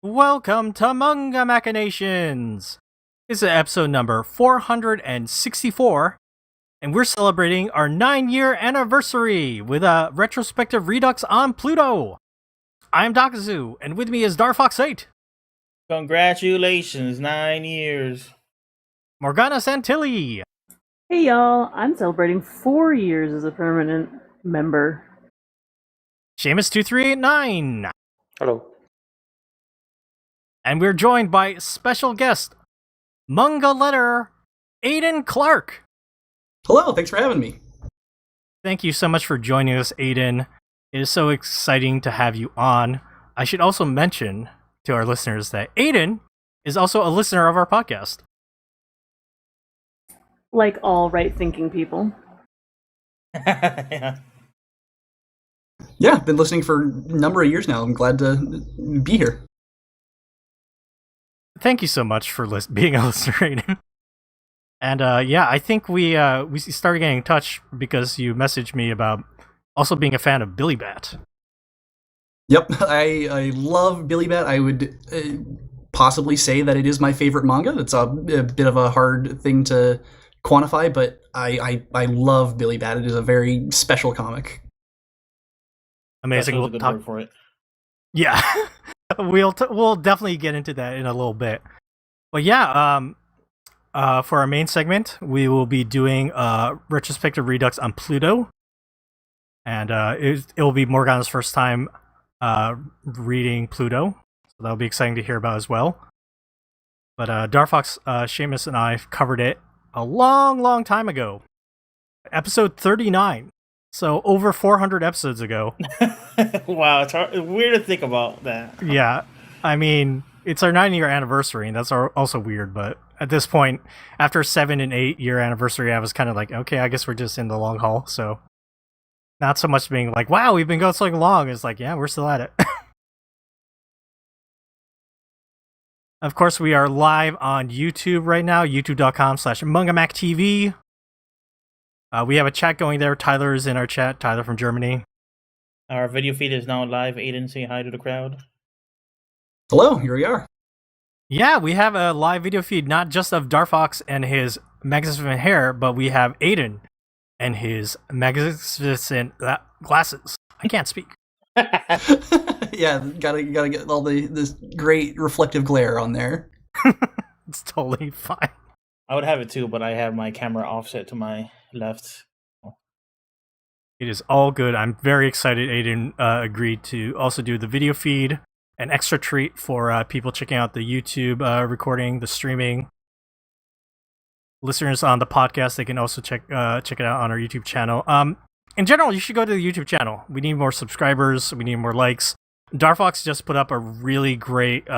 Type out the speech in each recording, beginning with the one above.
Welcome to Manga Machinations! This is episode number 464, and we're celebrating our 9-year anniversary with a retrospective redux on Pluto. I'm Dakazu, and with me is Darfox8. Congratulations, 9 years. Morgana Santilli. Hey y'all, I'm celebrating 4 years as a permanent member. Seamus2389. Hello. And we're joined by special guest, manga letterer, Aidan Clarke. Hello, thanks for having me. Thank you so much for joining us, Aidan. It is so exciting to have you on. I should also mention to our listeners that Aidan is also a listener of our podcast. Like all right-thinking people. Yeah. Yeah, been listening for a number of years now. I'm glad to be here. Thank you so much for being a listener, Aidan. And I think we started getting in touch because you messaged me about also being a fan of Billy Bat. Yep, I love Billy Bat. I would possibly say that it is my favorite manga. It's a bit of a hard thing to quantify, but I love Billy Bat. It is a very special comic. Amazing. We'll talk for it. Yeah, we'll definitely get into that in a little bit. But yeah, for our main segment, we will be doing a retrospective redux on Pluto, and it will be Morgana's first time reading Pluto, so that'll be exciting to hear about as well. But Darfox, Seamus, and I covered it a long time ago, episode 39. So over 400 episodes ago. Wow, it's weird to think about that. Yeah, I mean, it's our 9-year anniversary, and that's also weird, but at this point, after 7 and 8-year anniversary, I was kind of like, okay, I guess we're just in the long haul, so not so much being like, wow, we've been going so long. It's like, yeah, we're still at it. Of course, we are live on YouTube right now, youtube.com/MangaMacTV. We have a chat going there. Tyler is in our chat. Tyler from Germany. Our video feed is now live. Aidan, say hi to the crowd. Hello, here we are. Yeah, we have a live video feed, not just of Darfox and his magnificent hair, but we have Aidan and his magnificent glasses. I can't speak. Yeah, gotta get all this great reflective glare on there. It's totally fine. I would have it too, but I have my camera offset to my left. It is all good. I'm very excited Aidan agreed to also do the video feed. An extra treat for people checking out the YouTube recording, the streaming. Listeners on the podcast, they can also check it out on our YouTube channel. In general, you should go to the YouTube channel. We need more subscribers. We need more likes. Darfox just put up a really great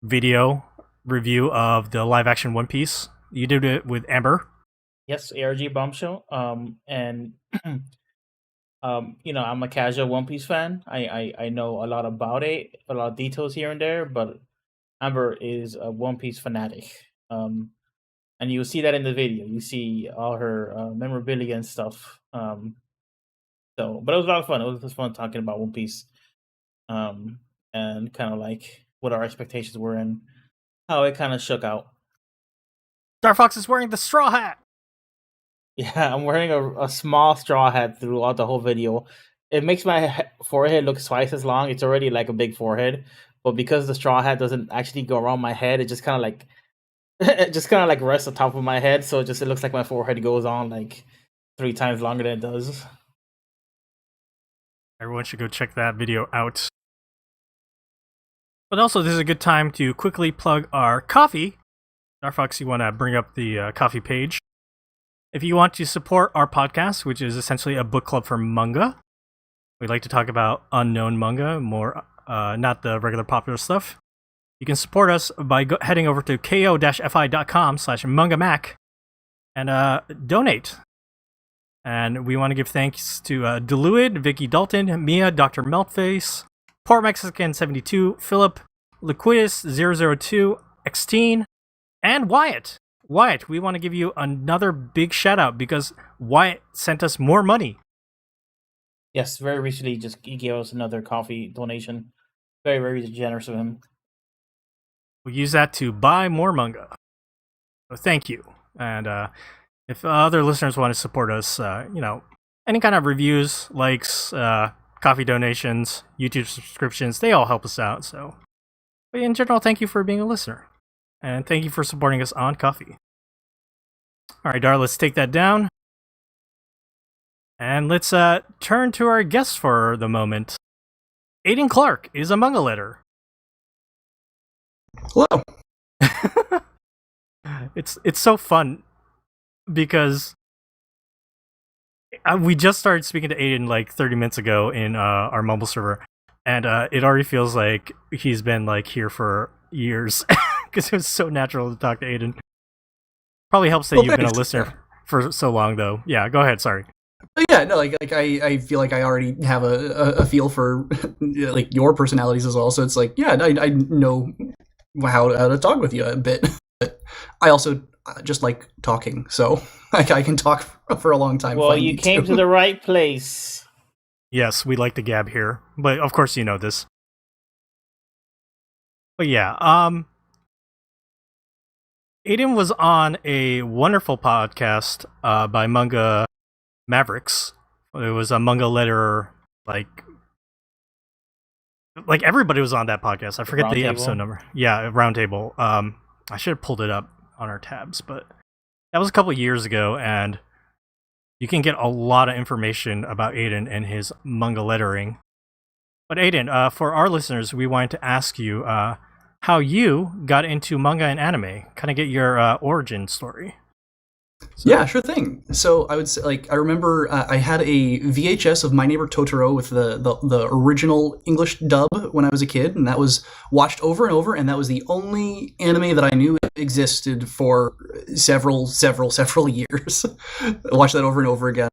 video review of the live-action One Piece. You did it with Amber. Yes, ARG Bombshell. And I'm a casual One Piece fan. I know a lot about it, a lot of details here and there, but Amber is a One Piece fanatic. And you'll see that in the video. You see all her memorabilia and stuff. But it was a lot of fun. It was fun talking about One Piece. And kind of like what our expectations were and how it kind of shook out. Darfox is wearing the straw hat. Yeah, I'm wearing a small straw hat throughout the whole video. It makes my forehead look twice as long. It's already like a big forehead, but because the straw hat doesn't actually go around my head, it just kind of like rests on top of my head. So it looks like my forehead goes on like 3 times longer than it does. Everyone should go check that video out. But also, this is a good time to quickly plug our coffee. Darfox, you want to bring up the coffee page. If you want to support our podcast, which is essentially a book club for manga, we like to talk about unknown manga, more not the regular popular stuff. You can support us by heading over to ko-fi.com/mangamac and donate. And we want to give thanks to Deluid, Vicky Dalton, Mia, Dr. Meltface, Poor Mexican 72, Philip, Liquidus002, Xteen, and Wyatt. Wyatt, we want to give you another big shout out because Wyatt sent us more money. Yes, very recently he gave us another coffee donation. Very, very generous of him. We'll use that to buy more manga. So thank you. And if other listeners want to support us, any kind of reviews, likes, coffee donations, YouTube subscriptions, they all help us out. So, but in general, thank you for being a listener. And thank you for supporting us on Coffee. All right, Dar, let's take that down. And let's turn to our guest for the moment. Aidan Clarke is a manga letter. Hello. It's so fun because we just started speaking to Aidan like 30 minutes ago in our mobile server, and it already feels like he's been like here for years because it was so natural to talk to Aidan. Probably helps that you've been a listener for so long, though. Yeah, go ahead. Sorry. Yeah, no, I feel like I already have a feel for like your personalities as well. So it's like, yeah, I know how to talk with you a bit. But I also just like talking, so I can talk for a long time. Well, you came to the right place. Yes, we like to gab here, but of course you know this. But yeah, Aidan was on a wonderful podcast by Manga Mavericks. It was a manga letter, like everybody was on that podcast. I forget the episode number. Yeah, Roundtable. I should have pulled it up on our tabs, but that was a couple of years ago, and you can get a lot of information about Aidan and his manga lettering. But Aidan, for our listeners, we wanted to ask you how you got into manga and anime. Kind of get your origin story. So. Yeah, sure thing. So I would say, like, I remember I had a VHS of My Neighbor Totoro with the original English dub when I was a kid, and that was watched over and over, and that was the only anime that I knew existed for several years. I watched that over and over again.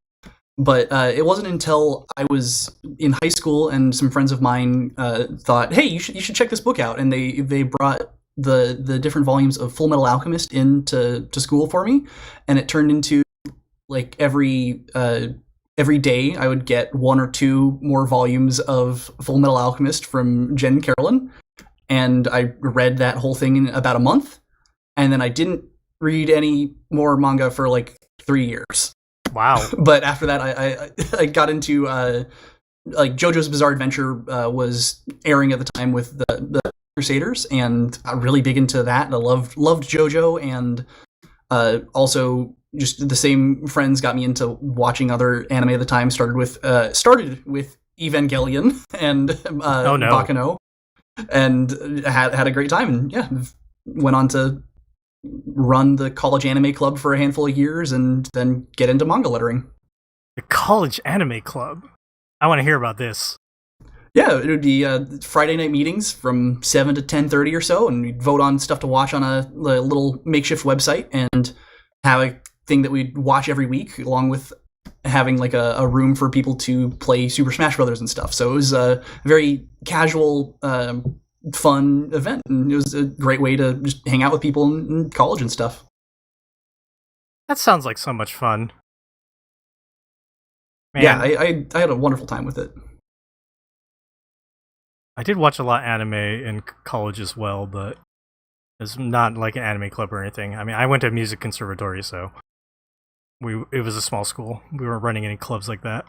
But it wasn't until I was in high school and some friends of mine thought, hey, you should check this book out, and they brought the different volumes of Full Metal Alchemist into school for me, and it turned into like every day I would get one or two more volumes of Full Metal Alchemist from Jen Carolyn, and I read that whole thing in about a month, and then I didn't read any more manga for like 3 years. Wow. But after that I got into like JoJo's Bizarre Adventure was airing at the time with the Crusaders, and I'm really big into that. And I loved JoJo, and also just the same friends got me into watching other anime at the time. Started with Evangelion and Bakano, and had a great time. And yeah, went on to run the college anime club for a handful of years, and then get into manga lettering. The college anime club. I want to hear about this. Yeah, it would be Friday night meetings from 7 to 10:30 or so, and we'd vote on stuff to watch on a little makeshift website, and have a thing that we'd watch every week, along with having like a room for people to play Super Smash Brothers and stuff. So it was a very casual, fun event, and it was a great way to just hang out with people in college and stuff. That sounds like so much fun. Man. Yeah, I had a wonderful time with it. I did watch a lot of anime in college as well, but it's not like an anime club or anything. I mean, I went to a music conservatory, so it was a small school. We weren't running any clubs like that.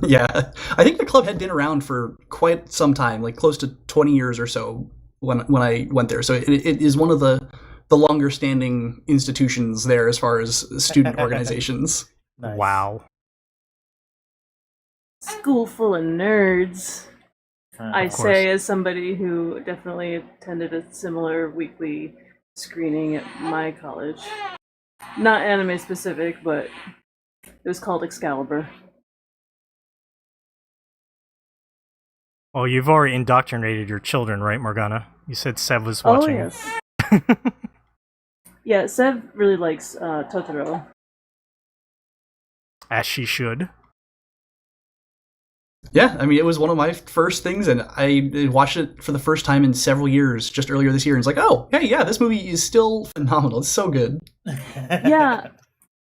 Yeah, I think the club had been around for quite some time, like close to 20 years or so when I went there. So it is one of the longer standing institutions there as far as student organizations. Nice. Wow. School full of nerds. I Of course. say as somebody who definitely attended a similar weekly screening at my college. Not anime specific, but it was called Excalibur. Well, you've already indoctrinated your children, right, Morgana? You said Sev was watching. Oh, yes. Yeah, Sev really likes Totoro. As she should. Yeah, I mean, it was one of my first things, and I watched it for the first time in several years, just earlier this year, and it's like, oh, hey, yeah, this movie is still phenomenal. It's so good. Yeah,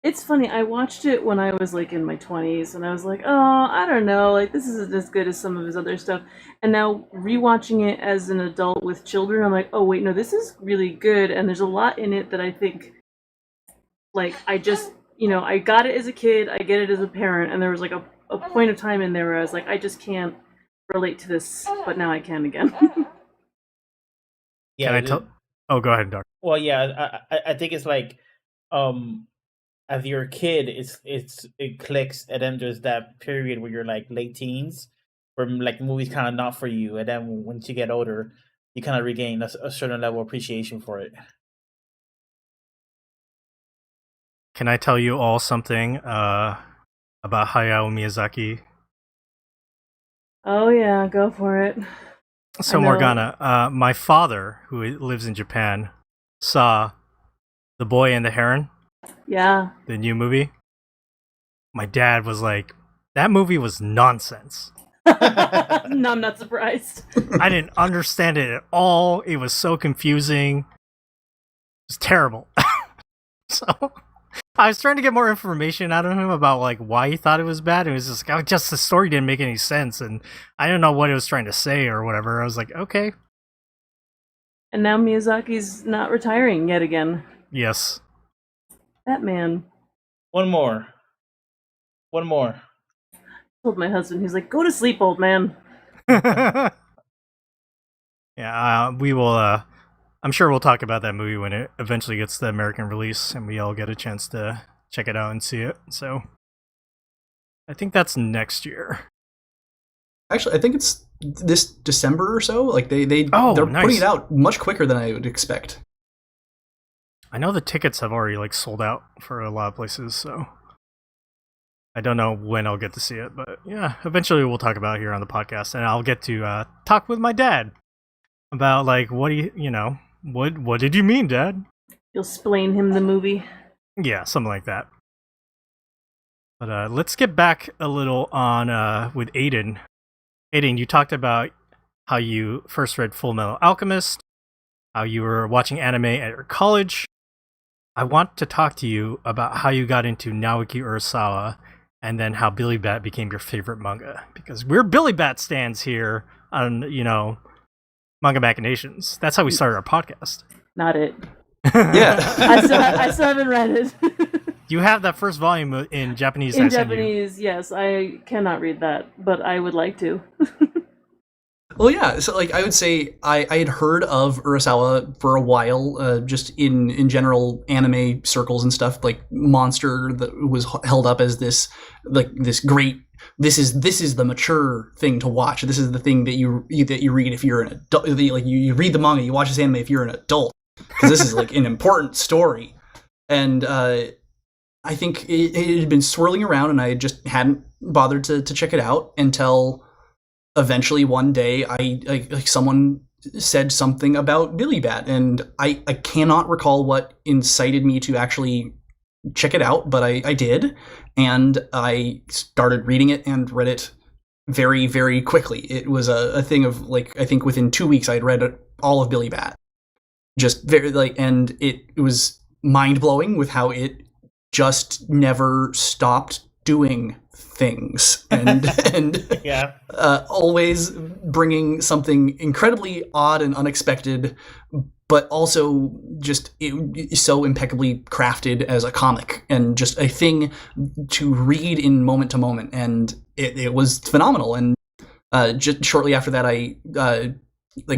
It's funny. I watched it when I was like in my 20s, and I was like, "Oh, I don't know. Like this isn't as good as some of his other stuff." And now rewatching it as an adult with children, I'm like, "Oh wait, no, this is really good." And there's a lot in it that I think, like, I just, I got it as a kid, I get it as a parent, and there was like a point of time in there where I was like, I just can't relate to this, but now I can again. Yeah. Can I tell? Oh, go ahead, Doc. Well, yeah, I think it's like, as you're a kid, it clicks, and then there's that period where you're like late teens, where like movies kind of not for you, and then once you get older, you kind of regain a certain level of appreciation for it. Can I tell you all something about Hayao Miyazaki? Oh yeah, go for it. So I know. Morgana, my father, who lives in Japan, saw The Boy and the Heron, Yeah. the new movie. My dad was like, that movie was nonsense. No, I'm not surprised. I didn't understand it at all. It was so confusing. It was terrible. So I was trying to get more information out of him about like why he thought it was bad. It was just like, just the story didn't make any sense, and I didn't know what it was trying to say or whatever. I was like, okay, And now Miyazaki's not retiring yet again. yes. That man. One more. Told my husband, he's like, go to sleep, old man. Yeah, we will. I'm sure we'll talk about that movie when it eventually gets the American release, and we all get a chance to check it out and see it. So, I think that's next year. Actually, I think it's this December or so. Like they're nice. putting it out much quicker than I would expect. I know the tickets have already like sold out for a lot of places, so I don't know when I'll get to see it, but yeah, eventually we'll talk about it here on the podcast, and I'll get to talk with my dad about like what do what did you mean, Dad? You'll explain him the movie. Yeah, something like that. But let's get back a little on with Aidan. Aidan, you talked about how you first read Full Metal Alchemist, how you were watching anime at your college. I want to talk to you about how you got into Naoki Urasawa, and then how Billy Bat became your favorite manga. Because we're Billy Bat stans here on, Manga Machinations. That's how we started our podcast. Not it. Yeah. I still haven't read it. You have that first volume in Japanese. In I sent you. Japanese, yes. I cannot read that, but I would like to. Well, yeah. So, like, I would say I had heard of Urasawa for a while, just in general anime circles and stuff. Like Monster, that was held up as this great. This is the mature thing to watch. This is the thing that you read if you're an adult. Like you read the manga, you watch this anime if you're an adult, because this is like an important story. And I think it had been swirling around, and I just hadn't bothered to check it out until eventually one day I someone said something about Billy Bat, and I cannot recall what incited me to actually check it out, but I did, and I started reading it and read it very, very quickly. It was a thing of like, I think within 2 weeks I had read all of Billy Bat. Just very and it was mind blowing with how it just never stopped doing things and Yeah. always bringing something incredibly odd and unexpected, but also just so impeccably crafted as a comic and just a thing to read in moment to moment. And it was phenomenal. And just shortly after that, I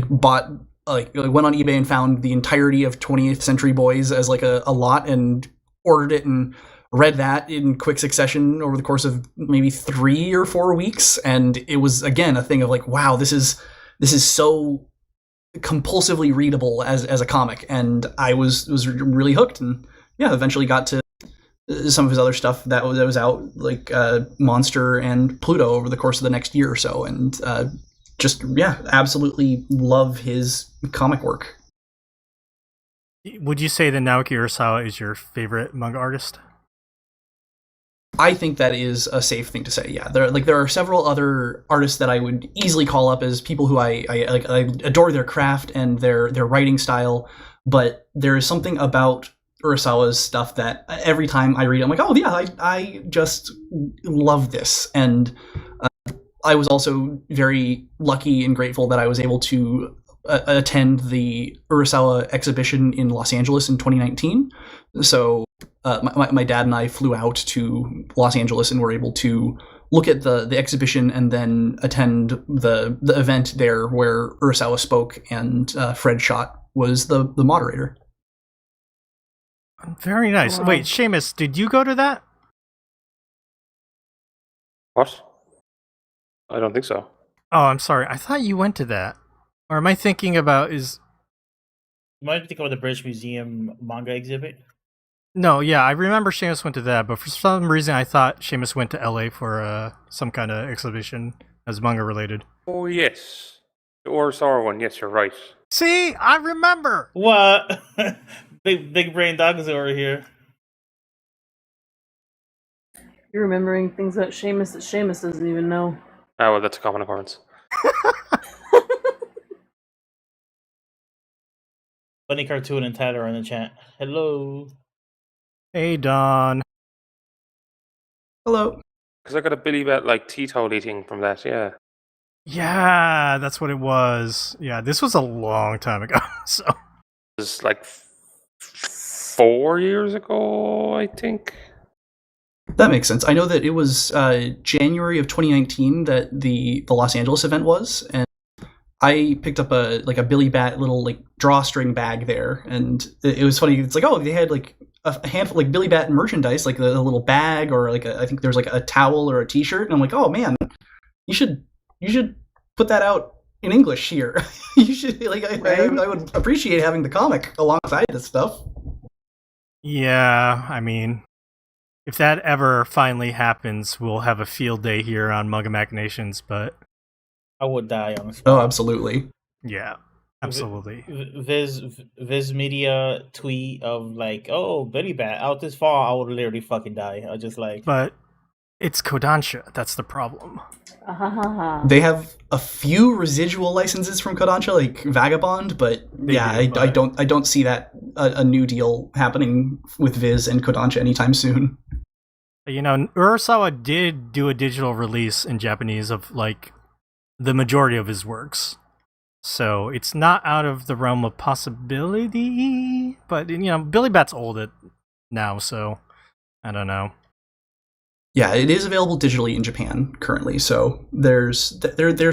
bought, went on eBay and found the entirety of 20th Century Boys as like a lot, and ordered it and read that in quick succession over the course of maybe 3 or 4 weeks. And it was, again, a thing of like, wow, this is so compulsively readable as a comic. And I was really hooked, and yeah, eventually got to some of his other stuff that was out, like Monster and Pluto, over the course of the next year or so. And just, yeah, absolutely love his comic work. Would you say that Naoki Urasawa is your favorite manga artist? I think that is a safe thing to say. Yeah, there are several other artists that I would easily call up as people who I adore their craft and their writing style, but there is something about Urasawa's stuff that every time I read it, I'm like, oh yeah, I just love this. And I was also very lucky and grateful that I was able to attend the Urasawa exhibition in Los Angeles in 2019. So my dad and I flew out to Los Angeles and were able to look at the exhibition and then attend the event there where Urasawa spoke and Fred Schott was the moderator. Very nice. Wow. Wait, Seamus, did you go to that? What? I don't think so. Oh, I'm sorry. I thought you went to that. Or am I thinking about You might think about the British Museum manga exhibit. No, yeah, I remember Seamus went to that, but for some reason I thought Seamus went to LA for some kind of exhibition as manga related. Oh, yes. The Urasawa one. Yes, you're right. See, I remember. What? big brain dogs over here. You're remembering things that Seamus doesn't even know. Oh, well, that's a common occurrence. Funny Cartoon and Tyler in the chat. Hello. Hey, Don. Hello. Because I got a Billy Bat like teetotal eating from that. Yeah. Yeah, that's what it was. Yeah, this was a long time ago. So It was like 4 years ago, I think. That makes sense. I know that it was January of 2019 that the Los Angeles event was, and I picked up a Billy Bat little like drawstring bag there, and it was funny. It's like, oh, they had like a handful like Billy Bat merchandise, like the little bag, or like I think there's like a towel or a T-shirt, and I'm like, oh man, you should put that out in English here. You should like I would appreciate having the comic alongside this stuff. yeah, I mean, if that ever finally happens, we'll have a field day here on Manga Machinations. But I would die on the Oh, spot. absolutely. yeah, absolutely. Viz Media tweet of like, oh, Billy Bat out this fall, I would literally fucking die. I just like. But it's Kodansha. That's the problem. They have a few residual licenses from Kodansha, like Vagabond, but They yeah, do, I but- don't see that a new deal happening with Viz and Kodansha anytime soon. You know, Urasawa did do a digital release in Japanese of like the majority of his works. So it's not out of the realm of possibility, but you know, Billy Bat's old now, so I don't know. Yeah, it is available digitally in Japan currently, so there's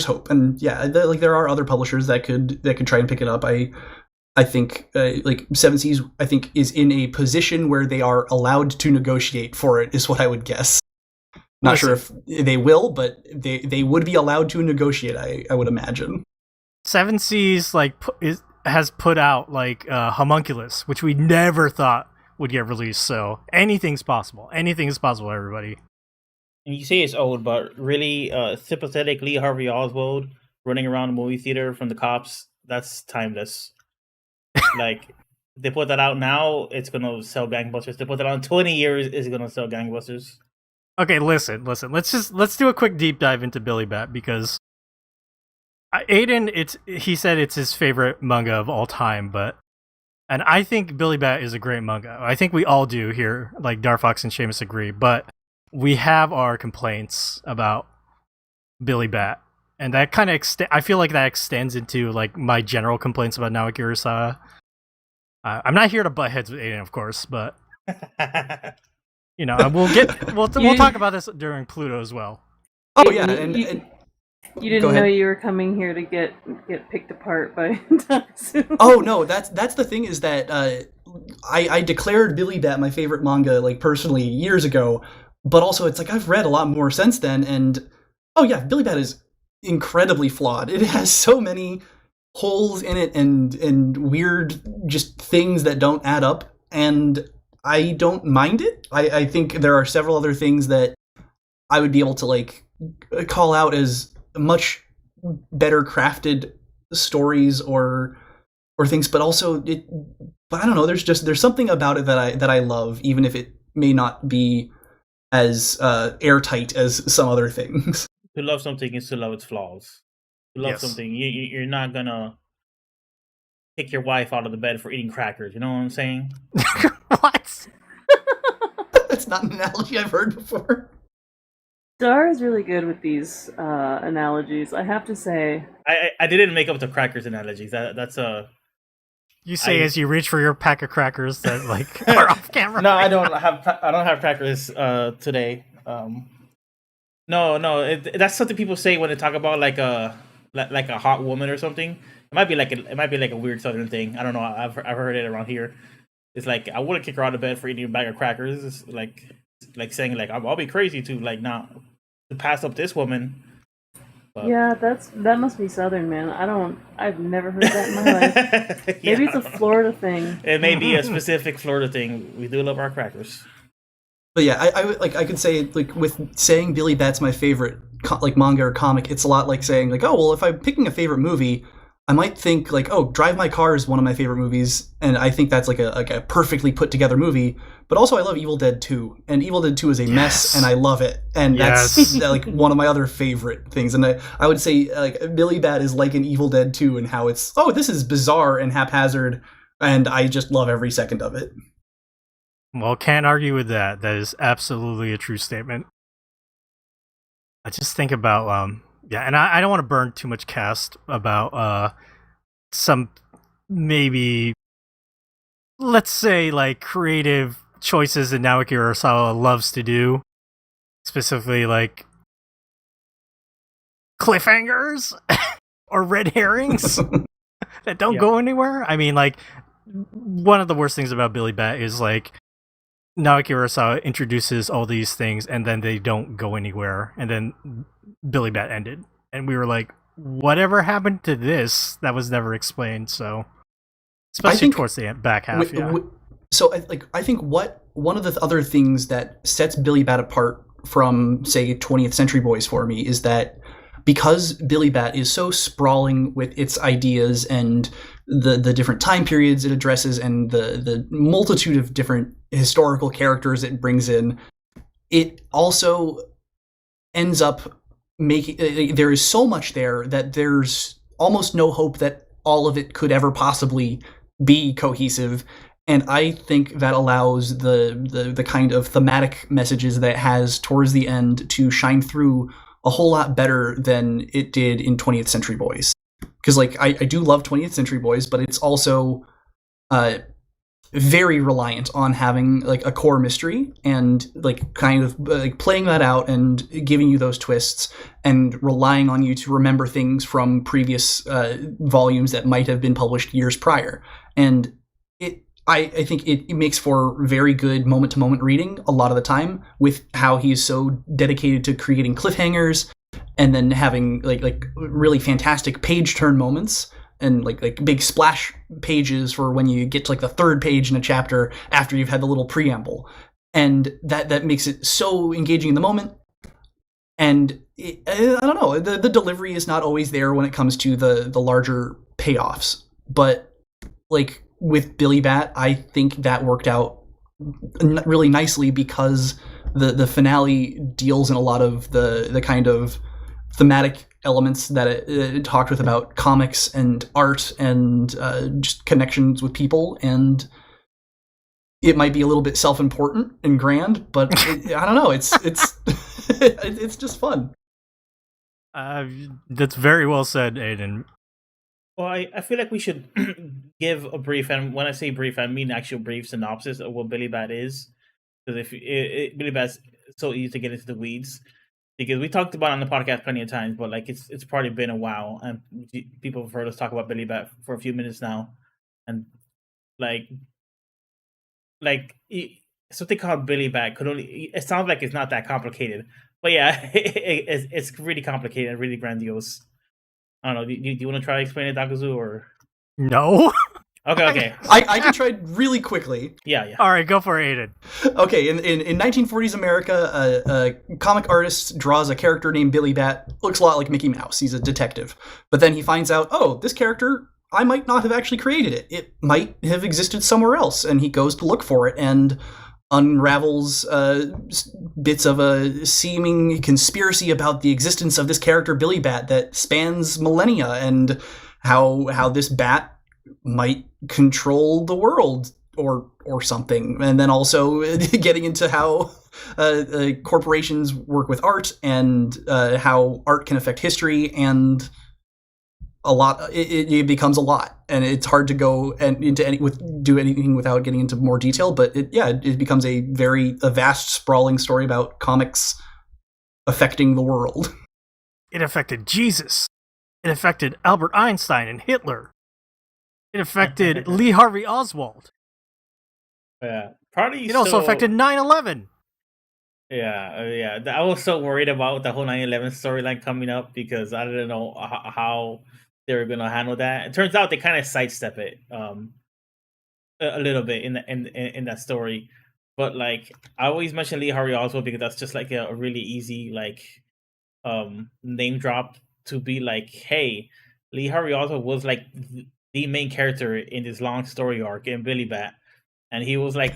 hope, and yeah, there are other publishers that could try and pick it up. I think like Seven Seas I think is in a position where they are allowed to negotiate for it, is what I would guess. Not sure if they will, but they would be allowed to negotiate. I would imagine. Seven Seas has put out like Homunculus, which we never thought would get released. So anything's possible. Anything is possible, everybody. And you say it's old, but really, sympathetic Lee Harvey Oswald running around the movie theater from the cops, that's timeless. Like, they put that out now, it's gonna sell gangbusters. They put that out in 20 years, it's gonna sell gangbusters. Okay, listen. Let's do a quick deep dive into Billy Bat because Aidan, he said it's his favorite manga of all time, and I think Billy Bat is a great manga. I think we all do here, like Darfox and Seamus agree, but we have our complaints about Billy Bat, and that kind of I feel like that extends into like my general complaints about Naoki Urasawa. I'm not here to butt heads with Aidan, of course, but you know, we'll talk about this during Pluto as well. Oh yeah, You Go didn't know ahead. you were coming here to get picked apart by Taksu. Oh no, that's the thing is that I declared Billy Bat my favorite manga like personally years ago, but also it's like I've read a lot more since then, and oh yeah, Billy Bat is incredibly flawed. It has so many holes in it and weird just things that don't add up, and I don't mind it. I think there are several other things that I would be able to like call out as much better crafted stories or things, but also but I don't know, there's something about it that I love, even if it may not be as airtight as some other things. To love something is to love its flaws. To love Yes. something, you're not gonna kick your wife out of the bed for eating crackers. You know what I'm saying? What? That's not an analogy I've heard before. Dar is really good with these analogies, I have to say. I didn't make up the crackers analogies. That's a. You say as you reach for your pack of crackers that like are off camera. No, I don't have crackers today. No, that's something people say when they talk about like a hot woman or something. It might be like a weird Southern thing. I don't know. I've heard it around here. It's like I wouldn't kick her out of bed for eating a bag of crackers. It's like saying like I'll be crazy to like not to pass up this woman. But... Yeah, that must be Southern, man. I've never heard that in my life. Maybe it's a Florida thing. It may be a specific Florida thing. We do love our crackers. But yeah, I could say like with saying Billy Bat's my favorite like manga or comic, it's a lot like saying like, oh well, if I'm picking a favorite movie, I might think like, oh, Drive My Car is one of my favorite movies, and I think that's like a perfectly put together movie. But also, I love Evil Dead 2, and Evil Dead 2 is a mess, and I love it, and that's like one of my other favorite things. And I would say like Billy Bat is like an Evil Dead 2, and how it's this is bizarre and haphazard, and I just love every second of it. Well, can't argue with that. That is absolutely a true statement. I just think about and I don't want to burn too much cast about some maybe, let's say, like creative choices that Naoki Urasawa loves to do, specifically like cliffhangers or red herrings that don't go anywhere. I mean, like one of the worst things about Billy Bat is like Naoki Urasawa introduces all these things and then they don't go anywhere, and then Billy Bat ended, and we were like, whatever happened to this? That was never explained. So, especially towards the back half. So I think one of the other things that sets Billy Bat apart from, say, 20th Century Boys for me is that because Billy Bat is so sprawling with its ideas and the different time periods it addresses and the multitude of different historical characters it brings in, it also ends up making there is so much there that there's almost no hope that all of it could ever possibly be cohesive. And I think that allows the kind of thematic messages that it has towards the end to shine through a whole lot better than it did in 20th Century Boys. Because like I do love 20th Century Boys, but it's also very reliant on having like a core mystery and like kind of like playing that out and giving you those twists and relying on you to remember things from previous volumes that might have been published years prior. And I think it makes for very good moment-to-moment reading a lot of the time, with how he's so dedicated to creating cliffhangers and then having like really fantastic page-turn moments and like big splash pages for when you get to like the third page in a chapter after you've had the little preamble. And that makes it so engaging in the moment. And I don't know, the delivery is not always there when it comes to the larger payoffs. But like with Billy Bat, I think that worked out really nicely because the finale deals in a lot of the kind of thematic elements that it talked with about comics and art and just connections with people. And it might be a little bit self-important and grand, but I don't know. It's it's just fun. That's very well said, Aidan. Well, I feel like we should give a brief, and when I say brief, I mean actual brief synopsis of what Billy Bat is. Because if Billy Bat's so easy to get into the weeds, because we talked about it on the podcast plenty of times, but like it's probably been a while, and people have heard us talk about Billy Bat for a few minutes now, and like something called Billy Bat could only. It sounds like it's not that complicated, but yeah, it's really complicated and really grandiose. I don't know. Do you want to try to explain it, Dakazu, or no? Okay. I can try really quickly. Yeah. All right, go for it, Aidan. Okay, in 1940s America, a comic artist draws a character named Billy Bat. Looks a lot like Mickey Mouse. He's a detective. But then he finds out, this character, I might not have actually created it. It might have existed somewhere else. And he goes to look for it and unravels bits of a seeming conspiracy about the existence of this character Billy Bat that spans millennia, and how this bat might control the world or something, and then also getting into how corporations work with art and how art can affect history, and a lot. It becomes a lot, and it's hard to go and do anything without getting into more detail. But it becomes a vast, sprawling story about comics affecting the world. It affected Jesus. It affected Albert Einstein and Hitler. It affected Lee Harvey Oswald. Yeah, probably. It also affected 9/11. Yeah. I was so worried about the whole 9/11 storyline coming up because I didn't know how they were gonna handle that. It turns out they kind of sidestep it a little bit in that story. But like I always mention Lee Harvey Oswald because that's just like a really easy like name drop to be like, hey, Lee Harvey Oswald was like the main character in this long story arc in Billy Bat, and he was like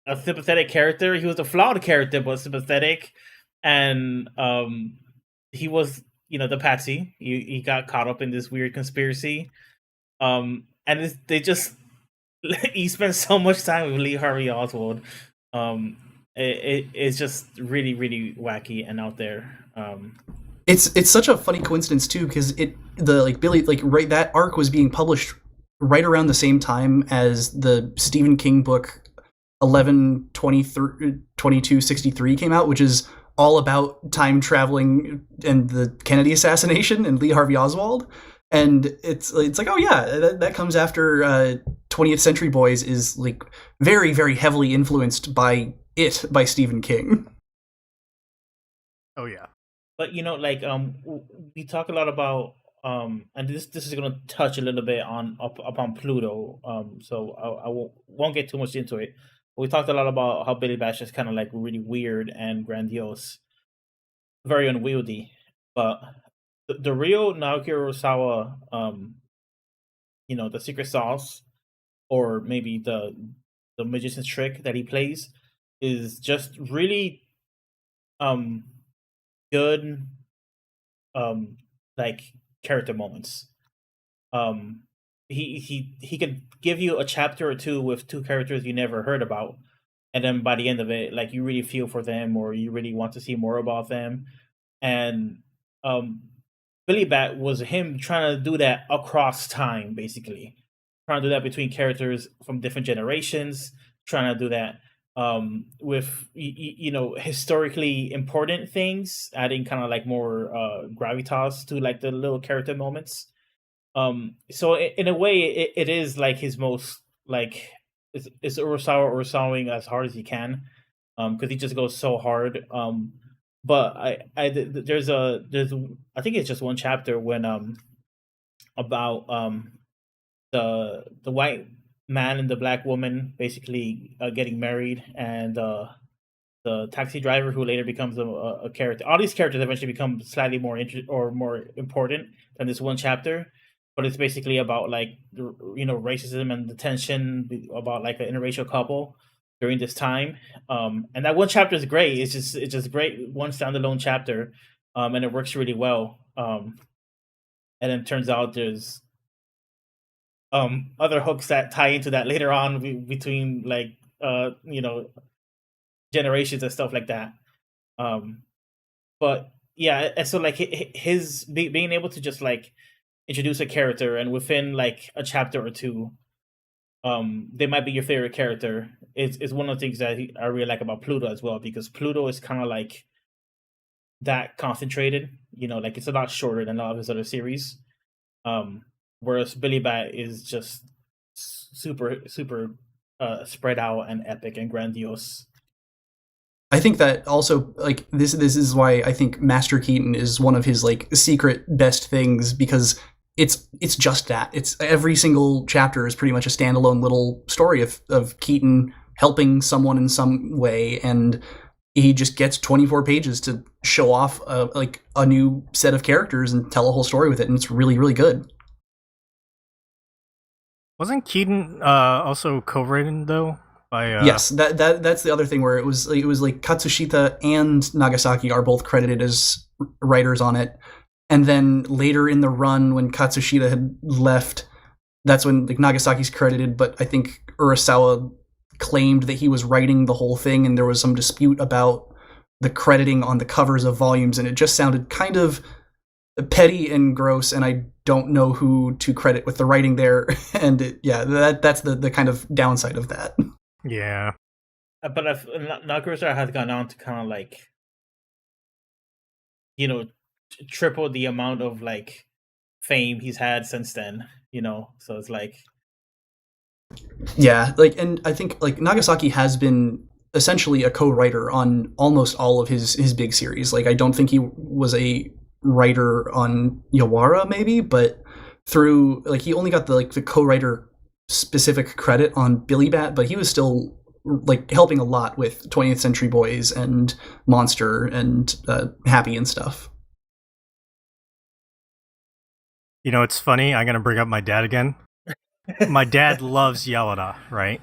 a sympathetic character. He was a flawed character, but sympathetic, and he was the patsy. He got caught up in this weird conspiracy, and they just he spent so much time with Lee Harvey Oswald. It's just really, really wacky and out there. It's such a funny coincidence too, because that arc was being published right around the same time as the Stephen King book 11/22/63 came out, which is all about time traveling and the Kennedy assassination and Lee Harvey Oswald. And it's like, oh yeah, that comes after 20th Century Boys is like very, very heavily influenced by Stephen King. Oh yeah. But we talk a lot about and this is going to touch a little bit upon Pluto. So I won't get too much into it. But we talked a lot about how Billy Bash is kind of like really weird and grandiose, very unwieldy. But the real Naoki Urasawa, the secret sauce, or maybe the magician's trick that he plays, is just really good like character moments. He could give you a chapter or two with two characters you never heard about, and then by the end of it, like you really feel for them or you really want to see more about them. And Billy Bat was him trying to do that across time, basically trying to do that between characters from different generations, trying to do that with historically important things, adding kind of like more gravitas to like the little character moments. So in a way, it is like his most like it's Urasawing as hard as he can, because he just goes so hard. But there's I think it's just one chapter when about the white man and the black woman basically getting married, and the taxi driver who later becomes a character. All these characters eventually become slightly more more important than this one chapter, but it's basically about like racism and the tension about like an interracial couple during this time. And that one chapter is great. It's just great, one standalone chapter, and it works really well. And then it turns out there's other hooks that tie into that later on between like generations and stuff like that. But yeah, and so like his being able to just like introduce a character, and within like a chapter or two, they might be your favorite character. Is one of the things that I really like about Pluto as well, because Pluto is kind of like that concentrated. Like it's a lot shorter than a lot of his other series. Whereas Billy Bat is just super spread out and epic and grandiose. I think that also, like, this is why I think Master Keaton is one of his like secret best things, because it's just that. It's every single chapter is pretty much a standalone little story of Keaton helping someone in some way, and he just gets 24 pages to show off like a new set of characters and tell a whole story with it, and it's really, really good. Wasn't Keaton also co-written though? By, Yes, that's the other thing, where it was like Katsushita and Nagasaki are both credited as writers on it, and then later in the run, when Katsushita had left, that's when like Nagasaki's credited, but I think Urasawa claimed that he was writing the whole thing, and there was some dispute about the crediting on the covers of volumes, and it just sounded kind of petty and gross, and I don't know who to credit with the writing there. And that's the kind of downside of that. Yeah. But if Nagusa has gone on to kind of like, you know, triple the amount of like fame he's had since then, you know. So it's like, yeah, like, and I think like Nagasaki has been essentially a co-writer on almost all of his big series. Like, I don't think he was a writer on Yawara, maybe, but through like he only got the co-writer specific credit on Billy Bat, but he was still like helping a lot with 20th Century Boys and Monster and Happy and stuff. You know, it's funny. I'm gonna bring up my dad again. My dad loves Yawara, right?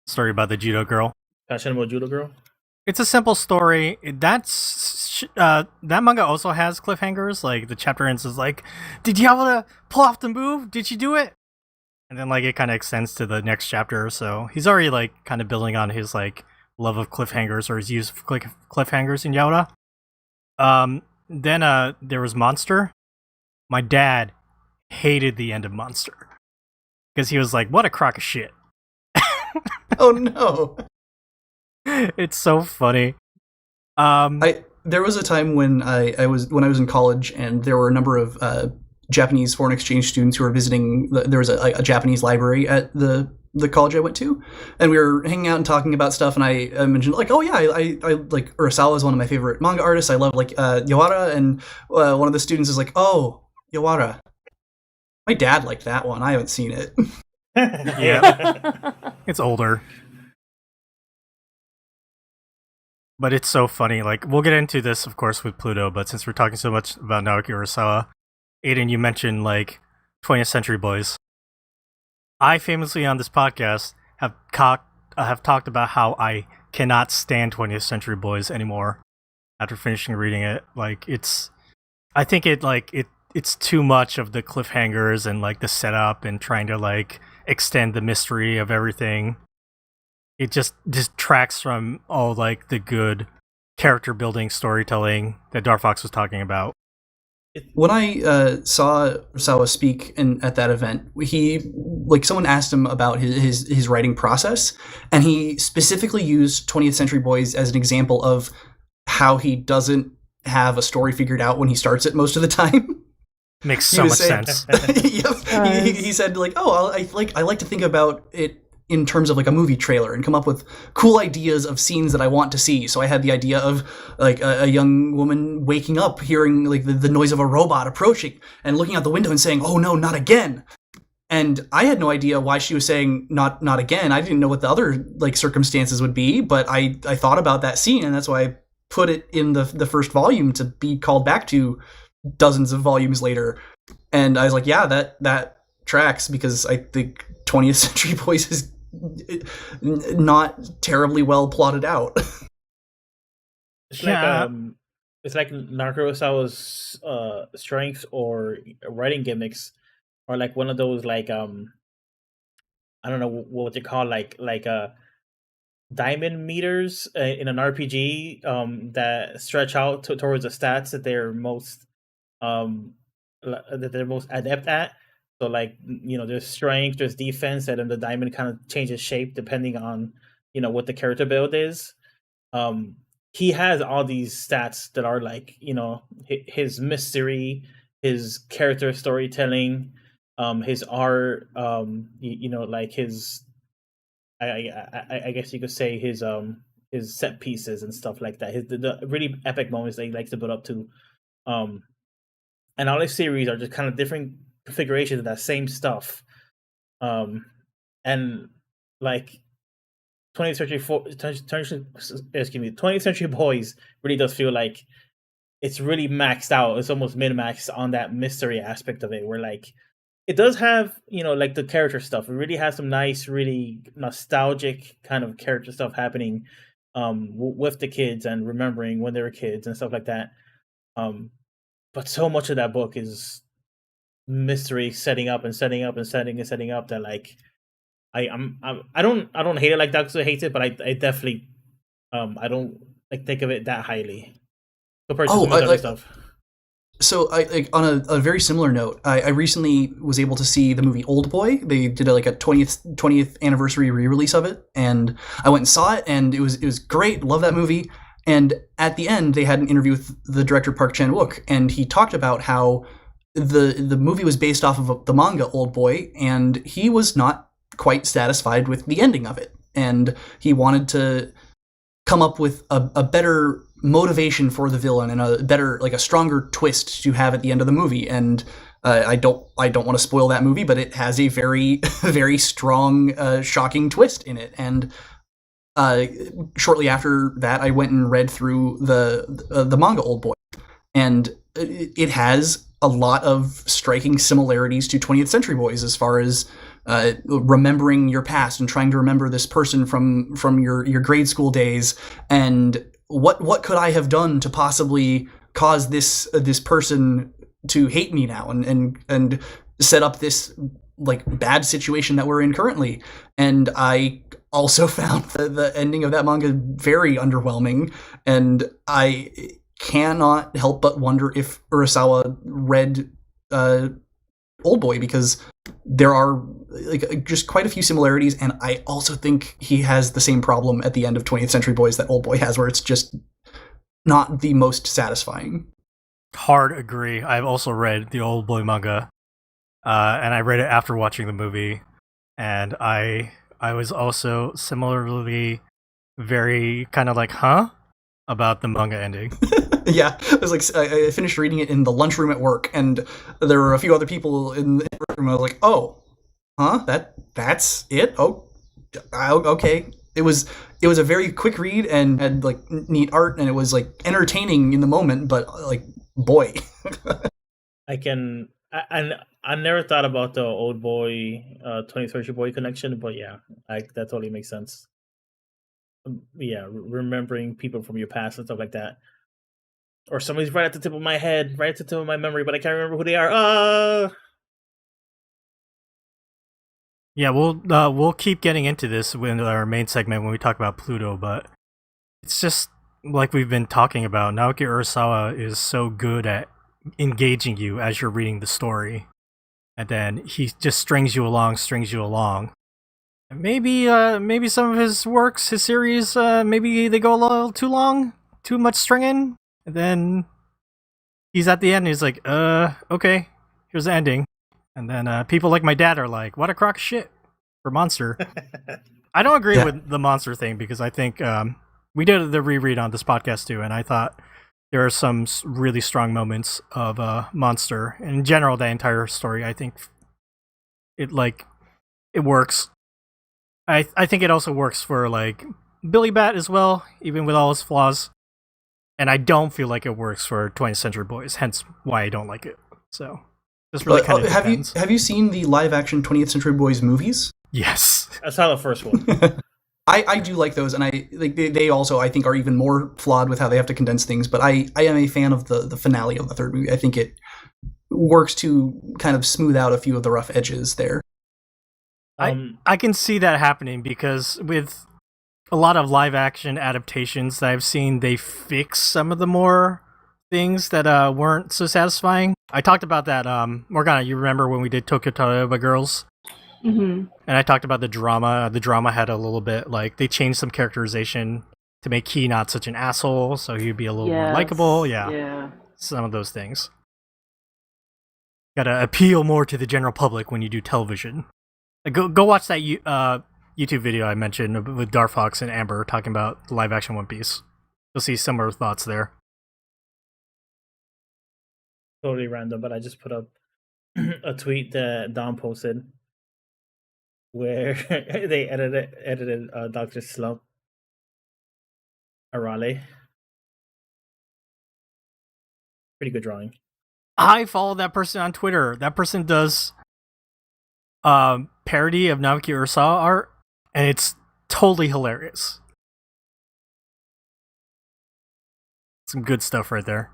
Story about the judo girl. Passion about Judo Girl. It's a simple story. That manga also has cliffhangers. Like the chapter ends is like, "Did Yawara pull off the move? Did she do it?" And then like it kind of extends to the next chapter. So he's already like kind of building on his like love of cliffhangers or his use of cliffhangers in Yawara. Then there was Monster. My dad hated the end of Monster because he was like, "What a crock of shit." Oh no. It's so funny. There was a time when I was in college, and there were a number of Japanese foreign exchange students who were visiting. There was a Japanese library at the college I went to, and we were hanging out and talking about stuff. And I mentioned like, oh yeah, I like Urasawa is one of my favorite manga artists. I love like Yawara, and one of the students is like, oh, Yawara. My dad liked that one. I haven't seen it. Yeah, it's older. But it's so funny. Like, we'll get into this, of course, with Pluto, but since we're talking so much about Naoki Urasawa, Aidan, you mentioned, like, 20th Century Boys. I famously, on this podcast, have talked about how I cannot stand 20th Century Boys anymore after finishing reading it. Like, I think it's too much of the cliffhangers and, like, the setup and trying to, like, extend the mystery of everything. It just detracts from all like the good character building storytelling that Darfox was talking about. When I saw Urasawa speak at that event, he like someone asked him about his writing process, and he specifically used 20th Century Boys as an example of how he doesn't have a story figured out when he starts it most of the time. Makes so much sense. Yep. He said like, oh, I like to think about it in terms of like a movie trailer and come up with cool ideas of scenes that I want to see. So I had the idea of like a young woman waking up, hearing like the noise of a robot approaching and looking out the window and saying, "Oh no, not again." And I had no idea why she was saying not again. I didn't know what the other like circumstances would be, but I thought about that scene, and that's why I put it in the first volume to be called back to dozens of volumes later. And I was like, yeah, that tracks, because I think 20th Century Boys is not terribly well plotted out. It's like it's like Naruto-Osawa's strengths or writing gimmicks are like one of those like I don't know what they call like diamond meters in an RPG that stretch out towards the stats that they're most adept at. So like, you know, there's strength, there's defense, and then the diamond kind of changes shape depending on, you know, what the character build is. He has all these stats that are like, you know, his mystery, his character storytelling, his art, you know, like his, I guess you could say his set pieces and stuff like that. The really epic moments that he likes to build up to, and all his series are just kind of different configurations of that same stuff. And like 20th Century Boys really does feel like it's really maxed out. It's almost min-maxed on that mystery aspect of it, where like it does have, you know, like the character stuff. It really has some nice, really nostalgic kind of character stuff happening with the kids and remembering when they were kids and stuff like that. But so much of that book is mystery setting up and setting up and setting up that like I don't hate it like Doctor hates it, but I definitely I don't like think of it that highly compared to Oh, some of the other stuff. So, like, on a very similar note, I recently was able to see the movie Old Boy. They did like a 20th anniversary re-release of it, and I went and saw it, and it was great. Love that movie. And at the end, they had an interview with the director Park Chan-wook, and he talked about how the movie was based off of the manga Old Boy, and he was not quite satisfied with the ending of it, and he wanted to come up with a better motivation for the villain and a better, like, a stronger twist to have at the end of the movie. And I don't want to spoil that movie, but it has a very very strong, shocking twist in it. And shortly after that, I went and read through the manga Old Boy, and it has a lot of striking similarities to 20th Century Boys as far as remembering your past and trying to remember this person from your grade school days, and what could I have done to possibly cause this person to hate me now and set up this, like, bad situation that we're in currently. And I also found the ending of that manga very underwhelming, and I cannot help but wonder if Urasawa read Old Boy, because there are, like, just quite a few similarities, and I also think he has the same problem at the end of 20th Century Boys that Old Boy has, where it's just not the most satisfying. Hard agree. I've also read the Old Boy manga, and I read it after watching the movie, and I was also similarly very kind of like, huh, about the manga ending. Yeah, it was like, I finished reading it in the lunchroom at work, and there were a few other people in the room. I was like, oh, huh, that's it? Oh, okay. It was a very quick read and had, like, neat art, and it was, like, entertaining in the moment, but, like, boy. I never thought about the Old Boy 20th Century Boy connection, but yeah, that totally makes sense. Yeah, remembering people from your past and stuff like that. Or somebody's right at the tip of my head, right at the tip of my memory, but I can't remember who they are. Yeah, we'll keep getting into this in our main segment when we talk about Pluto, but it's just like we've been talking about. Naoki Urasawa is so good at engaging you as you're reading the story, and then he just strings you along. And maybe some of his works, his series, maybe they go a little too long, too much stringing, and then he's at the end. And he's like, okay, here's the ending. And then people like my dad are like, what a crock of shit for Monster. I don't agree with the Monster thing, because I think we did the reread on this podcast too, and I thought there are some really strong moments of Monster. And in general, the entire story, I think it works. I think it also works for, like, Billy Bat as well, even with all his flaws. And I don't feel like it works for 20th Century Boys, hence why I don't like it. So this really kind of depends. Have you seen the live action 20th Century Boys movies? Yes. I saw the first one. I do like those, and I like they also, I think, are even more flawed with how they have to condense things. But I am a fan of the finale of the third movie. I think it works to kind of smooth out a few of the rough edges there. I can see that happening, because with a lot of live action adaptations that I've seen, they fix some of the more things that weren't so satisfying. I talked about that, Morgana, you remember when we did Tokyo Toyoba Girls? Mm-hmm. And I talked about the drama. The drama had a little bit, like, they changed some characterization to make Key not such an asshole, so he'd be a little more likable. Yeah. Some of those things. Gotta appeal more to the general public when you do television. Go watch that YouTube video I mentioned with Darfox and Amber talking about live action One Piece. You'll see similar thoughts there. Totally random, but I just put up a tweet that Don posted where they edited Dr. Slump Arale. Pretty good drawing. I follow that person on Twitter. That person does parody of Naoki Urasawa art, and it's totally hilarious. Some good stuff right there.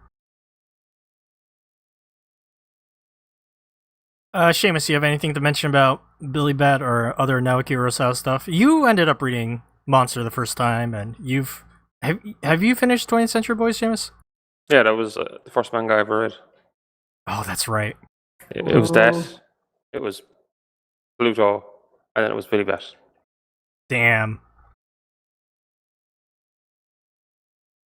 Seamus, you have anything to mention about Billy Bat or other Naoki Urasawa stuff? You ended up reading Monster the first time, and have you finished 20th Century Boys, Seamus? Yeah, that was the first manga I ever read. Oh, that's right. It was that. It was Pluto, and then it was Billy Bat. Damn.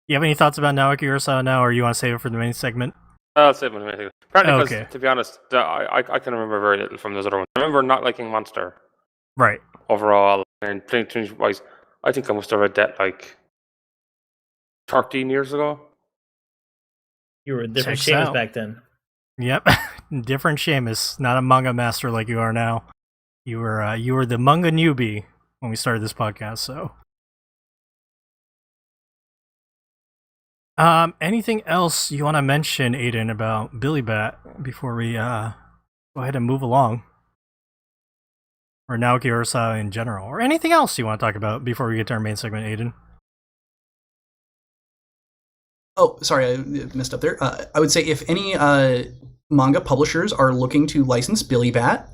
You have any thoughts about Naoki Urasawa now, or you want to save it for the main segment? I'll say one minute. Apparently, because Okay. to be honest, I can remember very little from those other ones. I remember not liking Monster Right. overall, and playing wise, I think I must have read that like 13 years ago. You were a different Checks Seamus out. back then. Yep. Different Seamus, not a manga master like you are now. You were the manga newbie when we started this podcast, so. Anything else you want to mention, Aidan, about Billy Bat before we go ahead and move along? Or Naoki Urasawa in general, or anything else you want to talk about before we get to our main segment, Aidan? Oh, sorry, I messed up there. I would say if any manga publishers are looking to license Billy Bat,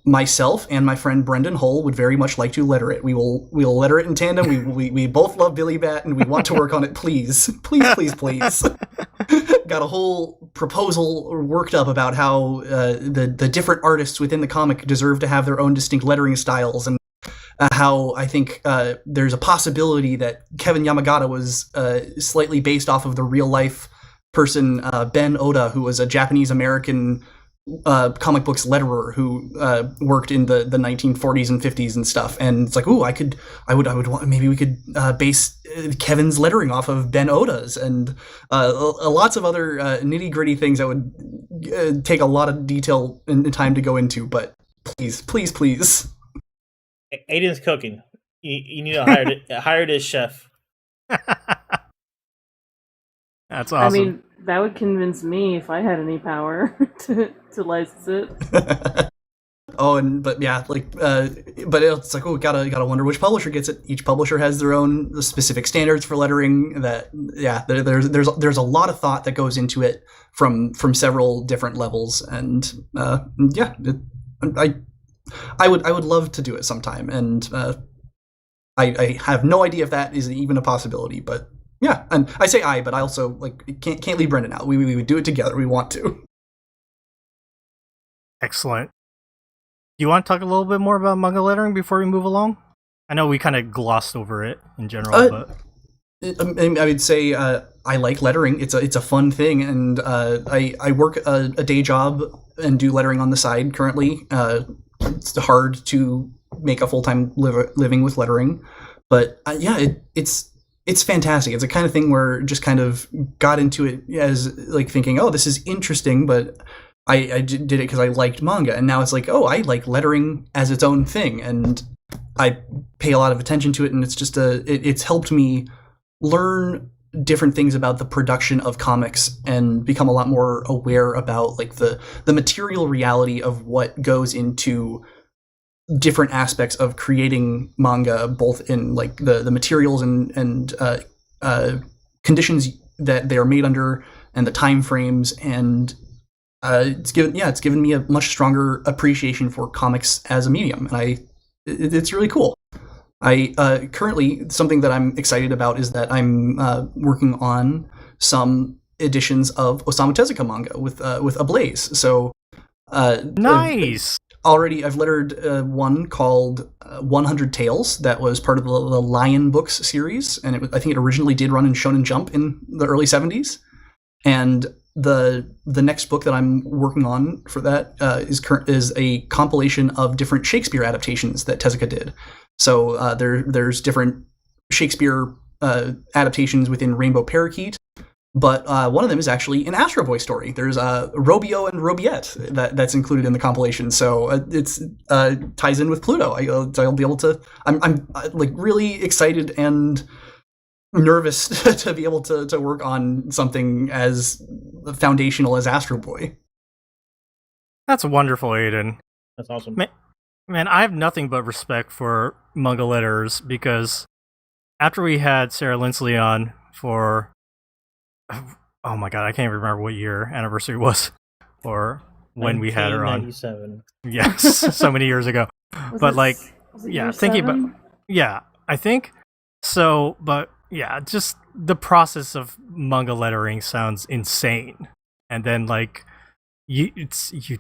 myself and my friend Brendan Hull would very much like to letter it. We'll letter it in tandem. We both love Billy Bat and we want to work on it. Please. Got a whole proposal worked up about how the different artists within the comic deserve to have their own distinct lettering styles, and how I think there's a possibility that Kevin Yamagata was slightly based off of the real life person Ben Oda, who was a Japanese American comic books letterer who worked in the 1940s and 50s and stuff. And it's like, ooh, I would want, maybe we could base Kevin's lettering off of Ben Oda's, and lots of other nitty gritty things that would take a lot of detail and time to go into. But please. Aiden's cooking. You need to hire this chef. That's I awesome. mean, that would convince me if I had any power to license it. But it's like, oh, gotta wonder which publisher gets it. Each publisher has their own specific standards for lettering. There's a lot of thought that goes into it from several different levels, and I would love to do it sometime, and I have no idea if that is even a possibility, but yeah, and I say but I also can't leave Brendan out. We would do it together. We want to. Excellent. Do you want to talk a little bit more about manga lettering before we move along? I know we kind of glossed over it in general, but I would say I like lettering. It's a fun thing, and I work a day job and do lettering on the side currently. It's hard to make a full-time living with lettering, but it's fantastic. It's a kind of thing where just kind of got into it as thinking, oh, this is interesting, but I did it because I liked manga, and now it's like, oh, I like lettering as its own thing, and I pay a lot of attention to it, and it's just it's helped me learn different things about the production of comics and become a lot more aware about the material reality of what goes into different aspects of creating manga, both in the materials and conditions that they are made under, and the time frames, and it's given me a much stronger appreciation for comics as a medium, and it's really cool. I currently, something that I'm excited about is that I'm working on some editions of Osamu Tezuka manga with Ablaze. So nice. I've lettered one called 100 Tales that was part of the Lion Books series, and I think it originally did run in Shonen Jump in the early 70s. And the next book that I'm working on for that is a compilation of different Shakespeare adaptations that Tezuka did. So there's different Shakespeare adaptations within Rainbow Parakeet, but one of them is actually an Astro Boy story. There's Robio and Robiette that's included in the compilation. So it's ties in with Pluto. I'll be able to. I'm really excited and nervous to be able to work on something as foundational as Astro Boy. That's wonderful, Aidan. That's awesome. Man, I have nothing but respect for manga letters, because after we had Sarah Lindsley on for, oh my god, I can't remember what year anniversary was, or when we had her on. 1997. Yes, so many years ago. Was But it- like, was it yeah, year thinking about 7? yeah, I think so. But yeah, just the process of manga lettering sounds insane, and then like you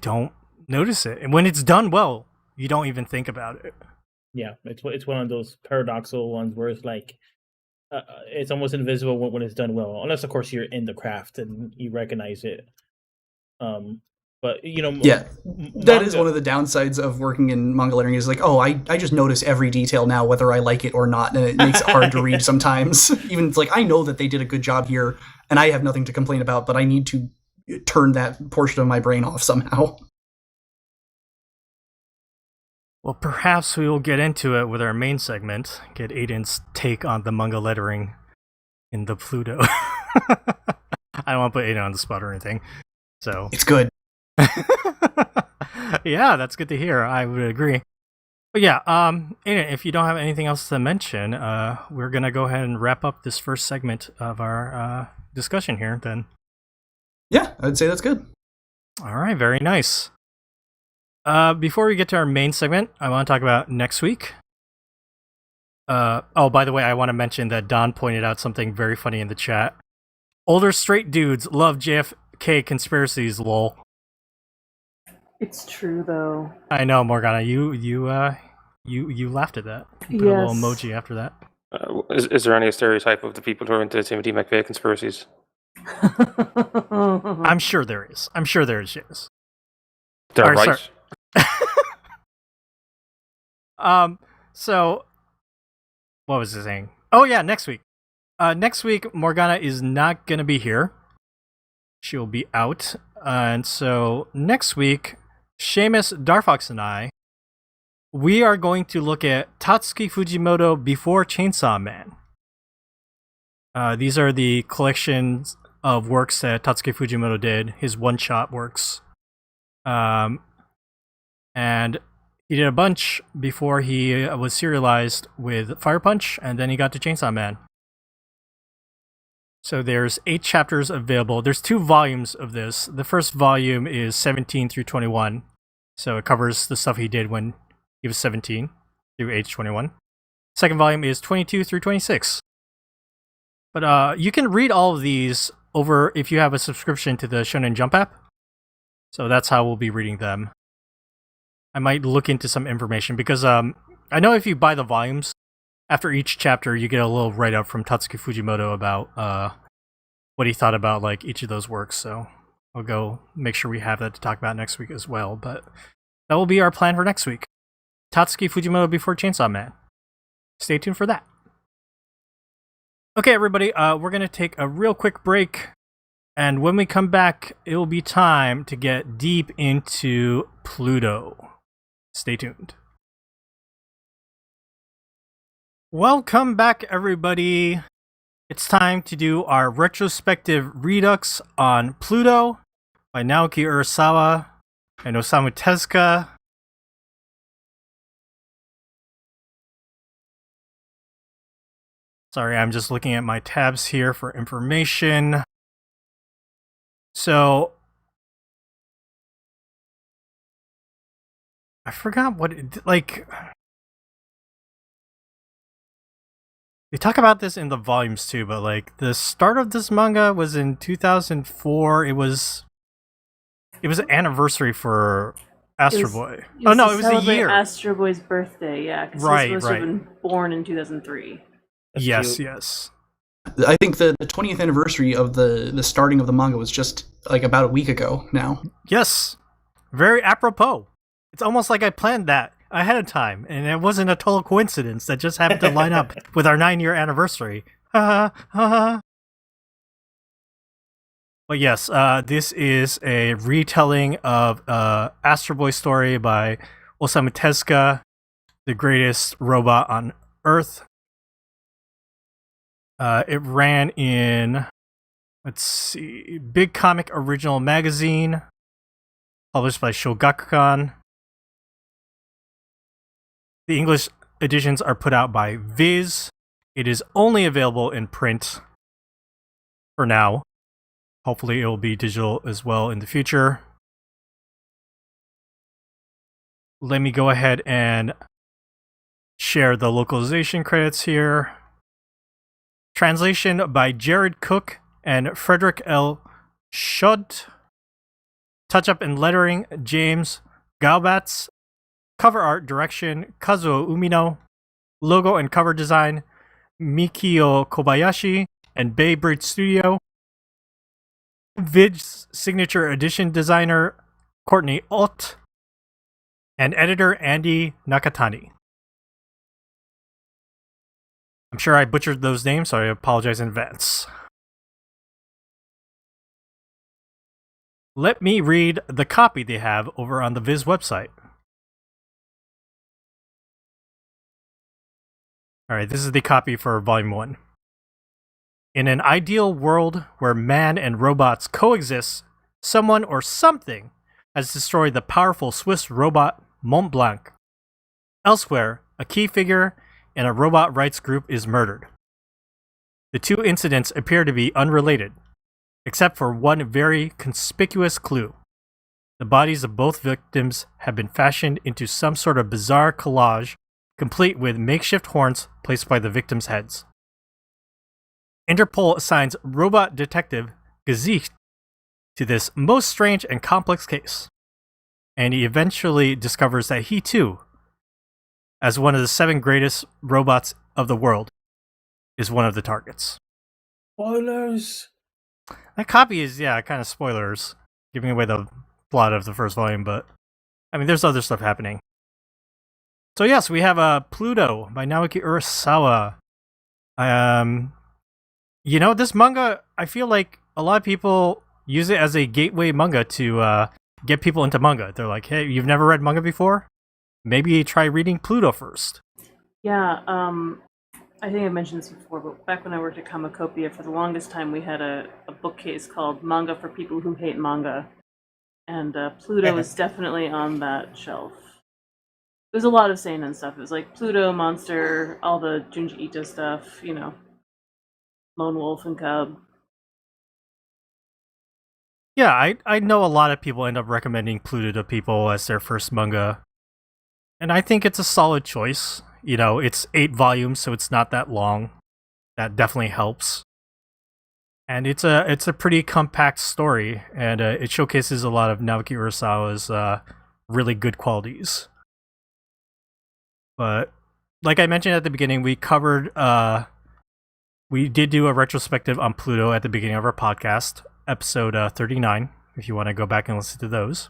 don't notice it, and when it's done well, you don't even think about it. Yeah, it's one of those paradoxical ones where it's like it's almost invisible when it's done well, unless of course you're in the craft and you recognize it. But Yeah, that is manga- one of the downsides of working in manga lettering is like, oh, I just notice every detail now, whether I like it or not, and it makes it hard to read sometimes. Even it's like, I know that they did a good job here, and I have nothing to complain about, but I need to turn that portion of my brain off somehow. Well, perhaps we will get into it with our main segment, get Aidan's take on the manga lettering in the Pluto. I don't want to put Aidan on the spot or anything. So It's good. yeah, that's good to hear. I would agree. But yeah, Aidan, if you don't have anything else to mention, we're gonna go ahead and wrap up this first segment of our discussion here then. Yeah, I'd say that's good. All right, very nice. Before we get to our main segment, I want to talk about next week. Oh, by the way, I want to mention that Don pointed out something very funny in the chat. Older straight dudes love JFK conspiracies, lol. It's true though. I know, Morgana, you laughed at that. You put a little Yes. emoji after that. Is there any stereotype of the people who are into Timothy McVeigh conspiracies? I'm sure there is. I'm sure there is, yes. They're Or, right. sorry. So what was I saying? Oh yeah, next week. Next week Morgana is not gonna be here. She'll be out. And so next week, Seamus, Darfox, and we are going to look at Tatsuki Fujimoto before Chainsaw Man. These are the collections of works that Tatsuki Fujimoto did, his one-shot works. And he did a bunch before he was serialized with Fire Punch, and then he got to Chainsaw Man. So there's 8 chapters available. There's 2 volumes of this. The first volume is 17 through 21. So it covers the stuff he did when he was 17 through age 21. Second volume is 22 through 26. But you can read all of these over if you have a subscription to the Shonen Jump app. So that's how we'll be reading them. I might look into some information because I know if you buy the volumes, after each chapter you get a little write-up from Tatsuki Fujimoto about what he thought about like each of those works. So I'll go make sure we have that to talk about next week as well. But that will be our plan for next week. Tatsuki Fujimoto before Chainsaw Man. Stay tuned for that. Okay, everybody, we're going to take a real quick break. And when we come back, it will be time to get deep into Pluto. Stay tuned. Welcome back, everybody. It's time to do our retrospective redux on Pluto by Naoki Urasawa and Osamu Tezuka. Sorry, I'm just looking at my tabs here for information. So, I forgot what it, like. They talk about this in the volumes too, but like the start of this manga was in 2004. It was an anniversary for Astro Boy. Oh no, it was a year. Astro Boy's birthday, yeah, because Right, he's supposed to right. have been born in 2003. That's Yes, cute. yes. I think the 20th anniversary of the starting of the manga was just like about a week ago now. Yes. Very apropos. It's almost like I planned that ahead of time, and it wasn't a total coincidence that just happened to line up with our 9-year anniversary. But yes, this is a retelling of Astro Boy story by Osamu Tezuka, the greatest robot on Earth. It ran in, let's see, Big Comic Original Magazine, published by Shogakukan. The English editions are put out by Viz. It is only available in print for now. Hopefully it will be digital as well in the future. let me go ahead and share the localization credits here. Translation by Jared Cook and Frederick L. Schudt. Touch-up and lettering, James Galbatz. Cover art direction, Kazuo Umino. Logo and cover design, Mikio Kobayashi and Bay Bridge Studio. Vid's signature edition designer, Courtney Ott. And editor, Andy Nakatani. I'm sure I butchered those names, so I apologize in advance. Let me read the copy they have over on the Viz website. Alright, this is the copy for Volume 1. In an ideal world where man and robots coexist, someone or something has destroyed the powerful Swiss robot Mont Blanc. Elsewhere, a key figure in a robot rights group is murdered. The two incidents appear to be unrelated, except for one very conspicuous clue. The bodies of both victims have been fashioned into some sort of bizarre collage, complete with makeshift horns placed by the victims' heads. Interpol assigns robot detective Gesicht to this most strange and complex case, and he eventually discovers that he too, as one of the 7 greatest robots of the world, is one of the targets. Spoilers. That copy is, kind of spoilers, giving away the plot of the first volume, but I mean, there's other stuff happening. So yes, we have Pluto by Naoki Urasawa. This manga, I feel like a lot of people use it as a gateway manga to get people into manga. They're like, hey, you've never read manga before? Maybe try reading Pluto first. Yeah, I think I mentioned this before, but back when I worked at Kamakopia, for the longest time we had a bookcase called Manga for People Who Hate Manga. And Pluto is definitely on that shelf. There's a lot of seinen stuff. It was like Pluto, Monster, all the Junji Ito stuff, Lone Wolf and Cub. Yeah, I know a lot of people end up recommending Pluto to people as their first manga. And I think it's a solid choice. It's 8 volumes, so it's not that long. That definitely helps. And it's a pretty compact story, and it showcases a lot of Naoki Urasawa's really good qualities. But like I mentioned at the beginning, we did do a retrospective on Pluto at the beginning of our podcast, episode 39, if you want to go back and listen to those.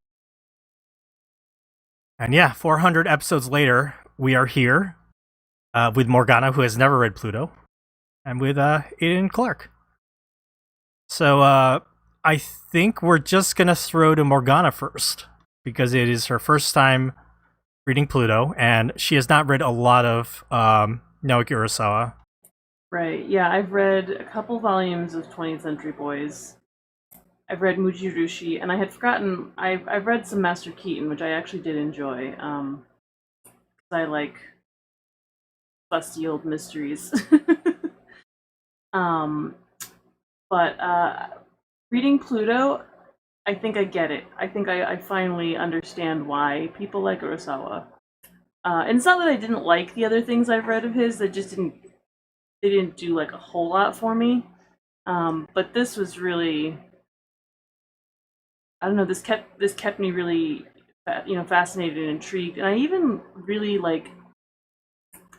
And yeah, 400 episodes later, we are here with Morgana, who has never read Pluto, and with Aidan and Clarke. So I think we're just going to throw to Morgana first, because it is her first time reading Pluto, and she has not read a lot of Naoki Urasawa. Right, yeah, I've read a couple volumes of 20th Century Boys. I've read Mujirushi, and I had forgotten, I've read some Master Keaton, which I actually did enjoy. I like busty old mysteries. But reading Pluto, I think I get it. I think I finally understand why people like Urasawa. And it's not that I didn't like the other things I've read of his, they didn't do like a whole lot for me. But this was really, I don't know, this kept me really, fascinated and intrigued. And I even really like,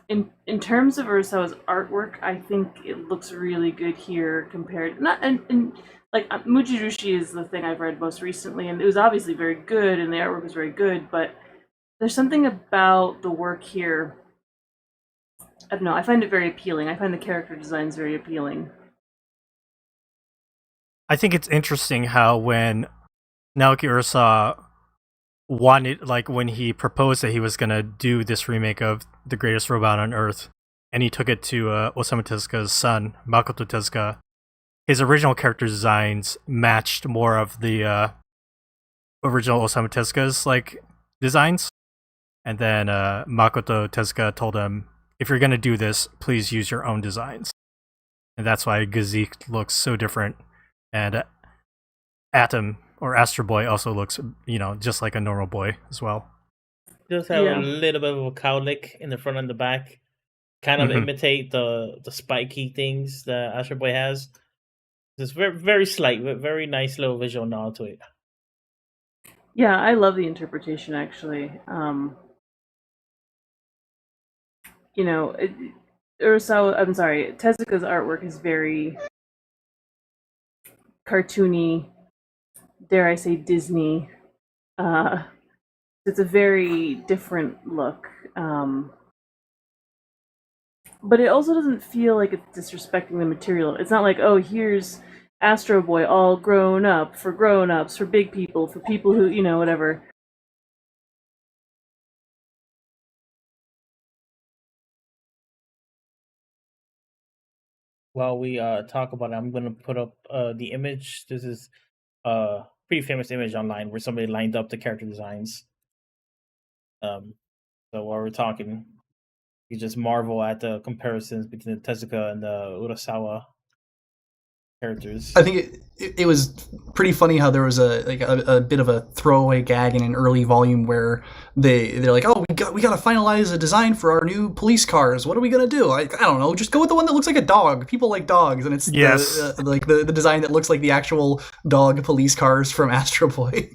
in terms of Urasawa's artwork, I think it looks really good here compared, Mujirushi is the thing I've read most recently, and it was obviously very good, and the artwork was very good, but there's something about the work here, I don't know, I find it very appealing. I find the character designs very appealing. I think it's interesting how when Naoki Urasawa wanted, like when he proposed that he was going to do this remake of The Greatest Robot on Earth, and he took it to Osamu Tezuka's son, Makoto Tezuka, his original character designs matched more of the original Osamu Tezuka's designs. And then Makoto Tezuka told him, if you're going to do this, please use your own designs. And that's why Gesicht looks so different. And Atom, or Astro Boy, also looks, just like a normal boy as well. does have Yeah. a little bit of a cowlick in the front and the back, kind of Mhm. imitate the spiky things that Astro Boy has. It's very very slight, but very nice little visual nod to it. Yeah, I love the interpretation actually. You know, Urasawa, I'm sorry, Tezuka's artwork is very cartoony, dare I say Disney. It's a very different look. But it also doesn't feel like it's disrespecting the material. It's not like, oh, here's Astro Boy all grown up for grown-ups, for big people, for people who, you know, whatever. While we talk about it, I'm gonna put up the image. This is a pretty famous image online where somebody lined up the character designs. So while we're talking, you just marvel at the comparisons between the Tezuka and the Urasawa characters. I think it was pretty funny how there was a bit of a throwaway gag in an early volume where they're like, oh, we got to finalize a design for our new police cars. What are we gonna do? I don't know. Just go with the one that looks like a dog. People like dogs, and it's Yes. the design that looks like the actual dog police cars from Astro Boy.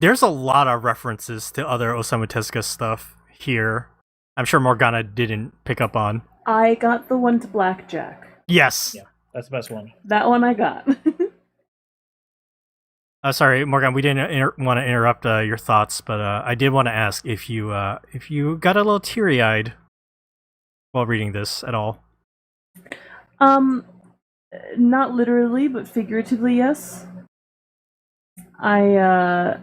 There's a lot of references to other Osamu Tezuka stuff here. I'm sure Morgana didn't pick up on. I got the one to Blackjack. Yes. Yeah. That's the best one. That one I got. Sorry, Morgan. We didn't want to interrupt your thoughts, but I did want to ask if you got a little teary-eyed while reading this at all. Not literally, but figuratively, yes. I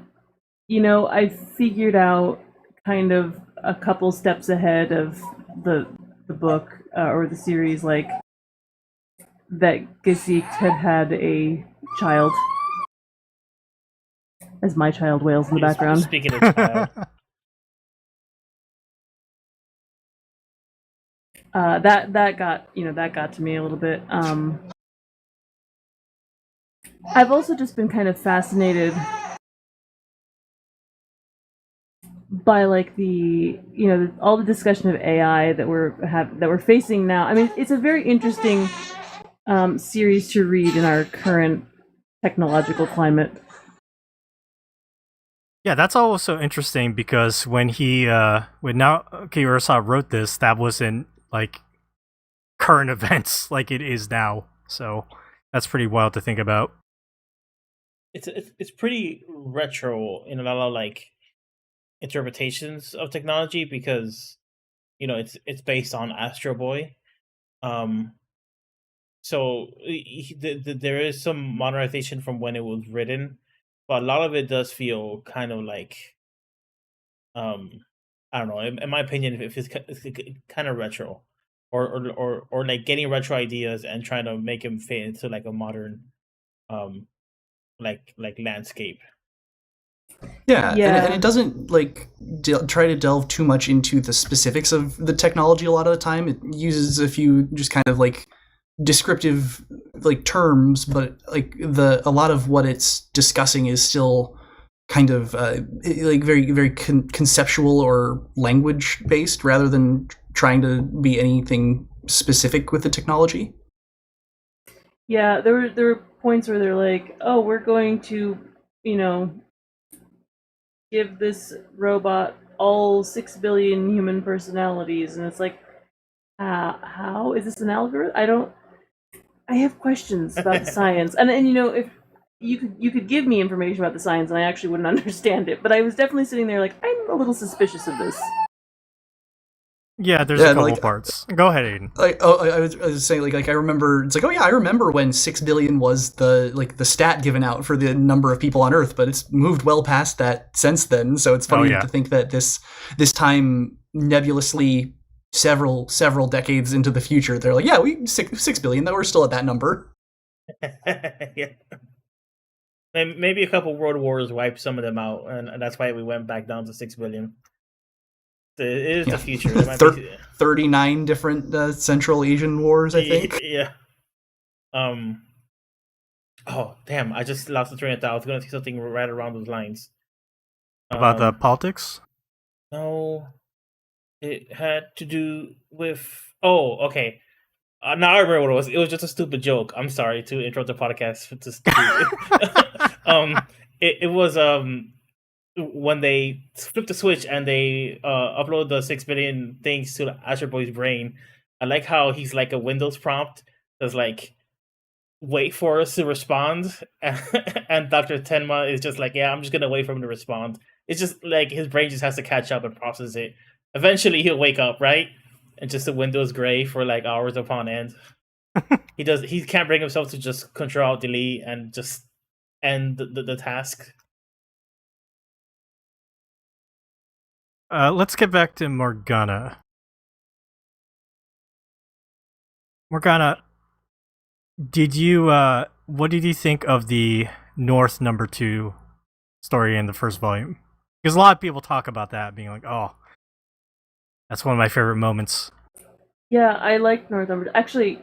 figured out kind of a couple steps ahead of the book or the series, like that Gesickt had a child, as my child wails in the background. Speaking of child, that got to me a little bit. I've also just been kind of fascinated by like all the discussion of AI that we're facing now. I mean, it's a very interesting series to read in our current technological climate. Yeah, that's also interesting because when Naoki Urasawa wrote this, that wasn't like current events like it is now. So that's pretty wild to think about. It's pretty retro in a lot of like interpretations of technology because it's based on Astro Boy. So there is some modernization from when it was written, but a lot of it does feel kind of like I don't know. In my opinion, it's kind of retro, or like getting retro ideas and trying to make them fit into like a modern like landscape. Yeah, Yeah. And it doesn't like try to delve too much into the specifics of the technology. A lot of the time, it uses a few just kind of like descriptive like terms, but like a lot of what it's discussing is still kind of like very very conceptual or language based rather than trying to be anything specific with the technology. Yeah, there were points where they're like, "Oh, we're going to, give this robot all 6 billion human personalities," and it's like, how is this an algorithm? I have questions about the science, and if you could give me information about the science, and I actually wouldn't understand it. But I was definitely sitting there like, I'm a little suspicious of this. Yeah, there's a couple parts. Go ahead, Aidan. I was saying like I remember it's like, oh yeah, I remember when 6 billion was the stat given out for the number of people on Earth, but it's moved well past that since then. So it's funny to think that this time nebulously several decades into the future, they're like, yeah, we 6 billion, though we're still at that number. Yeah. And maybe a couple world wars wiped some of them out, and that's why we went back down to 6 billion. It is the future. 39 different Central Asian wars, I think. Yeah. Oh damn! I just lost the train of thought. I was going to say something right around those lines. About the politics. No, it had to do with. Oh, okay. Now I remember what it was. It was just a stupid joke. I'm sorry to interrupt the podcast. Um, it was when they flip the switch and they upload the 6 billion things to the Astro Boy's brain. I like how he's like a Windows prompt that's like wait for us to respond, and Dr. Tenma is just like, yeah, I'm just gonna wait for him to respond. It's just like his brain just has to catch up and process it. Eventually, he'll wake up, right? And just the Windows gray for like hours upon end. He can't bring himself to just Control Alt Delete and just end the task. Let's get back to Morgana. Morgana, did you what did you think of the North #2 story in the first volume? Because a lot of people talk about that, being like, "Oh, that's one of my favorite moments." Yeah, I like Northumberland. Actually,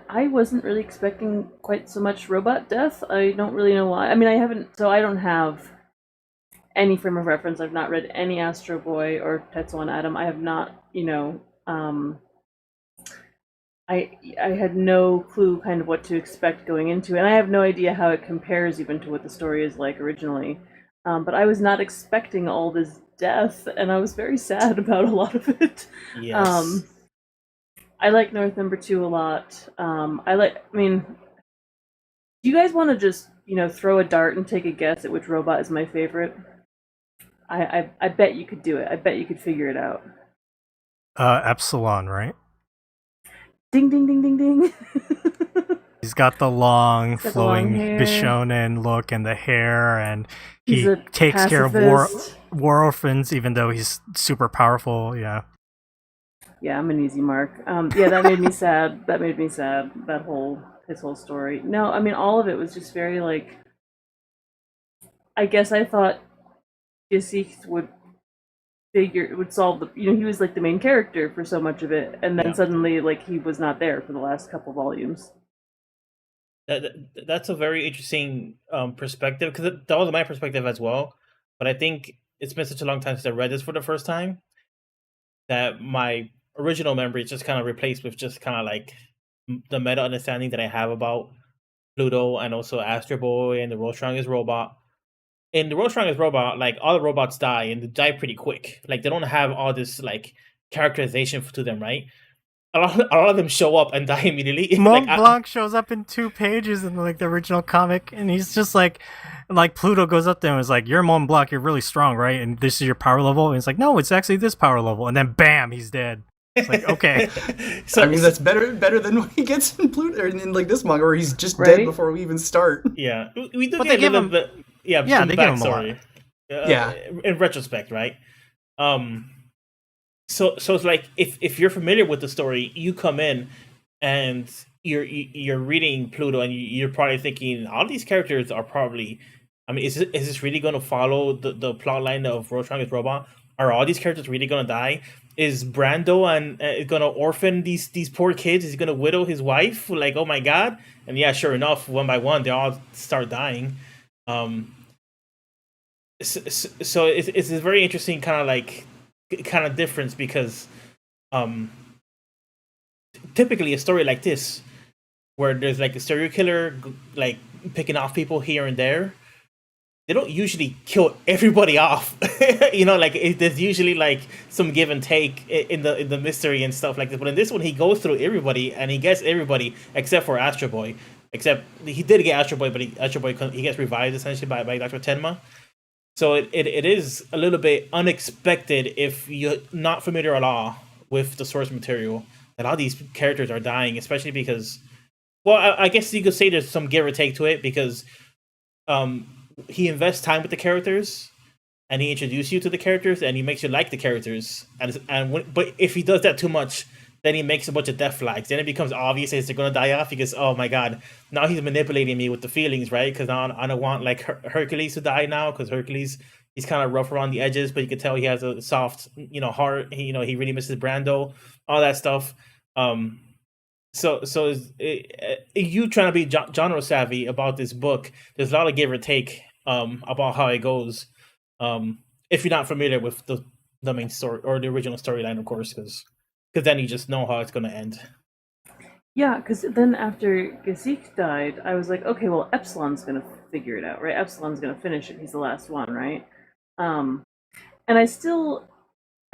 I wasn't really expecting quite so much robot death. I don't really know why. I mean, I don't have any frame of reference. I've not read any Astro Boy or Tetsuo and Atom. I have not, I had no clue kind of what to expect going into it, and I have no idea how it compares even to what the story is like originally. But I was not expecting all this death, and I was very sad about a lot of it. Yes. I like North #2 a lot. Do you guys want to just, throw a dart and take a guess at which robot is my favorite? I bet you could do it. I bet you could figure it out. Epsilon, right? Ding, ding, ding, ding, ding. He's got the long, got the flowing long hair. Bishonen look and the hair, and He's he a takes care of war pacifist. orphans, even though he's super powerful. Yeah. Yeah, I'm an easy mark. Yeah, that made me sad. That made me sad. His whole story. No, I mean, all of it was just very like. I guess I thought Gisik would solve the. He was like the main character for so much of it, and then suddenly like he was not there for the last couple volumes. That's a very interesting perspective, because that was my perspective as well. But I think it's been such a long time since I read this for the first time that my original memory is just kind of replaced with just kind of like the meta understanding that I have about Pluto and also Astro Boy and the World's Strongest Robot. In the World's Strongest Robot, like all the robots die, and they die pretty quick. Like they don't have all this like characterization to them, right? A lot of them show up and die immediately. Mont Blanc shows up in 2 pages in like the original comic, and he's just like Pluto goes up there and is like, "You're Mont Blanc, you're really strong, right? And this is your power level." And it's like, "No, it's actually this power level." And then bam, he's dead. It's like, okay. So I mean, that's better than what he gets in Pluto, or in like this manga where he's just dead before we even start. Yeah, we do But get they a little bit. Yeah, some they give him a lot. Yeah, in retrospect, right? So it's like if you're familiar with the story, you come in and you're reading Pluto, and you're probably thinking all these characters are probably. I mean, is this really going to follow the plot line of World's Strongest Robot? Are all these characters really going to die? Is Brando and going to orphan these poor kids? Is he going to widow his wife? Like, oh my god! And yeah, sure enough, one by one, they all start dying. So it's a very interesting kind of difference, because typically a story like this, where there's like a serial killer like picking off people here and there, they don't usually kill everybody off. There's usually like some give and take in the mystery and stuff like this. But in this one, he goes through everybody and he gets everybody except for Astro Boy. Except he did get Astro Boy, but he gets revived essentially by Dr. Tenma. So it is a little bit unexpected if you're not familiar at all with the source material, that all these characters are dying, especially because, well, I guess you could say there's some give or take to it, because he invests time with the characters, and he introduces you to the characters, and he makes you like the characters, but if he does that too much, then he makes a bunch of death flags. Then it becomes obvious that they're going to die off, because, oh my god, now he's manipulating me with the feelings, right? Because I don't want like Hercules to die now, because Hercules, he's kind of rough around the edges, but you can tell he has a soft, heart. He really misses Brando, all that stuff. So you trying to be genre savvy about this book, there's a lot of give or take about how it goes. If you're not familiar with the the main story or the original storyline, of course, because then you just know how it's gonna end. Yeah, because then after Gazik died, I was like, okay, well, Epsilon's gonna figure it out, right? Epsilon's gonna finish it. He's the last one, right? And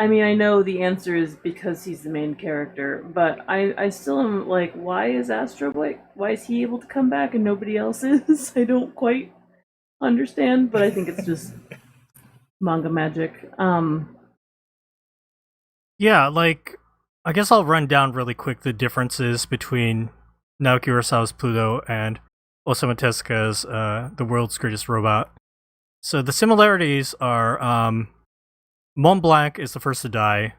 I mean, I know the answer is because he's the main character, but I still am like, why is Astro Boy? Why is he able to come back and nobody else is? I don't quite understand, but I think it's just manga magic. Yeah, like, I guess I'll run down really quick the differences between Naoki Urasawa's Pluto and Osamu Tezuka's The World's Greatest Robot. So the similarities are Mont Blanc is the first to die.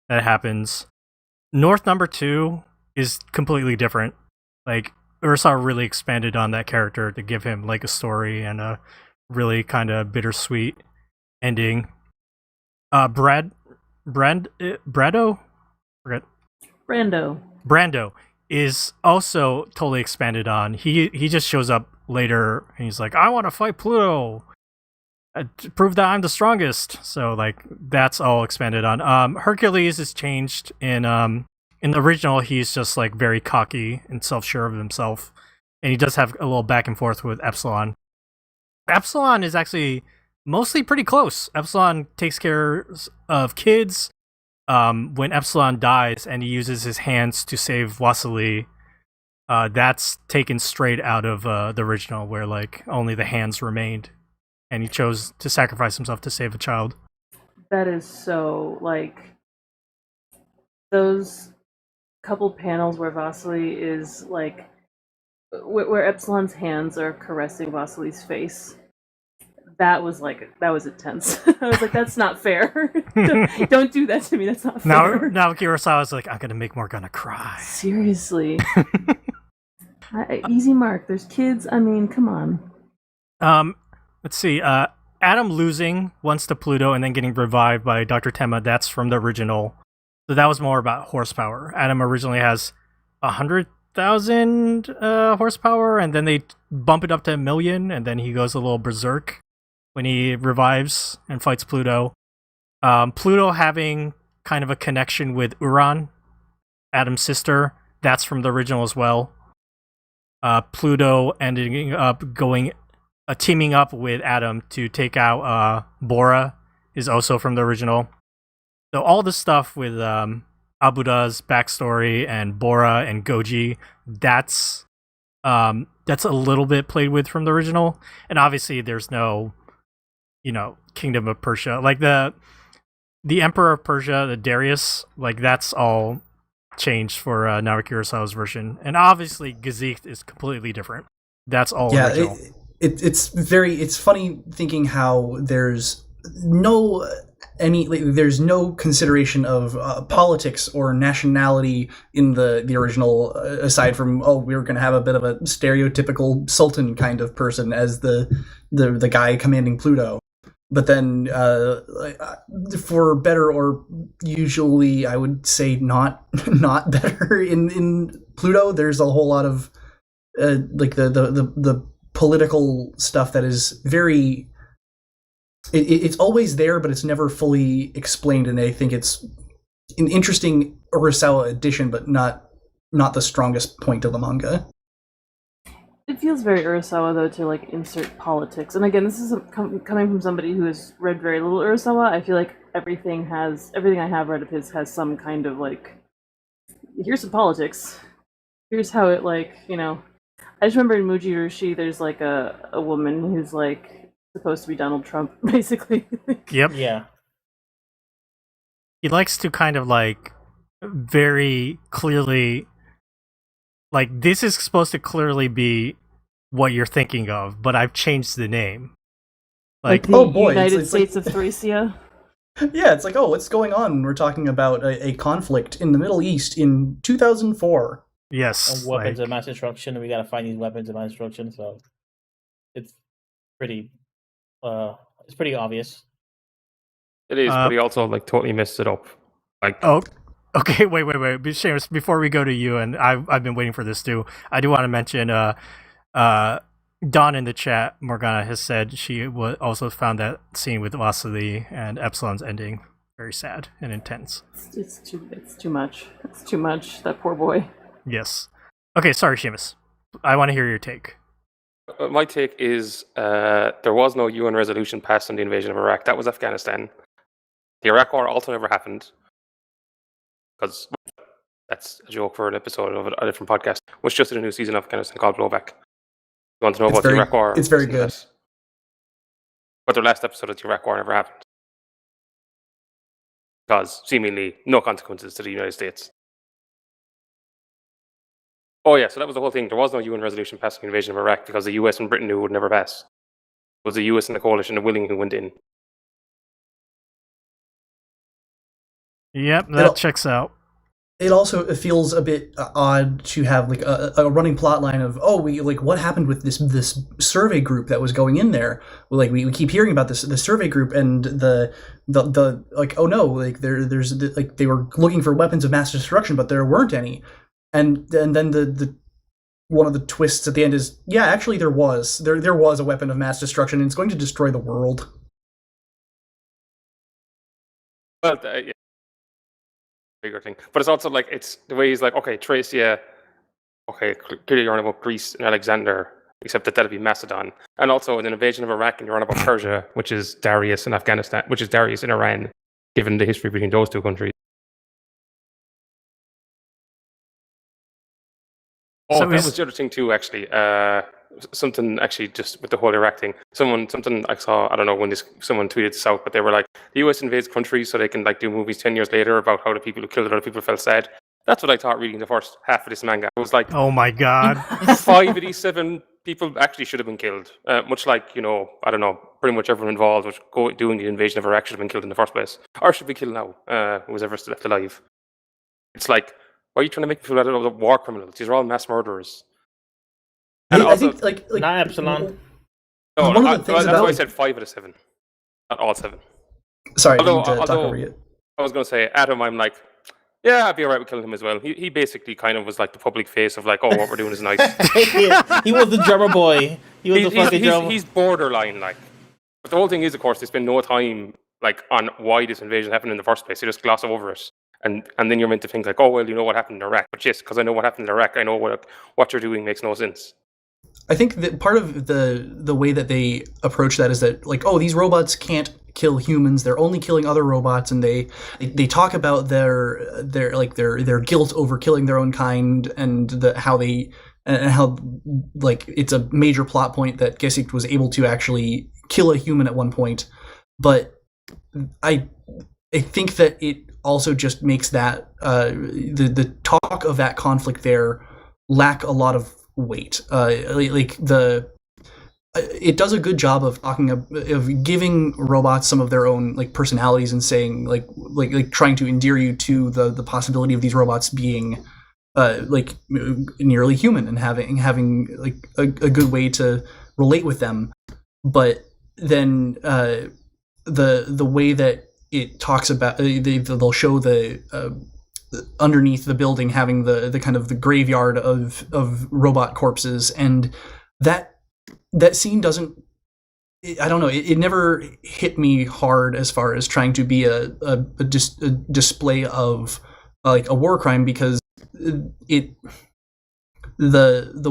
That happens. North number 2 is completely different. Like, Urasawa really expanded on that character to give him like a story and a really kind of bittersweet ending. Brando? Forget. Brando is also totally expanded on. He just shows up later and he's like, I want to fight Pluto to prove that I'm the strongest. So like that's all expanded on. Hercules is changed in the original. He's just like very cocky and self-sure of himself, and he does have a little back and forth with Epsilon. Epsilon is actually mostly pretty close. Epsilon takes care of kids. When Epsilon dies and he uses his hands to save Wasili, that's taken straight out of the original, where like only the hands remained, and he chose to sacrifice himself to save a child. That is so, like, those couple panels where Vasily is like, where Epsilon's hands are caressing Vasily's face. That was intense. I was like, that's not fair. Don't do that to me. That's not fair. Now Kurosawa's like, I'm gonna make Morgana cry. Seriously. Easy mark. There's kids. I mean, come on. Let's see. Adam losing once to Pluto and then getting revived by Dr. Tenma. That's from the original. So that was more about horsepower. Adam originally has 100,000 horsepower, and then they bump it up to 1 million, and then he goes a little berserk when he revives and fights Pluto. Pluto having kind of a connection with Uran, Adam's sister. That's from the original as well. Pluto ending up teaming up with Adam to take out Bora is also from the original. So all the stuff with Abuda's backstory and Bora and Goji, that's a little bit played with from the original. And obviously there's no, Kingdom of Persia. Like the Emperor of Persia, the Darius, like that's all changed for Naoki Urasawa's version. And obviously Gazikh is completely different. That's all original. It's funny thinking how there's no consideration of politics or nationality in the original, aside from we're going to have a bit of a stereotypical sultan kind of person as the guy commanding Pluto. But then, for better or usually, I would say not better in Pluto, there's a whole lot of like the political stuff that is very. It's always there, but it's never fully explained, and I think it's an interesting Urasawa addition, but not the strongest point of the manga. It feels very Urasawa, though, to like insert politics. And again, this is coming from somebody who has read very little Urasawa. I feel like everything I have read of his has some kind of like, here's some politics. Here's how it I just remember in Muji Rushi, there's like a woman who's like supposed to be Donald Trump, basically. Yep. Yeah. He likes to kind of like very clearly, like, this is supposed to clearly be what you're thinking of, but I've changed the name. Like the United States of Thracia. Yeah, it's like, what's going on? We're talking about a conflict in the Middle East in 2004. Yes. Weapons of mass destruction, and we gotta find these weapons of mass destruction, so it's pretty obvious. It is, but he also totally messed it up. Okay, wait. Seamus, before we go to you, and I've been waiting for this too, I do want to mention Dawn in the chat, Morgana, has said she also found that scene with Vasily and Epsilon's ending very sad and intense. It's too much. It's too much. That poor boy. Yes. Okay, sorry, Seamus. I want to hear your take. My take is there was no UN resolution passed on the invasion of Iraq. That was Afghanistan. The Iraq War also never happened. Because that's a joke for an episode of a different podcast. Which just did a new season of Afghanistan called Blowback. You want to know about the Iraq War? It's very good. But their last episode of the Iraq War never happened. Because seemingly no consequences to the United States. Oh yeah, so that was the whole thing. There was no UN resolution passing the invasion of Iraq because the US and Britain knew it would never pass. It was the US and the coalition of willing who went in. Yep, that checks out. It also feels a bit odd to have like a running plot line of what happened with this survey group that was going in there. Like we keep hearing about the survey group and the like, oh no, like there's like they were looking for weapons of mass destruction, but there weren't any. And then the one of the twists at the end is, yeah, actually there was a weapon of mass destruction and it's going to destroy the world. Well, yeah. Bigger thing, but it's also like it's the way he's like, okay, Thracia, okay, clearly you're on about Greece and Alexander, except that'd be Macedon, and also in an invasion of Iraq, and you're on about Persia, which is Darius in Afghanistan, which is Darius in Iran, given the history between those two countries. Oh, so that was the other thing too, actually. Something actually just with the whole Iraq thing. Something I saw, I don't know when someone tweeted this out, but they were like, the US invades countries so they can like do movies 10 years later about how the people who killed other people felt sad. That's what I thought reading the first half of this manga. I was like, oh my god. 5 of these 7 people actually should have been killed. Much like, I don't know, pretty much everyone involved with doing the invasion of Iraq should have been killed in the first place. Or should be killed now, who was ever still left alive. It's like, why are you trying to make me feel better about war criminals? These are all mass murderers. And I think like not Epsilon. No, one of the things that's about why I said 5 out of 7, not all 7. Sorry, I didn't talk over you. I was going to say Adam. I'm like, yeah, I'd be alright with killing him as well. He basically kind of was like the public face of like, oh, what we're doing is nice. He was the drummer boy. He was the fucking drummer. He's borderline like. But the whole thing is, of course, they spend no time like on why this invasion happened in the first place. They just gloss over it. And then you're meant to think like, oh well, you know what happened in Iraq. But yes, because I know what happened in Iraq, I know what you're doing makes no sense. I think that part of the way that they approach that is that like, oh, these robots can't kill humans; they're only killing other robots, and they talk about their guilt over killing their own kind and how like it's a major plot point that Gesicht was able to actually kill a human at one point, but I think that it also just makes that the talk of that conflict there lack a lot of weight. It does a good job of talking of giving robots some of their own like personalities and saying like trying to endear you to the possibility of these robots being like nearly human and having like a good way to relate with them. But then the way that it talks about they'll show the underneath the building having the kind of the graveyard of robot corpses, and that scene doesn't, I don't know, it never hit me hard as far as trying to be a display of like a war crime, because the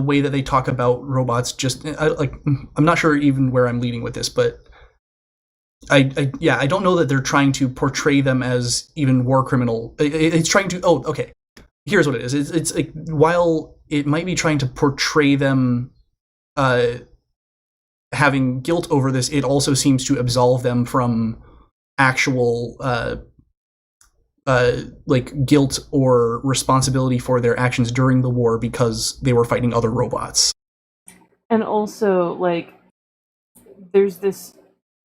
way that they talk about robots just I'm not sure even where I'm leading with this, but I don't know that they're trying to portray them as even war criminal. It's trying to, okay, here's what it is. It's like, while it might be trying to portray them having guilt over this, it also seems to absolve them from actual like guilt or responsibility for their actions during the war because they were fighting other robots. And also, like, there's this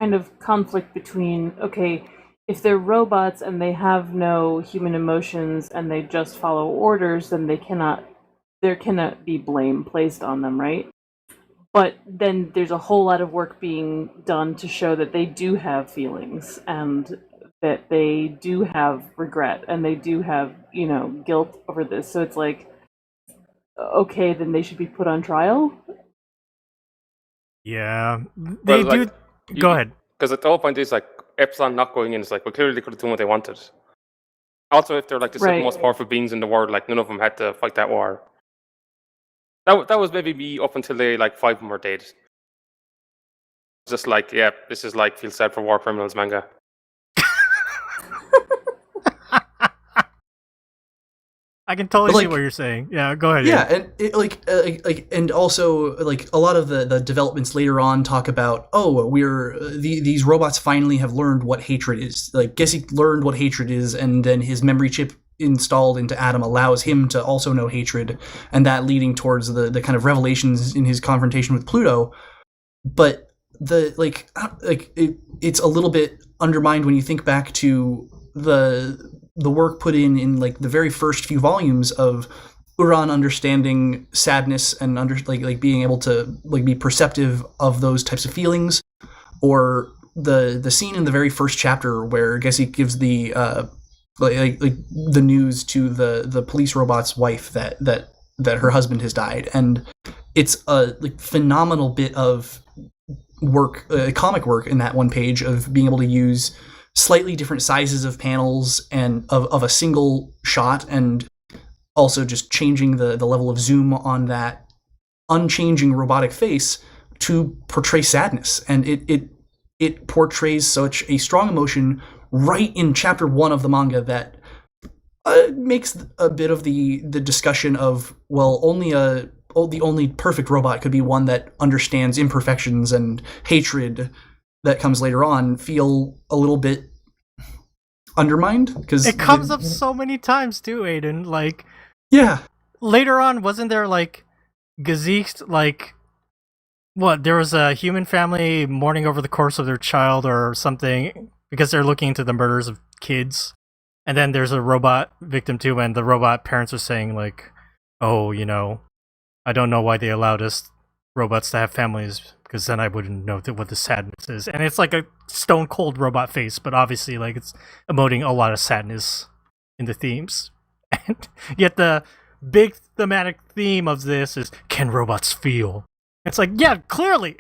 kind of conflict between, okay, if they're robots and they have no human emotions and they just follow orders, then there cannot be blame placed on them, right? But then there's a whole lot of work being done to show that they do have feelings and that they do have regret and they do have, guilt over this. So it's like, okay, then they should be put on trial? Yeah. They do. Go ahead. Because the whole point is like, Epsilon not going in is like, well, clearly they could have done what they wanted. Also, if they're like the seven most powerful beings in the world, like none of them had to fight that war. That was maybe me up until they like 5 of them were dead. Just like, yeah, this is like feel sad for war criminals manga. I can totally see what you're saying. Yeah, go ahead. Yeah, and it, and also like a lot of the developments later on talk about these robots finally have learned what hatred is. Like Gessie learned what hatred is, and then his memory chip installed into Adam allows him to also know hatred, and that leading towards the kind of revelations in his confrontation with Pluto. But it's a little bit undermined when you think back to the work put in like the very first few volumes of Uran understanding sadness and being able to like be perceptive of those types of feelings, or the scene in the very first chapter where Gessie gives the the news to the police robot's wife that her husband has died, and it's a phenomenal bit of work, comic work in that one page of being able to use slightly different sizes of panels and of a single shot, and also just changing the level of zoom on that unchanging robotic face to portray sadness. And it portrays such a strong emotion right in chapter 1 of the manga that makes a bit of the discussion of, well, the only perfect robot could be one that understands imperfections and hatred that comes later on feel a little bit undermined, because it comes up so many times too, Aidan. Like, yeah, later on, wasn't there like Gazeek, like what? There was a human family mourning over the corpse of their child or something because they're looking into the murders of kids, and then there's a robot victim too, and the robot parents are saying like, "Oh, I don't know why they allowed us robots to have families, because then I wouldn't know what the sadness is." And it's like a stone cold robot face, but obviously like it's emoting a lot of sadness in the themes. And yet the big thematic theme of this is, can robots feel? It's like, yeah, clearly.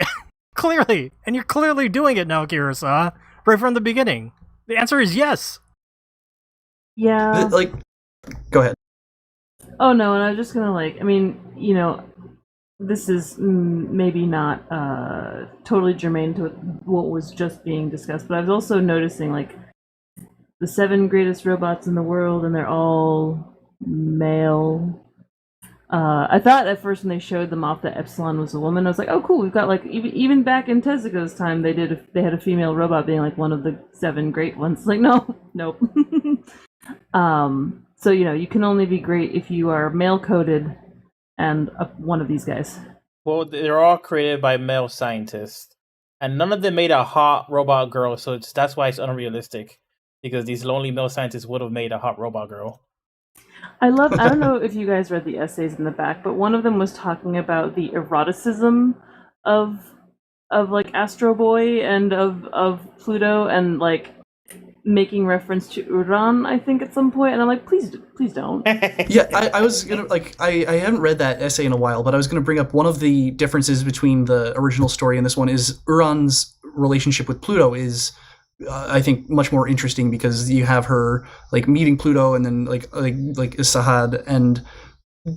Clearly. And you're clearly doing it, Naoki Urasawa, right from the beginning. The answer is yes. Yeah. Go ahead. Oh no, and I was just gonna this is maybe not totally germane to what was just being discussed, but I was also noticing like the 7 greatest robots in the world, and they're all male. I thought at first when they showed them off that Epsilon was a woman, I was like, oh cool, we've got like even back in Tezuka's time they had a female robot being like one of the 7 great ones. Like nope. So you can only be great if you are male coded and one of these guys. Well, they're all created by male scientists, and none of them made a hot robot girl, so that's why it's unrealistic, because these lonely male scientists would have made a hot robot girl. I don't know if you guys read the essays in the back, but one of them was talking about the eroticism of like Astro Boy and of Pluto, and like making reference to Uran, I think, at some point, and I'm like, please don't. Yeah, I was gonna I haven't read that essay in a while, but I was gonna bring up one of the differences between the original story and this one is Uran's relationship with Pluto is I think much more interesting, because you have her like meeting Pluto and then like Sahad and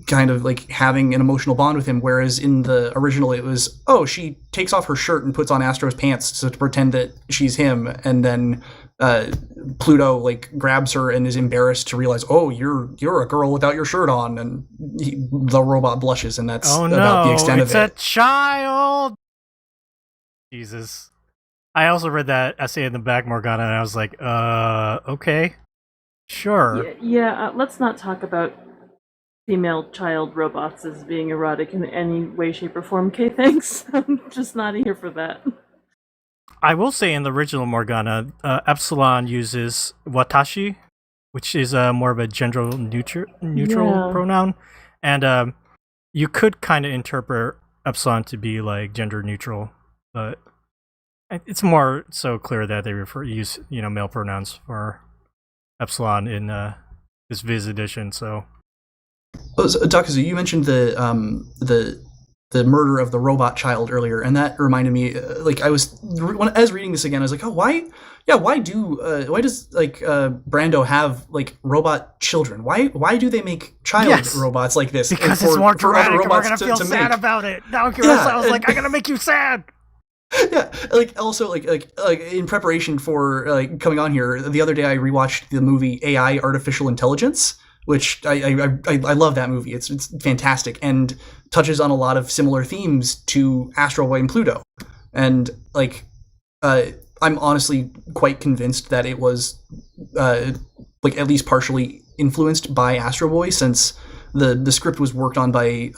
kind of like having an emotional bond with him, whereas in the original it was, she takes off her shirt and puts on Astro's pants to pretend that she's him, and then Pluto like grabs her and is embarrassed to realize, you're a girl without your shirt on, and the robot blushes, and that's about the extent of it. It's a child. Jesus. I also read that essay in the back, Morgana, and I was like, okay, sure. Yeah. Let's not talk about female child robots as being erotic in any way, shape, or form. Okay, thanks. I'm just not here for that. I will say in the original Morgana, Epsilon uses watashi, which is more of a gender neutral pronoun, and you could kind of interpret Epsilon to be like gender neutral, but it's more so clear that they use male pronouns for Epsilon in this Viz edition. So Takazu, you mentioned the the murder of the robot child earlier, and that reminded me, like I was reading this again, I was like, oh, why does Brando have like robot children? Why do they make child robots like this? Because it's more dramatic, and we're gonna feel sad about it. Naoki Urasawa was like, I'm gonna make you sad. Yeah, like also like in preparation for coming on here, the other day I rewatched the movie AI Artificial Intelligence, which I love that movie. It's fantastic and touches on a lot of similar themes to Astro Boy and Pluto. And like I'm honestly quite convinced that it was like at least partially influenced by Astro Boy, since the script was worked on by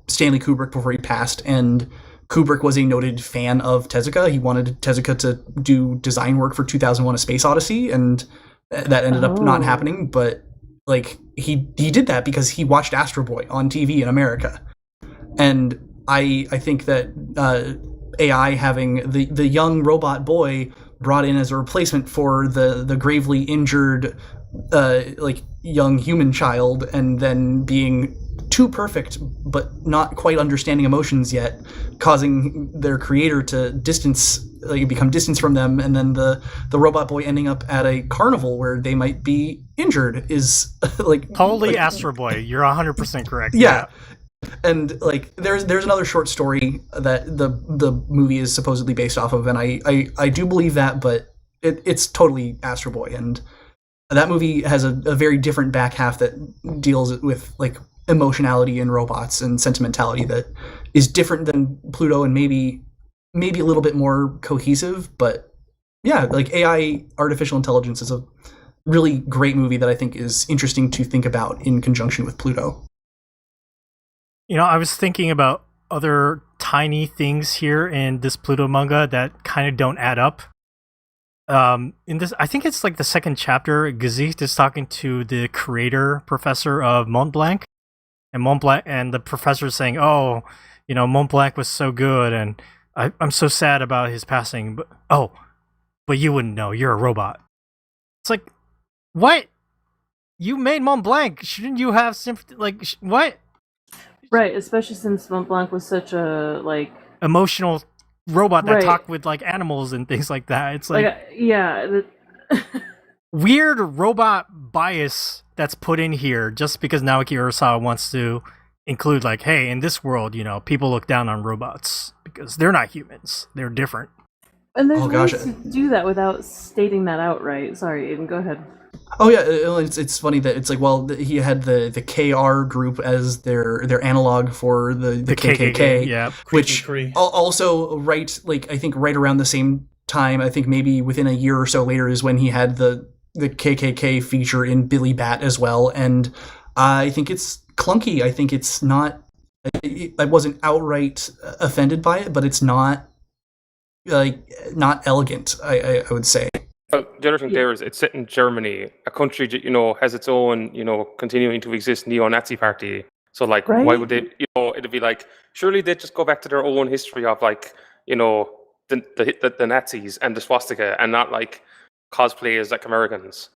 Stanley Kubrick before he passed, and Kubrick was a noted fan of Tezuka. He wanted Tezuka to do design work for 2001: A Space Odyssey, and that ended up not happening. But like he did that because he watched Astro Boy on TV in America, and I think that AI having the young robot boy brought in as a replacement for the gravely injured like young human child, and then being too perfect but not quite understanding emotions yet, causing their creator to become distanced from them, and then the robot boy ending up at a carnival where they might be injured is like totally Astro Boy. You're 100% correct. Yeah. And like there's another short story that the movie is supposedly based off of, and I do believe that, but it's totally Astro Boy, and that movie has a very different back half that deals with like emotionality in robots and sentimentality that is different than Pluto, and maybe a little bit more cohesive. But yeah, like AI Artificial Intelligence is a really great movie that I think is interesting to think about in conjunction with Pluto. You know, I was thinking about other tiny things here in this Pluto manga that kind of don't add up. In this, I think it's like the second chapter, Gesicht is talking to the creator professor of Mont Blanc, and the professor is saying, "Oh, you know, Mont Blanc was so good, and I'm so sad about his passing. But you wouldn't know. You're a robot." It's like, what? You made Mont Blanc. Shouldn't you have sympathy? Like, what? Right, especially since Mont Blanc was such a like emotional robot that talked with like animals and things like that. It's like yeah, weird robot bias that's put in here just because Naoki Urasawa wants to include like, hey, in this world, you know, people look down on robots because they're not humans. They're different. And there's ways to do that without stating that outright. Sorry, Aidan, go ahead. Oh yeah, it's funny that it's like, well, he had the KR group as their analog for the KKK, yeah, which also I think right around the same time, I think maybe within a year or so later is when he had the KKK feature in Billy Bat as well, and I think it's clunky. I think it's not. I wasn't outright offended by it, but it's not not elegant. I would say. Well, the other thing there is it's set in Germany, a country that, you know, has its own, you know, continuing to exist neo-Nazi party. So, like, why would they, you know, it'd be like, surely they'd just go back to their own history of, like, you know, the Nazis and the swastika, and not, like, cosplay as, like, Americans.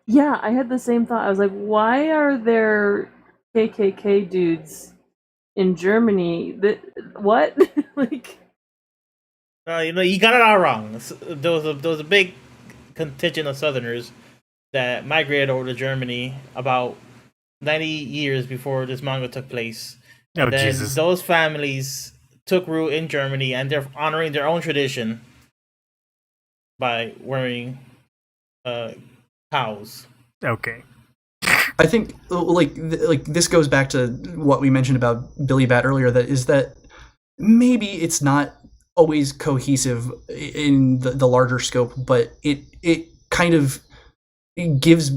Yeah, I had the same thought. I was like, why are there KKK dudes in Germany? What? Like... you know, you got it all wrong. There was a big contingent of Southerners that migrated over to Germany about 90 years before this manga took place. And then Jesus. Those families took root in Germany, and they're honoring their own tradition by wearing cows. Okay. I think like this goes back to what we mentioned about Billy Bat earlier, that maybe it's not always cohesive in the larger scope, but it kind of gives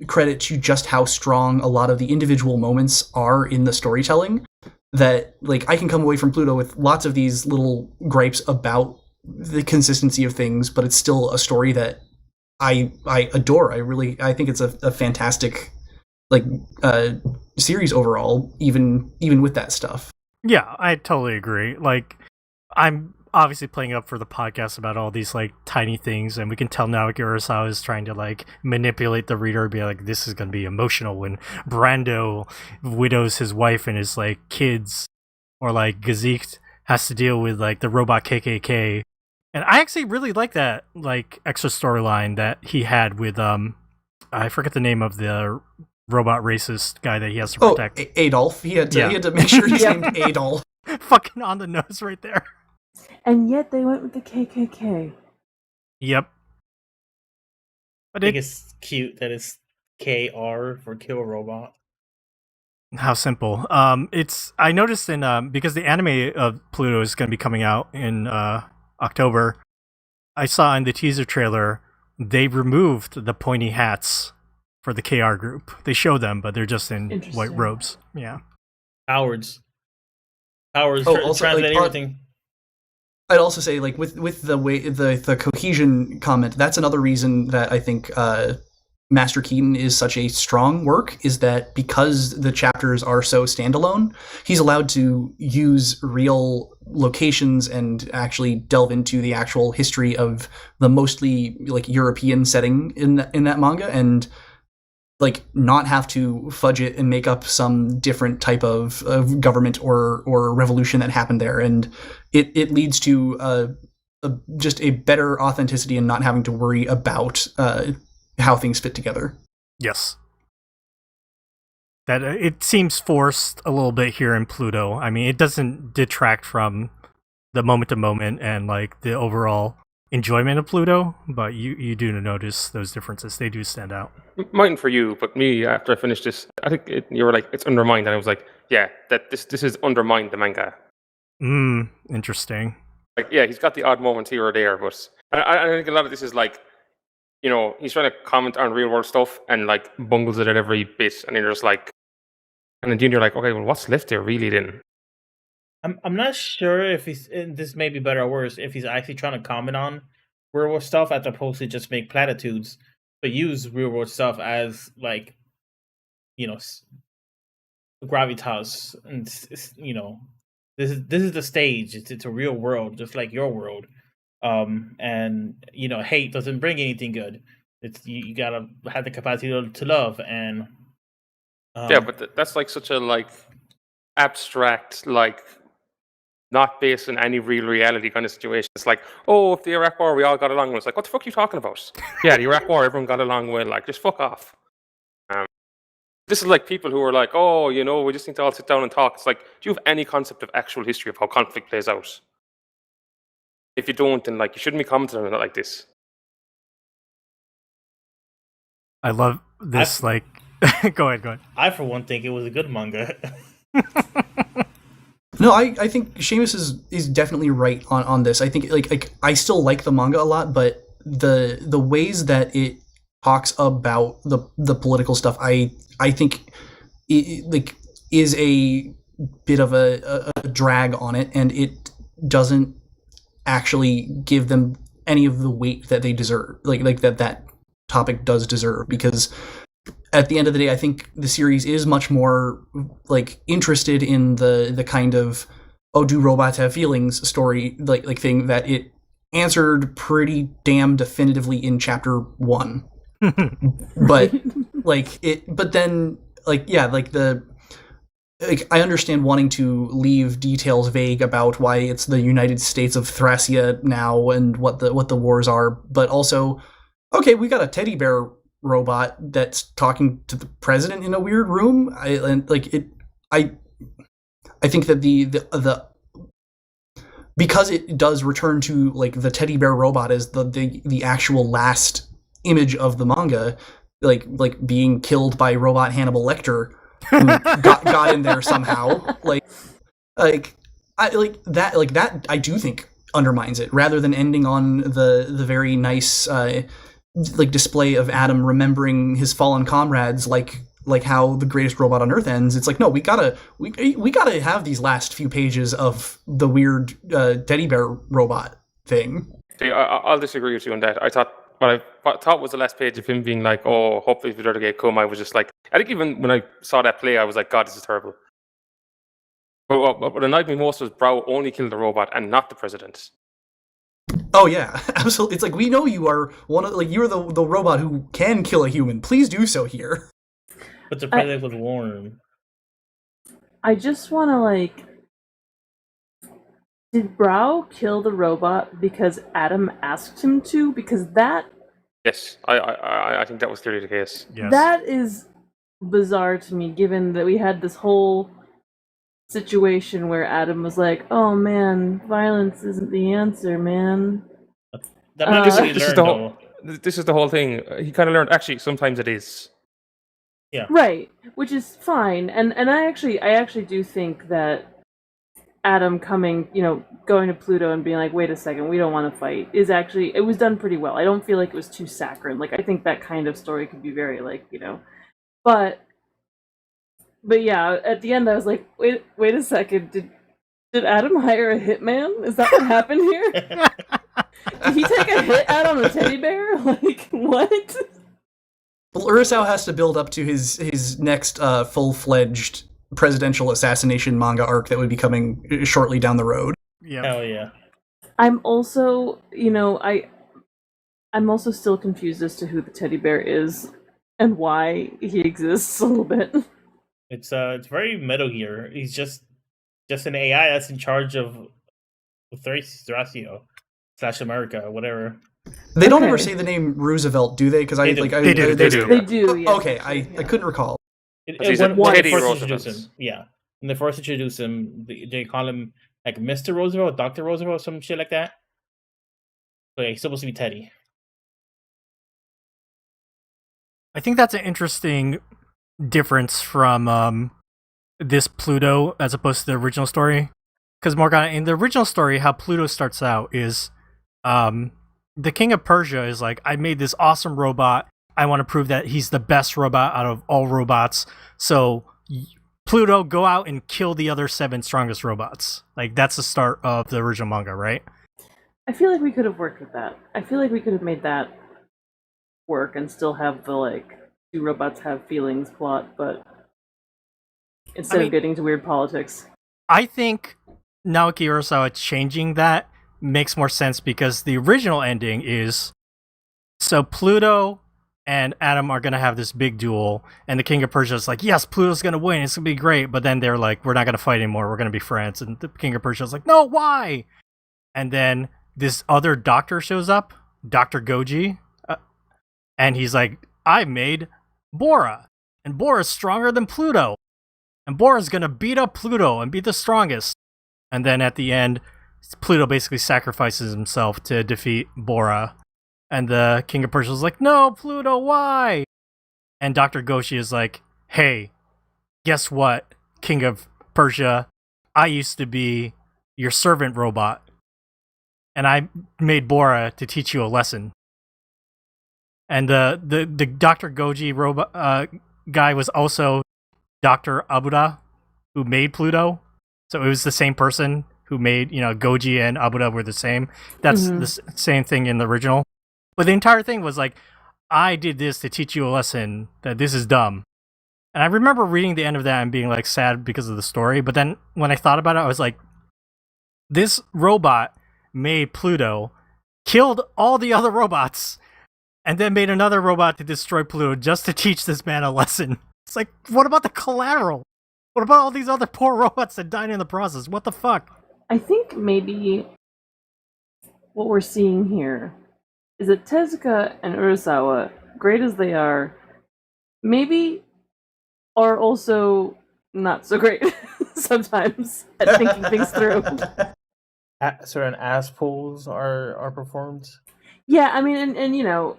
credit to just how strong a lot of the individual moments are in the storytelling, that like I can come away from Pluto with lots of these little gripes about the consistency of things, but it's still a story that I adore. I think it's a fantastic like series overall, even with that stuff. Yeah, I totally agree. Like, I'm obviously playing up for the podcast about all these like tiny things, and we can tell Naoki Urasawa is trying to like manipulate the reader and be like, this is going to be emotional when Brando widows his wife and his like kids or like Gazik has to deal with like the robot KKK. And I actually really like that like extra storyline that he had with I forget the name of the robot racist guy that he has to protect. Adolf. He had to make sure he's named Adolf. Fucking on the nose right there. And yet they went with the KKK. Yep. I think it's cute that it's KR for Kill Robot. How simple. It's I noticed in because the anime of Pluto is going to be coming out in October. I saw in the teaser trailer they removed the pointy hats for the KR group. They show them, but they're just in white robes. Yeah. Cowards Also, translate everything. I'd also say, like, with the way the cohesion comment, that's another reason that I think Master Keaton is such a strong work, is that because the chapters are so standalone, he's allowed to use real locations and actually delve into the actual history of the mostly like European setting in that manga, and like not have to fudge it and make up some different type of government or revolution that happened there, and it leads to just a better authenticity and not having to worry about how things fit together. Yes. That it seems forced a little bit here in Pluto. I mean, it doesn't detract from the moment to moment and like the overall enjoyment of Pluto, but you do notice those differences. They do stand out. Mine for you, but me after I finished this, I think you were like it's undermined, and I was like, yeah, that this is undermined the manga. Interesting. Like, yeah, he's got the odd moments here or there, but I think a lot of this is like, you know, he's trying to comment on real world stuff and like bungles it at every bit, and then you're just like, and then you're like, okay, well, what's left there really then? I'm not sure if he's, and this may be better or worse, if he's actually trying to comment on real world stuff as opposed to just make platitudes, but use real world stuff as like, you know, gravitas, and you know, this is the stage. It's a real world, just like your world. And you know, hate doesn't bring anything good. It's you gotta have the capacity to love, and yeah, but that's like such a like abstract, like not based on any real reality kind of situation. It's like, oh, if the Iraq War we all got along with, it's like, what the fuck are you talking about? Yeah, the Iraq War everyone got along with, like, just fuck off. This is like people who are like, oh, you know, we just need to all sit down and talk. It's like, do you have any concept of actual history of how conflict plays out? If you don't, then like you shouldn't be commenting on it like this. I love this. Like, go ahead. I, for one, think it was a good manga. No, I think Seamus is definitely right on this. I think like I still like the manga a lot, but the ways that it talks about the political stuff, I think it, like is a bit of a drag on it, and it doesn't actually give them any of the weight that they deserve. Like that topic does deserve, because at the end of the day, I think the series is much more like interested in the kind of, oh, do robots have feelings story like thing that it answered pretty damn definitively in chapter 1. But like it, but then like yeah, like I understand wanting to leave details vague about why it's the United States of Thracia now and what the wars are, but also, okay, we got a teddy bear robot that's talking to the president in a weird room. I think that the because it does return to like the teddy bear robot as the actual last image of the manga, like being killed by robot Hannibal Lecter, who got in there somehow. I do think undermines it, rather than ending on the very nice like display of Adam remembering his fallen comrades, like how the greatest robot on Earth ends. It's like, no, we gotta have these last few pages of the weird teddy bear robot thing. See, I'll disagree with you on that. I thought what I thought was the last page of him being like, oh, hopefully if the get come, I was just like, I think even when I saw that play, I was like, God, this is terrible. But what annoyed me most was Brow only killed the robot and not the president. Oh yeah, absolutely. It's like, we know you are you're the robot who can kill a human. Please do so here. But the president was warned. I just want to Did Brow kill the robot because Adam asked him to? Because Yes, I think that was clearly the case. Yes. that is bizarre to me, given that we had this whole situation where Adam was like, "Oh man, violence isn't the answer, man." That might be what he This is learned, the though. whole. This is the whole thing. He kind of learned. Actually, sometimes it is. Right, which is fine, and I actually do think that Adam coming, going to Pluto and being like, "Wait a second, we don't want to fight," is actually, it was done pretty well. I don't feel like it was too saccharine. Like, I think that kind of story could be very but yeah, at the end I was like, wait a second, did Adam hire a hitman? Is that what happened here? Did he take a hit out on a teddy bear? Like, what? Well, Urasawa has to build up to his next full-fledged presidential assassination manga arc that would be coming shortly down the road. Yeah. Hell yeah. I'm also, I'm also still confused as to who the teddy bear is and why he exists a little bit. It's very Metal Gear. He's just an AI that's in charge of Thracio / America, whatever. They don't ever Okay. say the name Roosevelt, do they? Because They do. They do. They do, yes. Okay, I couldn't recall. He's When a they Teddy first Roosevelt. introduce him, yeah. When they first introduce him, they call him like Mr. Roosevelt, Dr. Roosevelt, some shit like that. But yeah, he's supposed to be Teddy. I think that's an interesting difference from this Pluto as opposed to the original story. Because Morgana, in the original story, how Pluto starts out is the king of Persia is like, I made this awesome robot. I want to prove that he's the best robot out of all robots. So Pluto, go out and kill the other 7 strongest robots. Like, that's the start of the original manga, right? I feel like we could have worked with that. I feel like we could have made that work and still have the, do robots have feelings plot, but instead of getting to weird politics. I think Naoki Urasawa changing that makes more sense because the original ending is so Pluto and Adam are going to have this big duel, and the King of Persia is like, yes, Pluto's going to win, it's going to be great, but then they're like, we're not going to fight anymore, we're going to be friends, and the King of Persia is like, no, why? And then this other doctor shows up, Dr. Goji, and he's like, I made Bora, and Bora's stronger than Pluto, and Bora's going to beat up Pluto and be the strongest. And then at the end, Pluto basically sacrifices himself to defeat Bora. And the King of Persia is like, no, Pluto, why? And Dr. Goshi is like, hey, guess what, King of Persia? I used to be your servant robot. And I made Bora to teach you a lesson. And the Dr. Goji robot guy was also Dr. Abuda, who made Pluto. So it was the same person who made, Goji and Abuda were the same. That's the same thing in the original. But the entire thing was like, I did this to teach you a lesson that this is dumb. And I remember reading the end of that and being like sad because of the story. But then when I thought about it, I was like, this robot made Pluto, killed all the other robots, and then made another robot to destroy Pluto just to teach this man a lesson. It's like, what about the collateral? What about all these other poor robots that died in the process? What the fuck? I think maybe what we're seeing here is that Tezuka and Urasawa, great as they are, maybe are also not so great sometimes at thinking things through. Certain ass pulls are performed. Yeah, I mean, and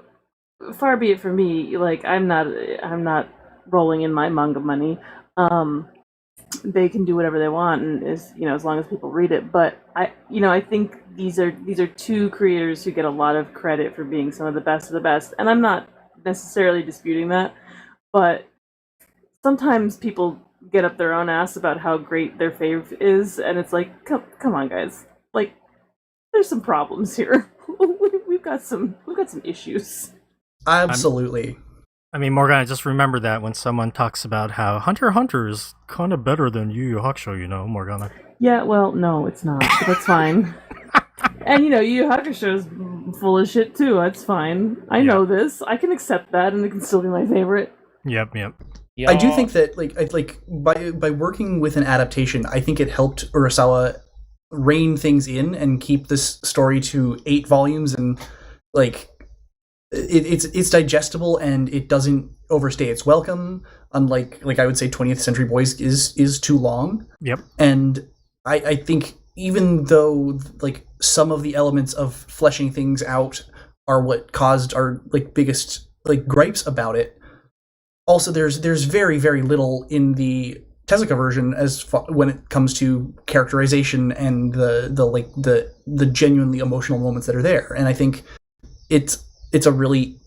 far be it from me, like I'm not rolling in my manga money. They can do whatever they want, and as long as people read it. But I think these are 2 creators who get a lot of credit for being some of the best, and I'm not necessarily disputing that. But sometimes people get up their own ass about how great their fave is, and it's like, come on, guys, like there's some problems here. We've got some issues. Absolutely. I mean, Morgana, just remember that when someone talks about how Hunter x Hunter is kind of better than Yu Yu Hakusho, Morgana. Yeah, well, no, it's not. But that's fine. And Yu Yu Hakusho is full of shit too. That's fine. I know this. I can accept that, and it can still be my favorite. Yep. I do think that by working with an adaptation, I think it helped Urasawa rein things in and keep this story to 8 volumes, and like it's digestible and it doesn't overstay its welcome. Unlike, like, I would say 20th Century Boys is too long. Yep. And I think even though like some of the elements of fleshing things out are what caused our like biggest like gripes about it, also there's very, very little in the Tezuka version when it comes to characterization and the genuinely emotional moments that are there. And I think it's a really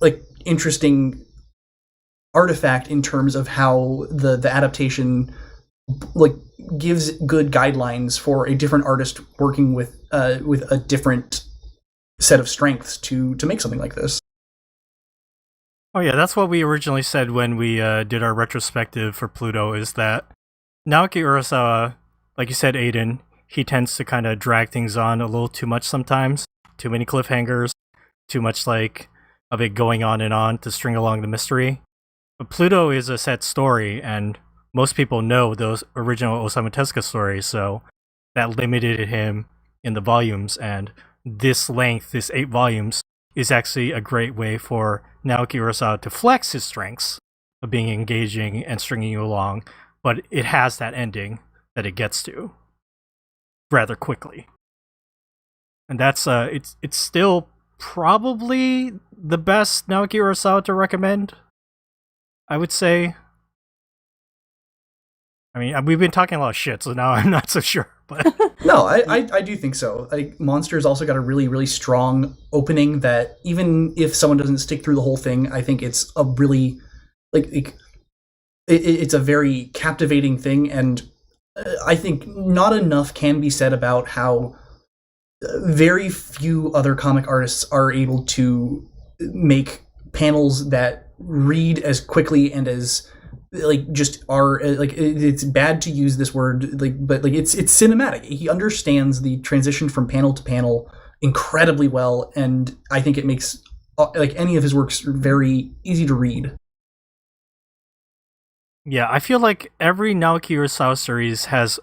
like interesting artifact in terms of how the adaptation like gives good guidelines for a different artist working with a different set of strengths to make something like this. Oh yeah, that's what we originally said when we did our retrospective for Pluto, is that Naoki Urasawa, like you said, Aidan, he tends to kind of drag things on a little too much sometimes. Too many cliffhangers, too much like of it going on and on to string along the mystery. But Pluto is a set story, and most people know those original Osamu Tezuka stories, so that limited him in the volumes, and this length, this 8 volumes, is actually a great way for Naoki Urasawa to flex his strengths of being engaging and stringing you along, but it has that ending that it gets to rather quickly. And that's it's still probably the best Naoki Urasawa to recommend, I would say. I mean, we've been talking a lot of shit, so now I'm not so sure. But no, I do think so. Like, Monster's also got a really, really strong opening that even if someone doesn't stick through the whole thing, I think it's a really it's a very captivating thing. And I think not enough can be said about how very few other comic artists are able to make panels that read as quickly and as like just are like, it's bad to use this word, like, but like it's cinematic. He understands the transition from panel to panel incredibly well, and I think it makes like any of his works very easy to read. yeah, I feel like every Naoki Urasawa series has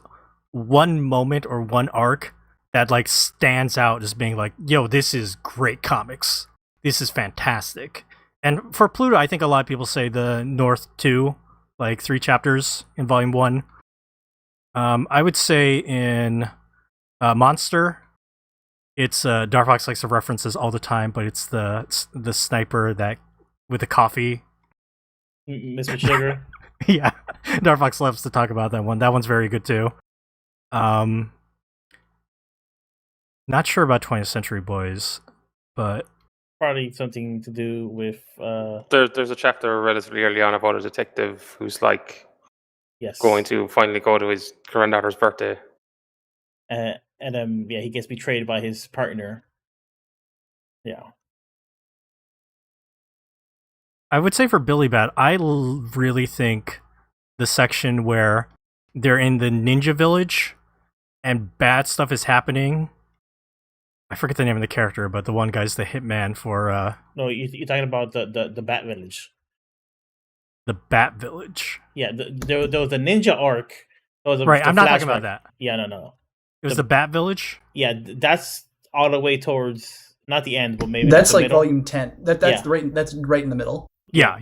one moment or one arc that like stands out as being like, yo, this is great comics. This is fantastic. And for Pluto, I think a lot of people say the North 2, like 3 chapters in Volume 1. I would say in Monster, it's Dark Fox likes to references all the time, but it's the sniper that with the coffee. Mr. Sugar. Yeah, Dark Fox loves to talk about that one. That one's very good too. Not sure about 20th Century Boys, but Probably something to do with There's a chapter relatively early on about a detective who's like yes, going to finally go to his granddaughter's birthday. and yeah, he gets betrayed by his partner. Yeah. I would say for Billy Bat, I really think the section where they're in the ninja village and bad stuff is happening. I forget the name of the character, but the one guy's the hitman for No, you're talking about the Bat Village. the Bat Village. Yeah, there was a ninja arc. Right, I'm not talking about that. Yeah, no. It was the Bat Village? Yeah, that's all the way towards not the end, but maybe That's the like middle. volume 10. That's Yeah. that's right in the middle. Yeah.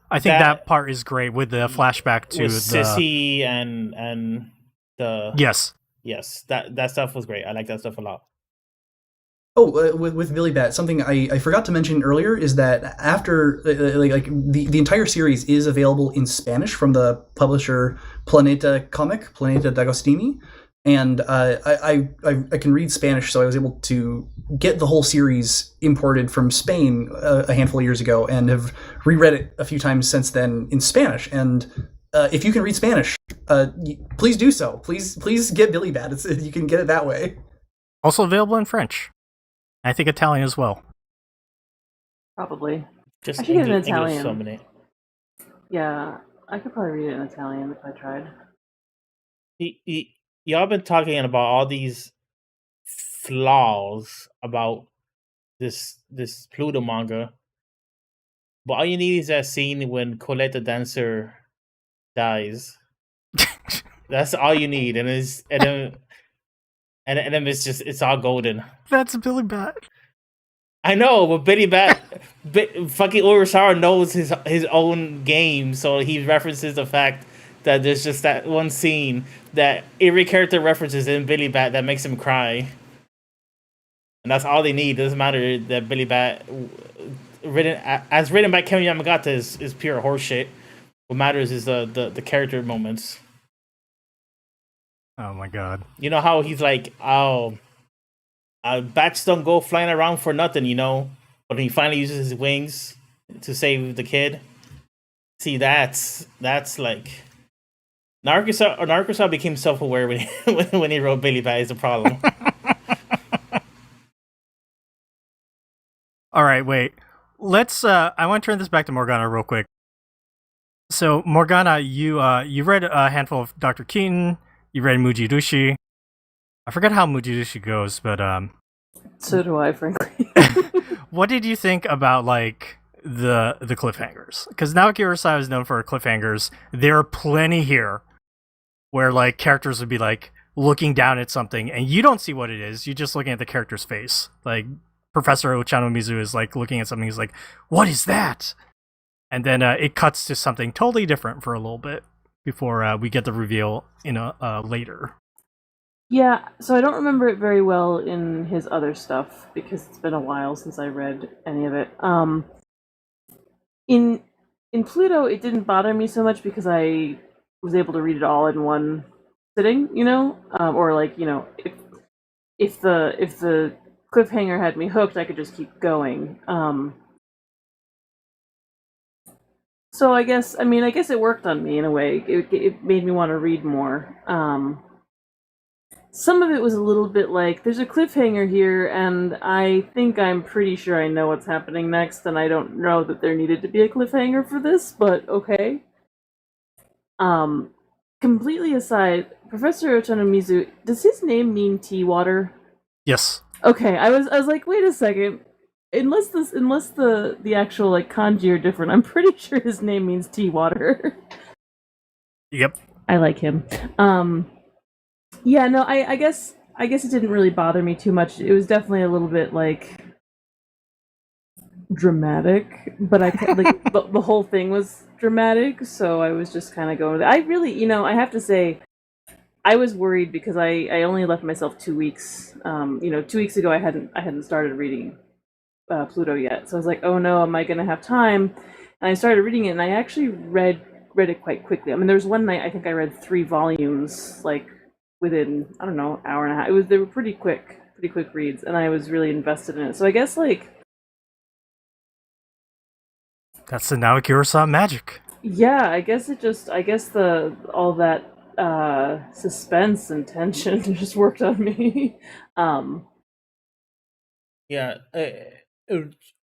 I think that part is great with the flashback to with the Sissy and the Yes. that stuff was great. I like that stuff a lot. Oh, with Billy Bat, something I forgot to mention earlier is that after like the entire series is available in Spanish from the publisher Planeta D'Agostini, and I can read Spanish, so I was able to get the whole series imported from Spain a handful of years ago, and have reread it a few times since then in Spanish. And if you can read Spanish, please do so. Please get Billy Bat. You can get it that way. Also available in French. I think Italian as well. Probably. Just I should get an English Italian. so many. Yeah, I could probably read it in Italian if I tried. Y'all been talking about all these flaws about this Pluto manga, but all you need is that scene when Colette the dancer dies. That's all you need, and then and then it's all golden. That's Billy Bat. I know, but Billy Bat, fucking Urasawa knows his own game, so he references the fact that there's just that one scene that every character references in Billy Bat that makes him cry, and that's all they need. It doesn't matter that Billy Bat, written by Kemi Yamagata, is pure horseshit. What matters is the character moments. Oh my god. You know how he's like, oh, bats don't go flying around for nothing, you know. But he finally uses his wings to save the kid. See, that's like Naoki became self-aware when he wrote Billy Bat is the problem. All right, wait. Let's. I want to turn this back to Morgana real quick. So Morgana, you read a handful of Dr. Keaton. You read Mujirushi. I forget how Mujirushi goes, but So do I, frankly. what did you think about like the cliffhangers? Because Naoki Urasawa is known for cliffhangers. There are plenty here where like characters would be like looking down at something and you don't see what it is. You're just looking at the character's face. Like Professor Ochanomizu is like looking at something. He's like, "What is that?" And then it cuts to something totally different for a little bit before we get the reveal later. Yeah, so I don't remember it very well in his other stuff because it's been a while since I read any of it. In Pluto, it didn't bother me so much because I was able to read it all in one sitting, you know, or like, you know, if the cliffhanger had me hooked, I could just keep going. So I guess it worked on me in a way. It made me want to read more. Some of it was a little bit like, there's a cliffhanger here, and I think I'm pretty sure I know what's happening next, and I don't know that there needed to be a cliffhanger for this, but okay. Completely aside, Professor Ochanomizu, does his name mean tea water? Yes. Okay, I was like, wait a second. Unless the actual like kanji are different, I'm pretty sure his name means tea water. Yep. I like him. Yeah, no, I guess it didn't really bother me too much. It was definitely a little bit like dramatic, but but the whole thing was dramatic, so I was just kind of going with it. I really, you know, I have to say, I was worried because I only left myself 2 weeks. 2 weeks ago I hadn't started reading Pluto yet, so I was like, oh no, am I gonna have time? And I started reading it, and I actually read it quite quickly. I mean, there was one night I think I read 3 volumes, like within, I don't know, hour and a half. They were pretty quick reads, and I was really invested in it. So I guess like that's the Naoki Urasawa magic. Yeah, I guess all that suspense and tension just worked on me. Yeah,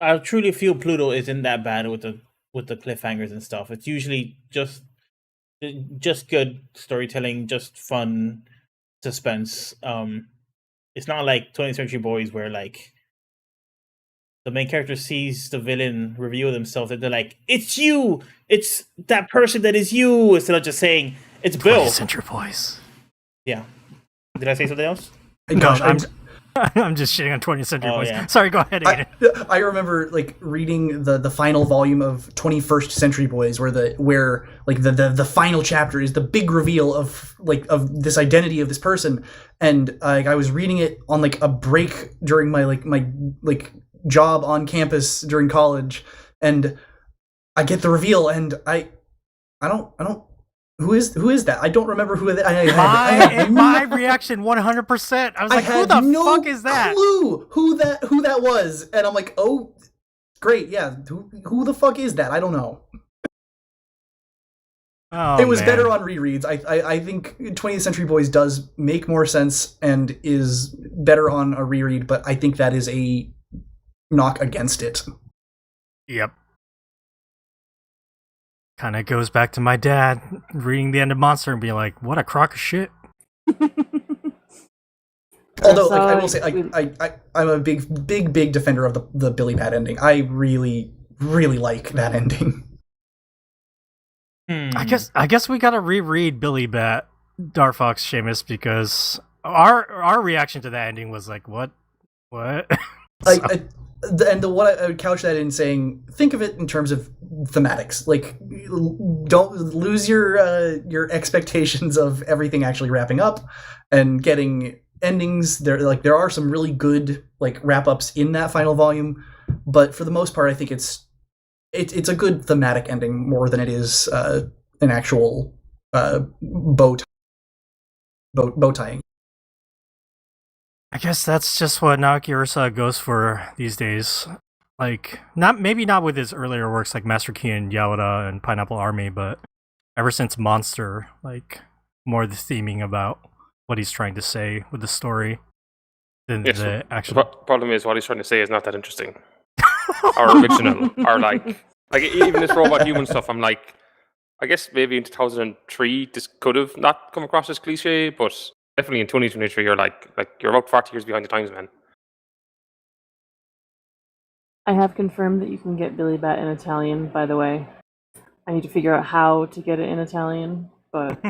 I truly feel Pluto isn't that bad with the cliffhangers and stuff. It's usually just good storytelling, just fun suspense. It's not like 20th Century Boys where like the main character sees the villain reveal themselves and they're like, "It's you! It's that person that is you!" Instead of just saying, "It's Bill." 20th Century Boys. Yeah. Did I say something else? Gosh, I'm just shitting on 20th Century Boys. Yeah. Sorry, go ahead, Aidan. I remember like reading the final volume of 21st Century Boys, where the final chapter is the big reveal of this identity of this person, and I was reading it on like a break during my job on campus during college, and I get the reveal, and I don't. Who is that? I don't remember who that. My reaction 100%. I was like, "Who the fuck is that?" Clue who that was, and I'm like, "Oh, great, yeah. Who the fuck is that? I don't know." Oh, it was man. better on rereads. I think 20th Century Boys does make more sense and is better on a reread, but I think that is a knock against it. Yep. Kind of goes back to my dad reading the end of Monster and being like, "What a crock of shit." Although, I will say, I'm a big defender of the Billy Bat ending. I really, really like that ending. I guess we gotta reread Billy Bat, Dark Fox, Seamus, because our reaction to that ending was like, what? So- What I would couch that in saying, think of it in terms of thematics. Like, don't lose your expectations of everything actually wrapping up and getting endings. There are some really good like wrap ups in that final volume, but for the most part, I think it's a good thematic ending more than it is an actual bow tying. I guess that's just what Naoki Urasawa goes for these days. Like, not with his earlier works like Master Key and Yaoda and Pineapple Army, but ever since Monster, like more the theming about what he's trying to say with the story than Yes, the actual. The problem is what he's trying to say is not that interesting or original or like even this robot human stuff. I'm like, I guess maybe in 2003 this could have not come across as cliche, but definitely in 2023 you're like you're about 40 years behind the times, man. I have confirmed that you can get Billy Bat in Italian, by the way. I need to figure out how to get it in Italian, but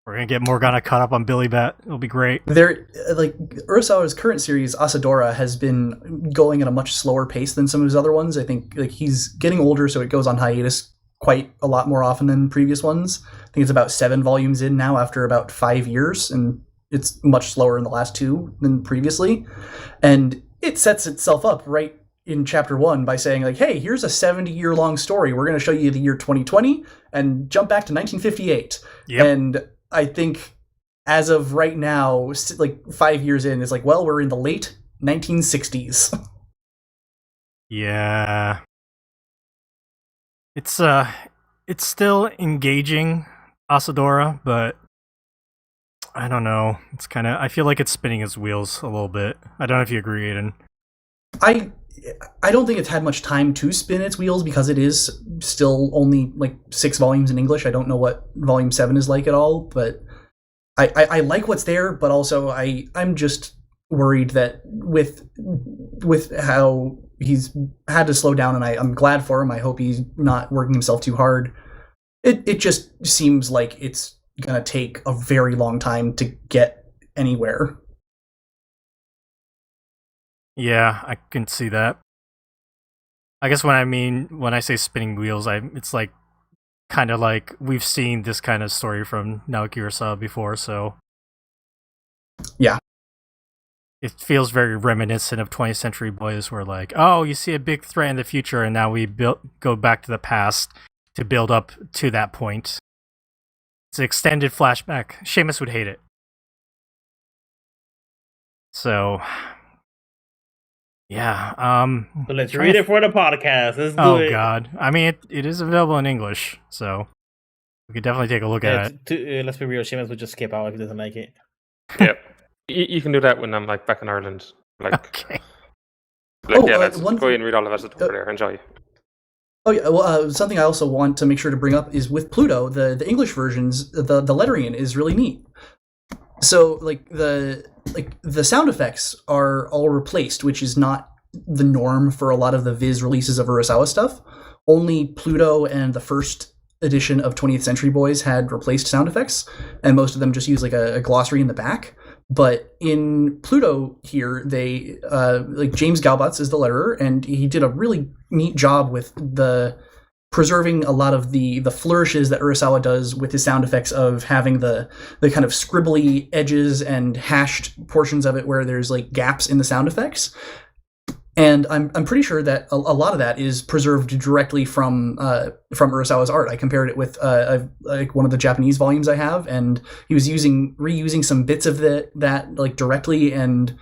We're gonna get Morgana caught up on Billy Bat. It'll be great. Urasawa's current series, Asadora, has been going at a much slower pace than some of his other ones. I think like he's getting older, so it goes on hiatus quite a lot more often than previous ones. I think it's about 7 volumes in now after about 5 years, and it's much slower in the last 2 than previously. And it sets itself up right in chapter 1 by saying like, hey, here's a 70-year-long story. We're going to show you the year 2020 and jump back to 1958. Yep. And I think as of right now, like 5 years in, it's like, well, we're in the late 1960s. Yeah. It's still engaging, Asadora, but I don't know. It's kind of, I feel like it's spinning its wheels a little bit. I don't know if you agree, Aidan. I don't think it's had much time to spin its wheels because it is still only like 6 volumes in English. I don't know what volume 7 is like at all, but I like what's there, but also I'm just worried that with how he's had to slow down, and I'm glad for him. I hope he's not working himself too hard. It just seems like it's gonna take a very long time to get anywhere. Yeah, I can see that. I guess when I say spinning wheels, it's like kind of like we've seen this kind of story from Naoki Urasawa before, so yeah, it feels very reminiscent of 20th Century Boys, where like, oh, you see a big threat in the future, and now we go back to the past to build up to that point. It's an extended flashback. Seamus would hate it. So. Yeah. So let's read it for the podcast. Let's do it. Oh God! I mean, it is available in English, so we could definitely take a look at it. Let's be real. Seamus would just skip out if he doesn't like it. Yep. You can do that when I'm like back in Ireland. Like, Okay. Let's go ahead and read all of it over there. Enjoy. Oh yeah. Well, something I also want to make sure to bring up is with Pluto, the English versions, the lettering is really neat. So the sound effects are all replaced, which is not the norm for a lot of the Viz releases of Urasawa stuff. Only Pluto and the first edition of 20th Century Boys had replaced sound effects, and most of them just use like a glossary in the back. But in Pluto here, they like James Galbutz is the letterer, and he did a really neat job with the preserving a lot of the flourishes that Urasawa does with his sound effects, of having the kind of scribbly edges and hashed portions of it where there's like gaps in the sound effects. And I'm pretty sure that a lot of that is preserved directly from Urasawa's art. I compared it with like one of the Japanese volumes I have, and he was reusing some bits of that like directly, and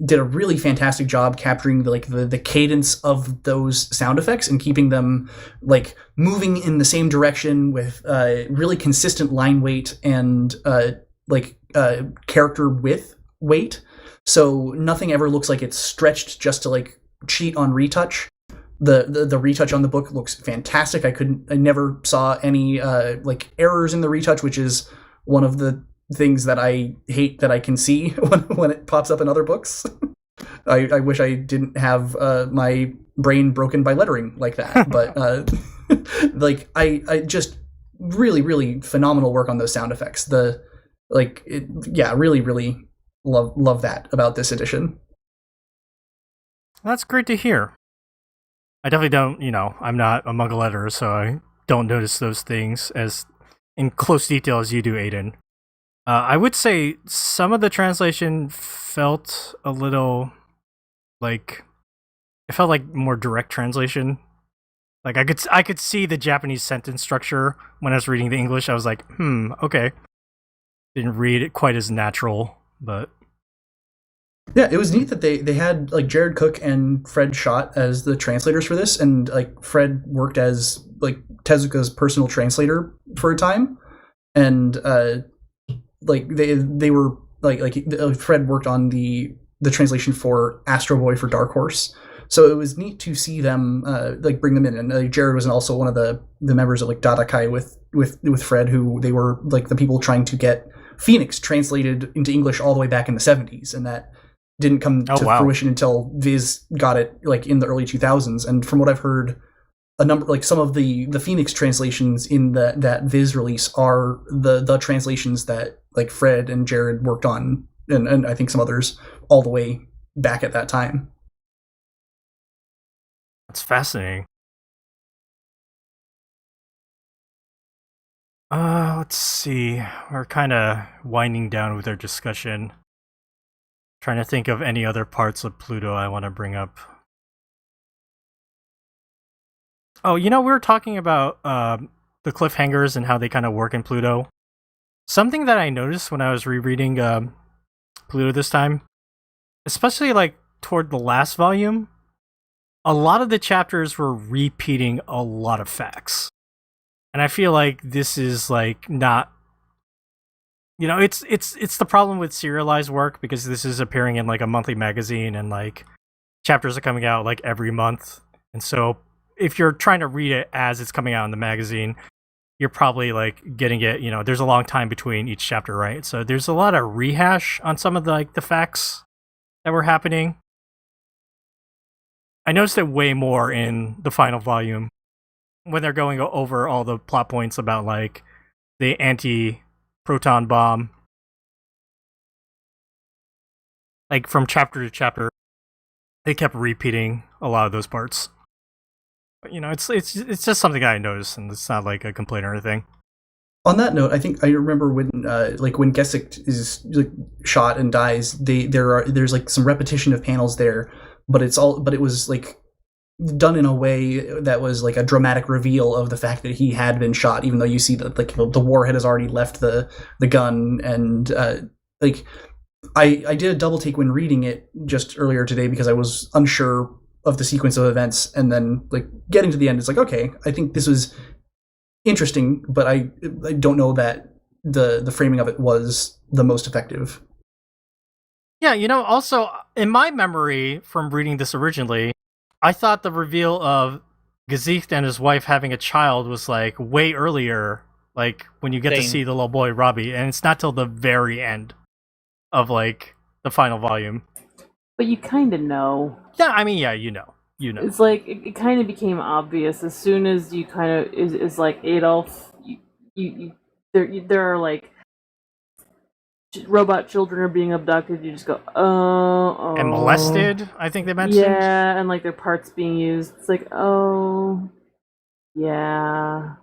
did a really fantastic job capturing the cadence of those sound effects and keeping them like moving in the same direction with really consistent line weight and character width weight. So nothing ever looks like it's stretched just to like cheat on retouch. The retouch on the book looks fantastic. I never saw any like errors in the retouch, which is one of the things that I hate that I can see when it pops up in other books. I wish I didn't have my brain broken by lettering like that, but like I just really, really phenomenal work on those sound effects. Really, really love that about this edition. That's great to hear. I definitely don't, I'm not a manga letterer, so I don't notice those things as in close detail as you do, Aidan. I would say some of the translation felt a little like it felt like more direct translation. Like I could see the Japanese sentence structure when I was reading the English. I was like, okay. Didn't read it quite as natural, but yeah, it was neat that they had like Jared Cook and Fred Schott as the translators for this, and like Fred worked as like Tezuka's personal translator for a time, and like they were Fred worked on the translation for Astro Boy for Dark Horse. So it was neat to see them like bring them in, and Jared was also one of the members of like Dadakai with Fred, who they were like the people trying to get Phoenix translated into English all the way back in the 70s, and that didn't come to fruition until Viz got it like in the early 2000s. And from what I've heard, some of the Phoenix translations in that Viz release are the translations that like Fred and Jared worked on, and I think some others all the way back at that time. That's fascinating. Let's see. We're kind of winding down with our discussion. Trying to think of any other parts of Pluto I want to bring up. Oh, we were talking about the cliffhangers and how they kind of work in Pluto. Something that I noticed when I was rereading Pluto this time, especially like toward the last volume, a lot of the chapters were repeating a lot of facts. And I feel like this is like not, it's the problem with serialized work, because this is appearing in like a monthly magazine and like chapters are coming out like every month. And so if you're trying to read it as it's coming out in the magazine, you're probably like getting it, there's a long time between each chapter, right? So there's a lot of rehash on some of the facts that were happening. I noticed it way more in the final volume when they're going over all the plot points about like the anti-proton bomb. Like from chapter to chapter, they kept repeating a lot of those parts. But, it's just something I noticed, and it's not like a complaint or anything. On that note, I think I remember when when Gesicht is like, shot and dies, there's like some repetition of panels there, but it was like done in a way that was like a dramatic reveal of the fact that he had been shot, even though you see that like the warhead has already left the gun. And I did a double take when reading it just earlier today because I was unsure of the sequence of events, and then like getting to the end, it's like, okay, I think this was interesting, but I don't know that the framing of it was the most effective. Yeah, also in my memory from reading this originally, I thought the reveal of Gesicht and his wife having a child was like way earlier, like when you get to see the little boy Robbie, and it's not till the very end of like the final volume. But you kind of know. Yeah, I mean, yeah, you know. It's like it kind of became obvious as soon as you kind of is like Adolf. There are like robot children are being abducted. You just go, oh, and molested. I think they mentioned. Yeah, and like their parts being used. It's like, oh, yeah,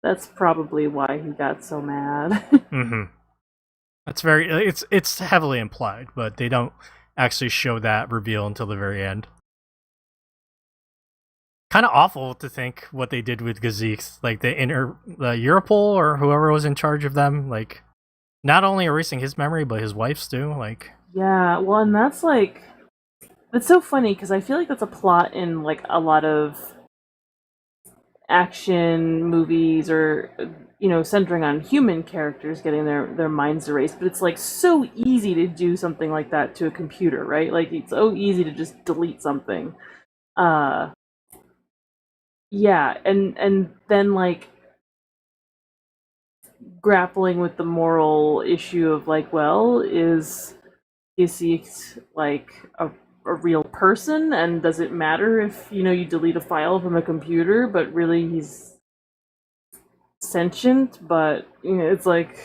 that's probably why he got so mad. Mm-hmm. That's it's heavily implied, but they don't actually show that reveal until the very end. Kind of awful to think what they did with Gesicht, like the Europol or whoever was in charge of them, like not only erasing his memory but his wife's too. Like, yeah, well, and that's so funny because I feel like that's a plot in like a lot of action movies or centering on human characters getting their minds erased, but it's like so easy to do something like that to a computer, right? Like it's so easy to just delete something. Yeah, and then like grappling with the moral issue of like, well, is he like a real person, and does it matter if you delete a file from a computer, but really he's sentient? But it's like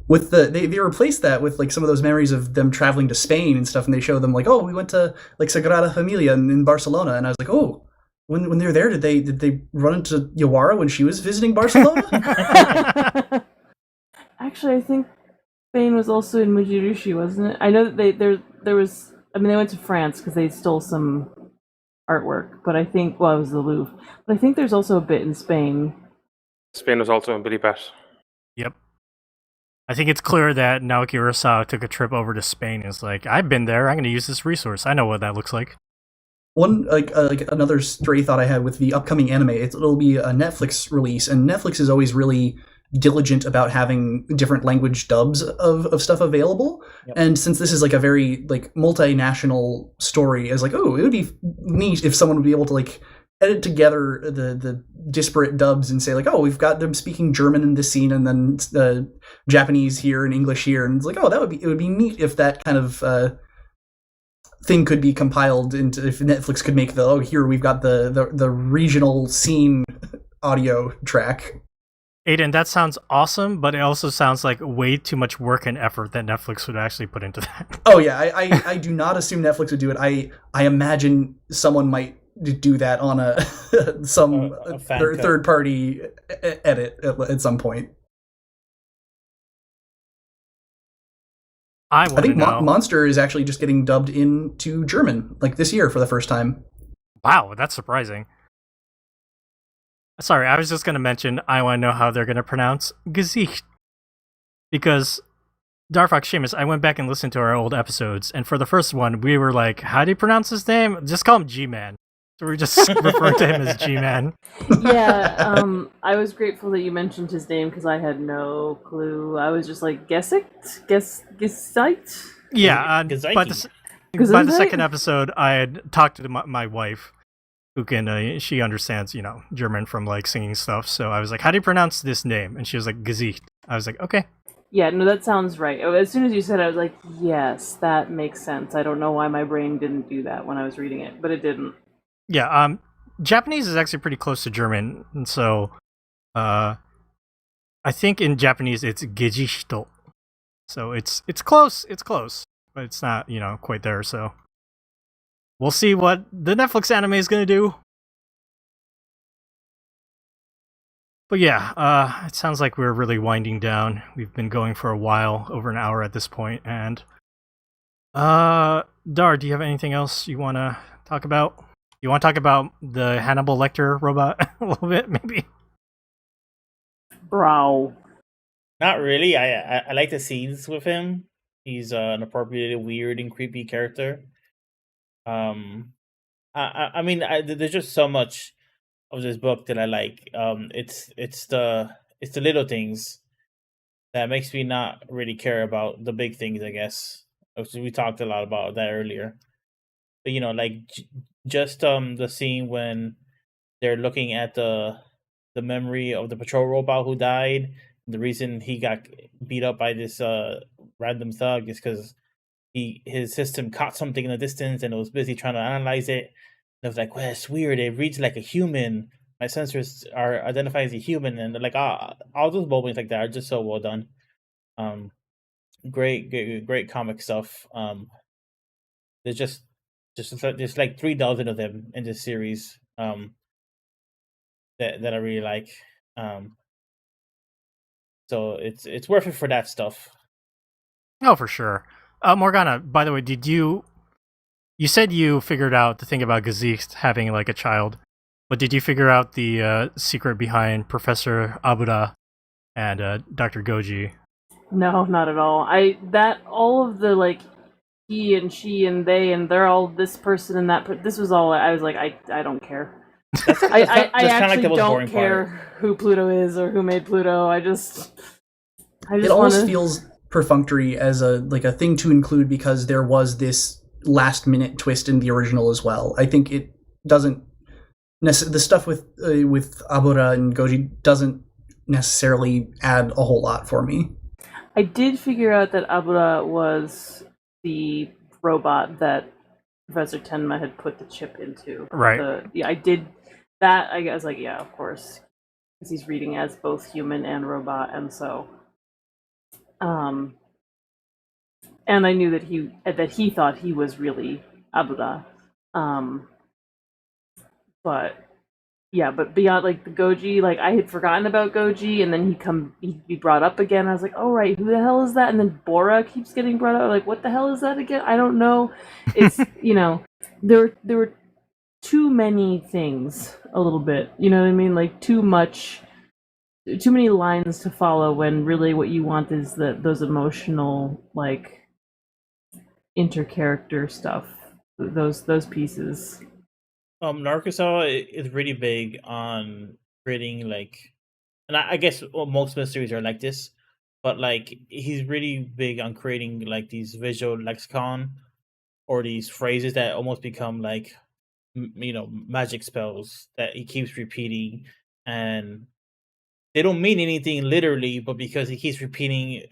with they replaced that with like some of those memories of them traveling to Spain and stuff, and they show them like, oh, we went to like Sagrada Familia in Barcelona, and I was like, oh, when they were there, did they run into Yawara when she was visiting Barcelona? Actually, I think Spain was also in Mujirushi, wasn't it? I know that there was. I mean, they went to France because they stole some artwork, but I think it was the Louvre. But I think there's also a bit in Spain. Spain was also in Billy Bat. Yep. I think it's clear that Naoki Urasawa took a trip over to Spain and is like, I've been there, I'm going to use this resource. I know what that looks like. One like another stray thought I had with the upcoming anime, it'll be a Netflix release, and Netflix is always really diligent about having different language dubs of stuff available. Yep. And since this is like a very like multinational story, it's like, oh, it would be neat if someone would be able to like edit together the disparate dubs and say like, oh, we've got them speaking German in this scene and then Japanese here and English here, and it's like, oh, it would be neat if that kind of thing could be compiled into, if Netflix could make here we've got the regional scene audio track. Aidan, that sounds awesome, but it also sounds like way too much work and effort that Netflix would actually put into that. Oh yeah, I do not assume Netflix would do it. I imagine someone might do that on a third party edit at some point. I think know. Monster is actually just getting dubbed into German like this year for the first time. Wow, that's surprising. Sorry, I was just going to mention I want to know how they're going to pronounce Gesicht. Because, Darfox Seamus, I went back and listened to our old episodes, and for the first one, we were like, how do you pronounce his name? Just call him G-Man. So we're just referring to him as G-Man. Yeah, I was grateful that you mentioned his name because I had no clue. I was just like, Gesicht? Gesicht? Yeah, Gezeiki. by the second episode, I had talked to my wife, who can, she understands, German from, like, singing stuff. So I was like, how do you pronounce this name? And she was like, Gesicht. I was like, okay. Yeah, no, that sounds right. As soon as you said it, I was like, yes, that makes sense. I don't know why my brain didn't do that when I was reading it, but it didn't. Yeah, Japanese is actually pretty close to German, and so, I think in Japanese it's Gejishito. So it's close, but it's not, quite there, so. We'll see what the Netflix anime is gonna do. But yeah, it sounds like we're really winding down. We've been going for a while, over an hour at this point, and Dar, do you have anything else you want to talk about? You want to talk about the Hannibal Lecter robot a little bit, maybe? Bro. Not really. I like the scenes with him. He's an appropriately weird and creepy character. I mean, there's just so much of this book that I like. It's the little things that makes me not really care about the big things, I guess. We talked a lot about that earlier. But like just the scene when they're looking at the memory of the patrol robot who died. The reason he got beat up by this random thug is because his system caught something in the distance and it was busy trying to analyze it. And it was like, well, it's weird. It reads like a human. My sensors are identified as a human, and they're like, all those moments like that are just so well done. Great comic stuff. There's just like 3 dozen of them in this series. That I really like. So it's worth it for that stuff. Oh, for sure. Morgana, by the way, you said you figured out the thing about Gesicht having like a child, but did you figure out the secret behind Professor Abuda and Dr. Goji? No, not at all. All of the like he and she and they and they're all this person and that. This was all I was like, I don't care. I actually like don't care who Pluto is or who made Pluto. I just it almost feels perfunctory as a thing to include because there was this last minute twist in the original as well. I think it doesn't the stuff with Abura and Goji doesn't necessarily add a whole lot for me. I did figure out that Abura was the robot that Professor Tenma had put the chip into. Right. I did that. I was like, yeah, of course, because he's reading as both human and robot, and so And I knew that he thought he was really Abuda. But yeah, but beyond like the Goji, like I had forgotten about Goji, and then he'd be brought up again. I was like, oh right, who the hell is that? And then Bora keeps getting brought up. Like, what the hell is that again? I don't know. It's there were too many things a little bit. You know what I mean? Like too many lines to follow when really what you want is those emotional like intercharacter stuff. Those pieces. Naoki Urasawa is really big on creating like, and I guess most mysteries are like this, but like he's really big on creating like these visual lexicon or these phrases that almost become like magic spells that he keeps repeating, and they don't mean anything literally, but because he keeps repeating,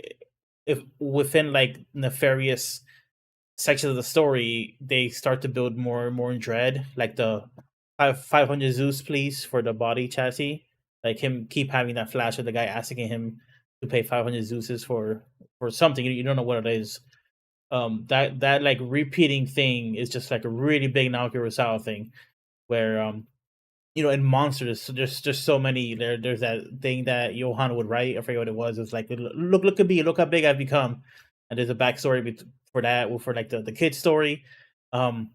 if within like nefarious sections of the story, they start to build more and more in dread, like the 500 Zeus, please, for the body chassis. Like him keep having that flash of the guy asking him to pay 500 Zeuses for something you don't know what it is. That like repeating thing is just like a really big Naoki Urasawa thing, where in monsters there's just so many. There's that thing that Johan would write. I forget what it was. It's like, look at me, look how big I've become, and there's a backstory for that, for like the kid story. In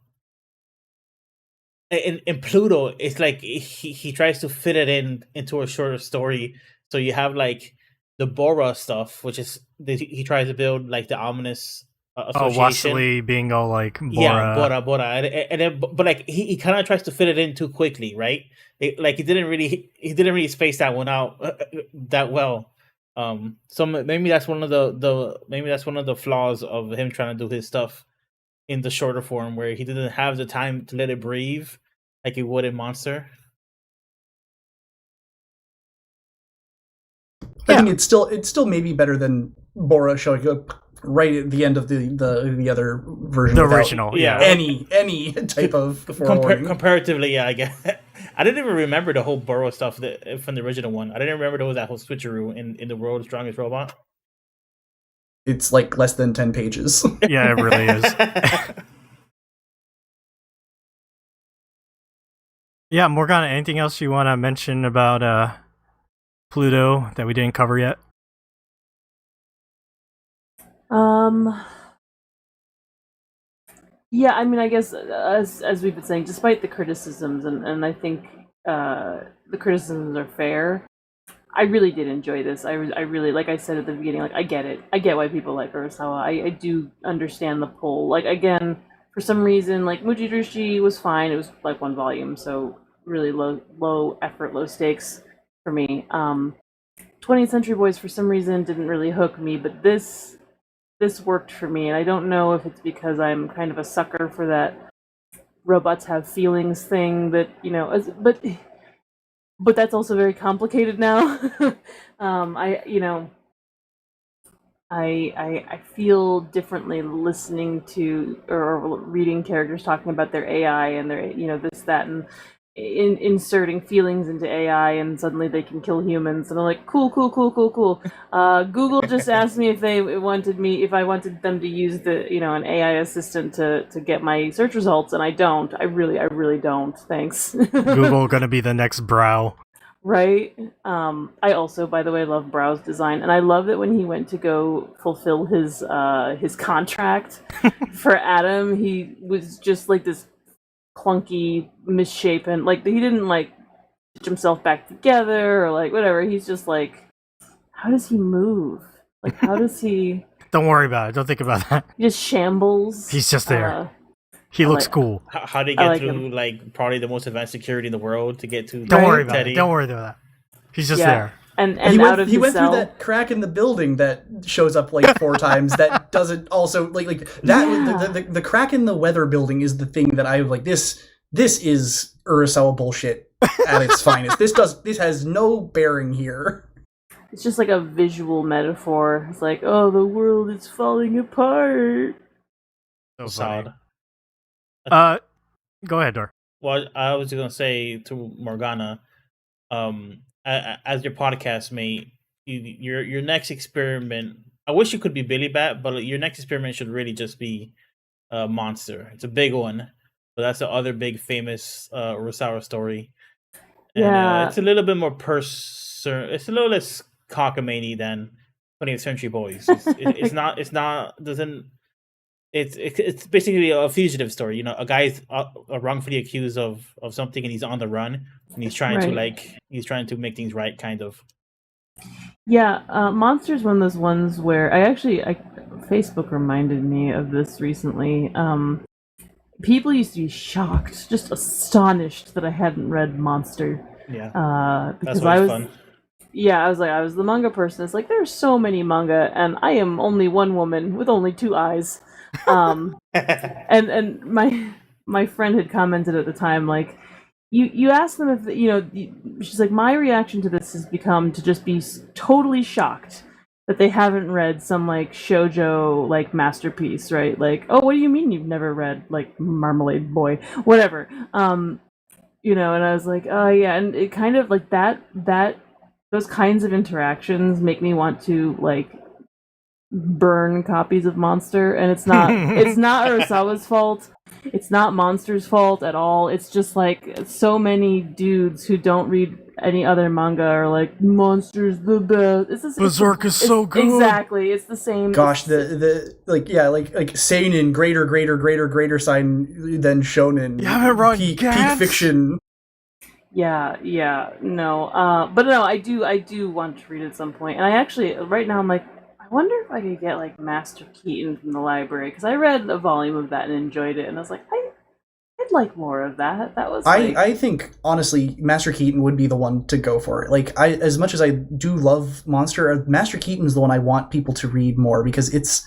Pluto, it's like he tries to fit it into a shorter story. So you have like the Bora stuff, which is he tries to build like the ominous association. Wasily being all like Bora. Yeah, Bora, and then but like he kind of tries to fit it in too quickly, right? Like he didn't really space that one out that well. So maybe that's one of the flaws of him trying to do his stuff in the shorter form, where he didn't have the time to let it breathe like he would in Monster. I think it's still maybe better than Bora showing up right at the end of the other version. The original, yeah. Any type of forewarning. Comparatively, yeah, I guess. I didn't even remember the whole Bora stuff from the original one. I didn't remember there was that whole switcheroo in the World's Strongest Robot. It's like less than 10 pages. Yeah, it really is. Yeah, Morgana, anything else you want to mention about Pluto that we didn't cover yet? Yeah, I mean, I guess as we've been saying, despite the criticisms, and I think the criticisms are fair, I really did enjoy this. I really, like I said at the beginning, like I get it. I get why people like Urasawa. I do understand the pull. Like again, for some reason, like Mujirushi was fine. It was like one volume, so really low effort, low stakes for me. 20th Century Boys for some reason didn't really hook me, but this worked for me, and I don't know if it's because I'm kind of a sucker for that robots have feelings thing that, but that's also very complicated now. I feel differently listening to or reading characters talking about their AI and their this, that, and inserting feelings into AI, and suddenly they can kill humans, and I'm like, cool. Google just asked me if I wanted them to use an AI assistant to get my search results, and I don't. I really don't. Thanks. Google gonna be the next Brow. Right. I also, by the way, love Brow's design, and I love that when he went to go fulfill his contract for Adam, he was just like this clunky, misshapen, like he didn't like stitch himself back together or like whatever. He's just like, how does he move? Like, how does he? Don't worry about it. Don't think about that. He just shambles. He's just there. He looks cool. How do you get through like probably the most advanced security in the world to get to? Don't worry about it. Don't worry about that. He's just there. And he out of he went cell. through that crack in the building that shows up like 4 times. That doesn't also like that. Yeah. The crack in the weather building is the thing that I like. This is Urasawa bullshit at its finest. This has no bearing here. It's just like a visual metaphor. It's like, oh, the world is falling apart. So Solid. funny. Go ahead, Dor. Well, I was gonna say to Morgana, as your podcast mate, your next experiment I wish it could be Billy Bat, but your next experiment should really just be Monster. It's a big one, but that's the other big famous Urasawa story. And Yeah. it's a little bit more it's a little less cockamamie than 20th Century Boys. It's not. It's not. Doesn't. It's basically a fugitive story. You know, a guy's wrongfully accused of something, and he's on the run, and he's trying to Right. he's trying to make things right, kind of. Yeah, Monster's one of those ones where Facebook reminded me of this recently. People used to be shocked, just astonished that I hadn't read Monster. Yeah, Because that's I always was, fun. yeah, I was the manga person. It's like there's so many manga, and I am only one woman with only two eyes. And my friend had commented at the time, like, you ask them if she's like, my reaction to this has become to just be totally shocked that they haven't read some like shoujo like masterpiece, right? Like, oh, what do you mean you've never read like Marmalade Boy, whatever? And I was like, oh yeah, and it kind of like that those kinds of interactions make me want to like burn copies of Monster, and it's not Urasawa's fault. It's not Monster's fault at all. It's just like so many dudes who don't read any other manga are like, Monster's the best. Berserk is so good. Exactly. It's the same. Gosh, the like seinen, greater sign than shonen. You haven't read peak Gantz? fiction. Yeah, no. But no, I do want to read it at some point. And I actually, right now, I'm like, I wonder if I could get like Master Keaton from the library, because I read a volume of that and enjoyed it, and I was like, I'd like more of that. That was like... I think honestly, Master Keaton would be the one to go for it. Like, as much as I do love Monster, Master Keaton's the one I want people to read more, because it's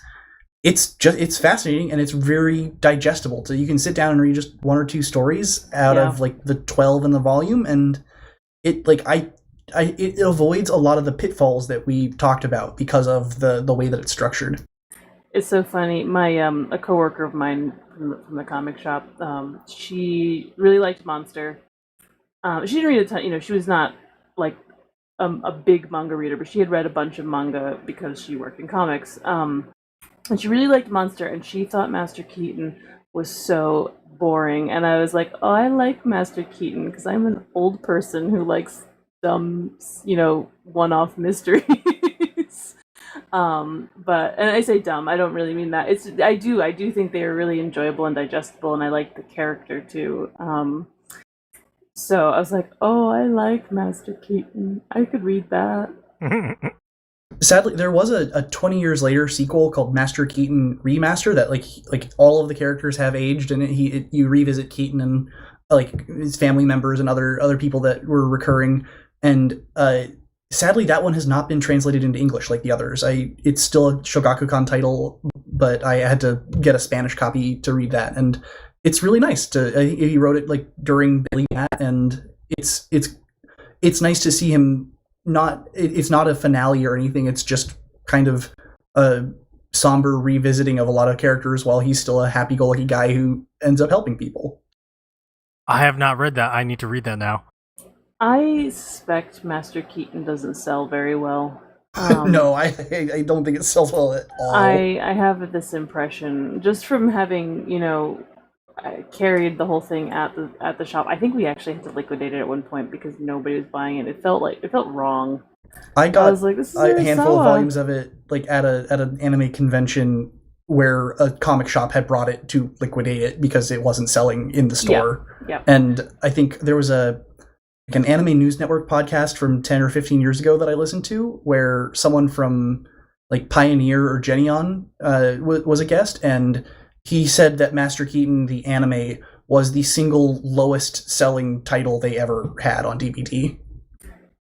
fascinating and it's very digestible. So you can sit down and read just one or two stories out of like the 12 in the volume, and it like it avoids a lot of the pitfalls that we talked about because of the way that it's structured. It's so funny. My a coworker of mine from the comic shop, she really liked Monster. She didn't read a ton. She was not like a big manga reader, but she had read a bunch of manga because she worked in comics. And she really liked Monster, and she thought Master Keaton was so boring. And I was like, oh, I like Master Keaton because I'm an old person who likes dumb, one-off mysteries. But, and I say dumb, I don't really mean that. I do think they are really enjoyable and digestible, and I like the character too. So I was like, oh, I like Master Keaton. I could read that. Sadly, there was a 20 years later sequel called Master Keaton Remaster that like all of the characters have aged, and you revisit Keaton and like his family members and other people that were recurring, and sadly that one has not been translated into English like the others. It's still a Shogakukan title, but I had to get a Spanish copy to read that, and it's really nice he wrote it like during Billy Bat, and it's nice to see him. It's not a finale or anything. It's just kind of a somber revisiting of a lot of characters while he's still a happy-go-lucky guy who ends up helping people. I have not read that. I need to read that now. I suspect Master Keaton doesn't sell very well. No, I don't think it sells well at all. I have this impression just from having I carried the whole thing at the shop. I think we actually had to liquidate it at one point because nobody was buying it. It felt wrong. I was like, this is a handful of Urasawa. volumes of it like at an anime convention where a comic shop had brought it to liquidate it because it wasn't selling in the store. Yeah. And I think there was an Anime News Network podcast from 10 or 15 years ago that I listened to where someone from like Pioneer or Genion was a guest, and he said that Master Keaton, the anime, was the single lowest selling title they ever had on DVD.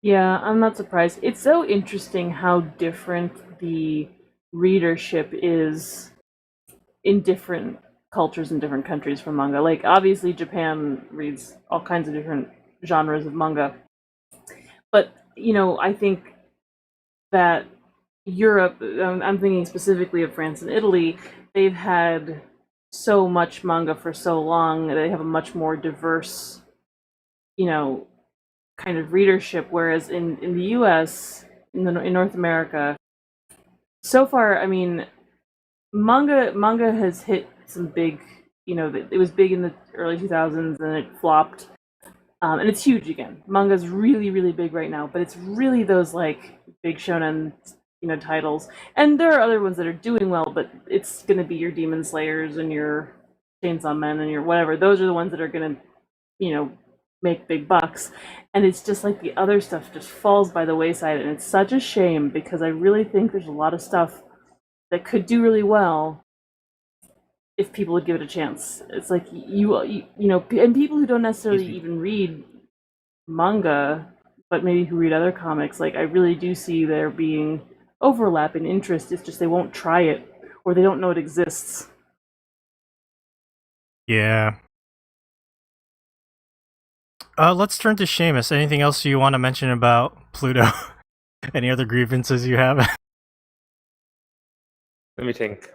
Yeah, I'm not surprised. It's so interesting how different the readership is in different cultures and different countries for manga. Like, obviously, Japan reads all kinds of different genres of manga. But, I think that Europe, I'm thinking specifically of France and Italy, they've had so much manga for so long. They have a much more diverse, kind of readership. Whereas in the U.S., in North America, so far, I mean, manga has hit some big. It was big in the early 2000s, and it flopped. And it's huge again. Manga's really, really big right now, but it's really those like big shonen, titles. And there are other ones that are doing well, but it's gonna be your Demon Slayers and your Chainsaw Men and your whatever. Those are the ones that are gonna, make big bucks. And it's just like the other stuff just falls by the wayside, and it's such a shame because I really think there's a lot of stuff that could do really well if people would give it a chance. It's like and people who don't necessarily even read manga, but maybe who read other comics, like I really do see there being overlap in interest. It's just they won't try it or they don't know it exists. Yeah. Let's turn to Seamus. Anything else you want to mention about Pluto? Any other grievances you have? Let me think.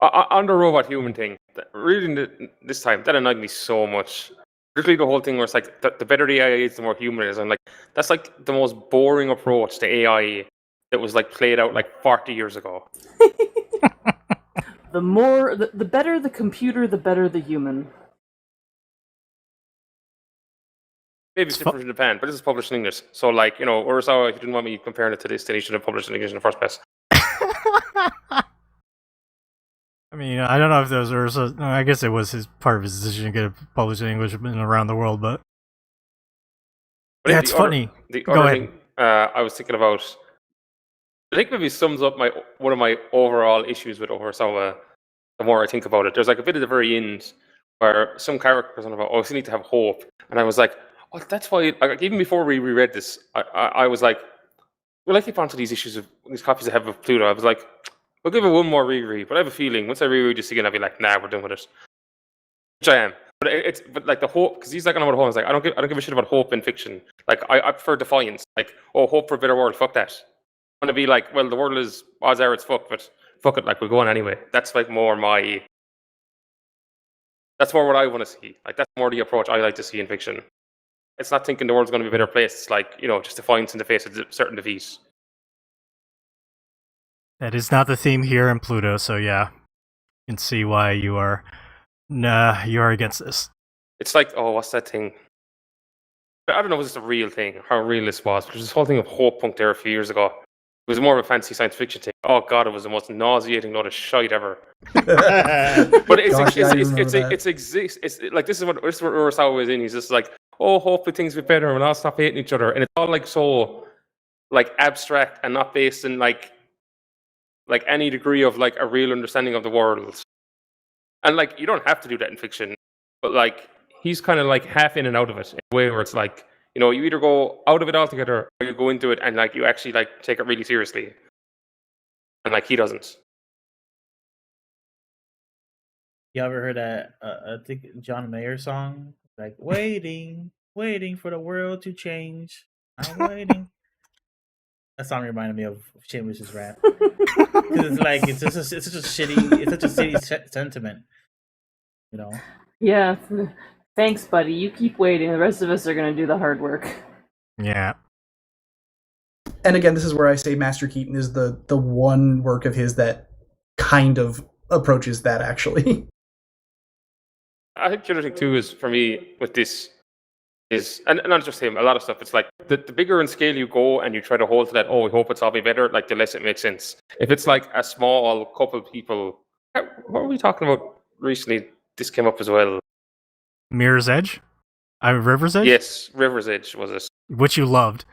On the robot human thing, reading this time, that annoyed me so much. Particularly the whole thing where it's like, the better the AI is, the more human it is. I'm like, that's like the most boring approach to AI that was like played out like 40 years ago. The better the computer, the better the human. Maybe it's different in Japan, but this is published in English. So like, Urasawa, if you didn't want me comparing it to this, then he should have published it in English in the first place. I mean, I don't know if those were. I guess it was part of his decision to get it published in English and around the world, but yeah, it's funny. Go ahead. Thing, I was thinking about. I think maybe sums up one of my overall issues with Urasawa. The more I think about it, there's like a bit at the very end where some character was on about, you need to have hope, and I was like, that's why. Like, even before we reread this, I was like, well, I keep on to these issues of these copies I have of Pluto. I was like, we'll give it one more reread, but I have a feeling once I reread this again, I'll be like, nah, we're done with it. Which I am. But like the hope, because he's like on about hope. I was like, I don't give a shit about hope in fiction. Like I prefer defiance. Like, hope for a better world. Fuck that. I want to be like, well, the world is odds are it's fucked, but fuck it, like we'll go on anyway. That's like more that's more what I want to see. Like that's more the approach I like to see in fiction. It's not thinking the world's going to be a better place. It's like, just defiance in the face of certain defeats. That is not the theme here in Pluto, so yeah, you can see why you are against this. It's like, what's that thing? I don't know if it's a real thing, how real this was, but there's this whole thing of Hope Punk there a few years ago. It was more of a fancy science fiction thing. Oh god, it was the most nauseating load of shite ever. But it's like this is what Urasawa is in. He's just like, hopefully things will be better and we'll all stop hating each other. And it's all like so like abstract and not based in like any degree of like a real understanding of the world. And like you don't have to do that in fiction, but like he's kind of like half in and out of it in a way where it's like, you either go out of it altogether or you go into it and like you actually like take it really seriously. And like he doesn't. You ever heard that I think John Mayer song? Like waiting for the world to change. I'm waiting. That song reminded me of Seamus's rap. Because it's like it's such a shitty sentiment. Yeah. Thanks, buddy. You keep waiting. The rest of us are going to do the hard work. Yeah. And again, this is where I say Master Keaton is the one work of his that kind of approaches that, actually. I think the other thing, too, is for me with this is, and not just him, a lot of stuff, it's like the bigger in scale you go and you try to hold to that, we hope it's all be better, like the less it makes sense. If it's like a small couple people, what were we talking about recently? This came up as well. Mirror's Edge? River's Edge? Yes, River's Edge was it. Which you loved.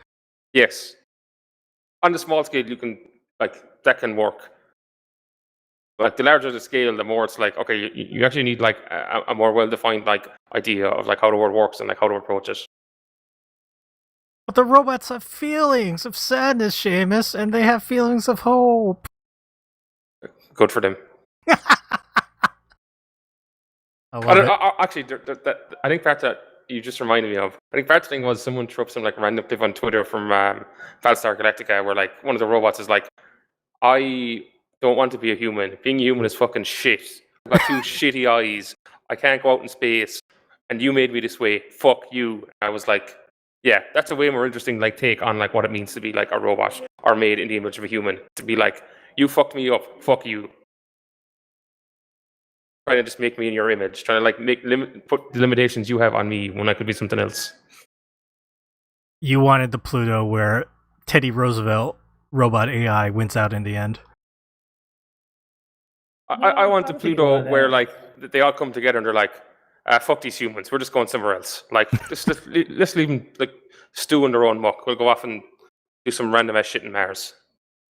Yes. On the small scale, you can, like, that can work. Like, the larger the scale, the more it's like, okay, you actually need, like, a more well-defined, like, idea of, like, how the world works and, like, how to approach it. But the robots have feelings of sadness, Seamus, and they have feelings of hope. Good for them. Actually, I think part that you just reminded me of. I think part of the thing was someone threw up some like random clip on Twitter from Battlestar Galactica, where like one of the robots is like, "I don't want to be a human. Being human is fucking shit. I've got two shitty eyes. I can't go out in space, and you made me this way. Fuck you." And I was like, "Yeah, that's a way more interesting like take on like what it means to be like a robot or made in the image of a human. To be like, you fucked me up. Fuck you. Trying to just make me in your image. Trying to like put the limitations you have on me when I could be something else. You wanted the Pluto where Teddy Roosevelt robot AI wins out in the end. I want the I think Pluto about that. where like they all come together and they're like, fuck these humans. We're just going somewhere else. Like let's leave them like stew in their own muck. We'll go off and do some random ass shit in Mars.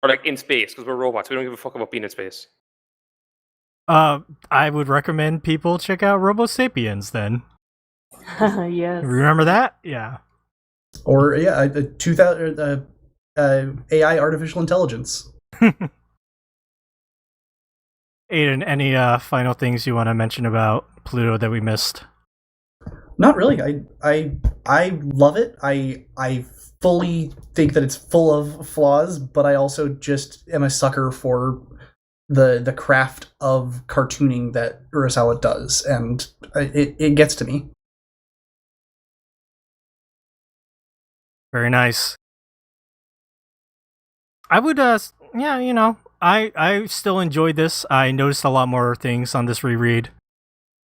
Or like in space, because we're robots. We don't give a fuck about being in space. I would recommend people check out Robo Sapiens then. Yes. Remember that? Yeah. Or yeah, 2000 AI artificial intelligence. Aidan, any final things you want to mention about Pluto that we missed? Not really. I love it. I fully think that it's full of flaws, but I also just am a sucker for the craft of cartooning that Urasawa does, and it gets to me. Very nice. I would yeah, you know, I still enjoyed this. I noticed a lot more things on this reread.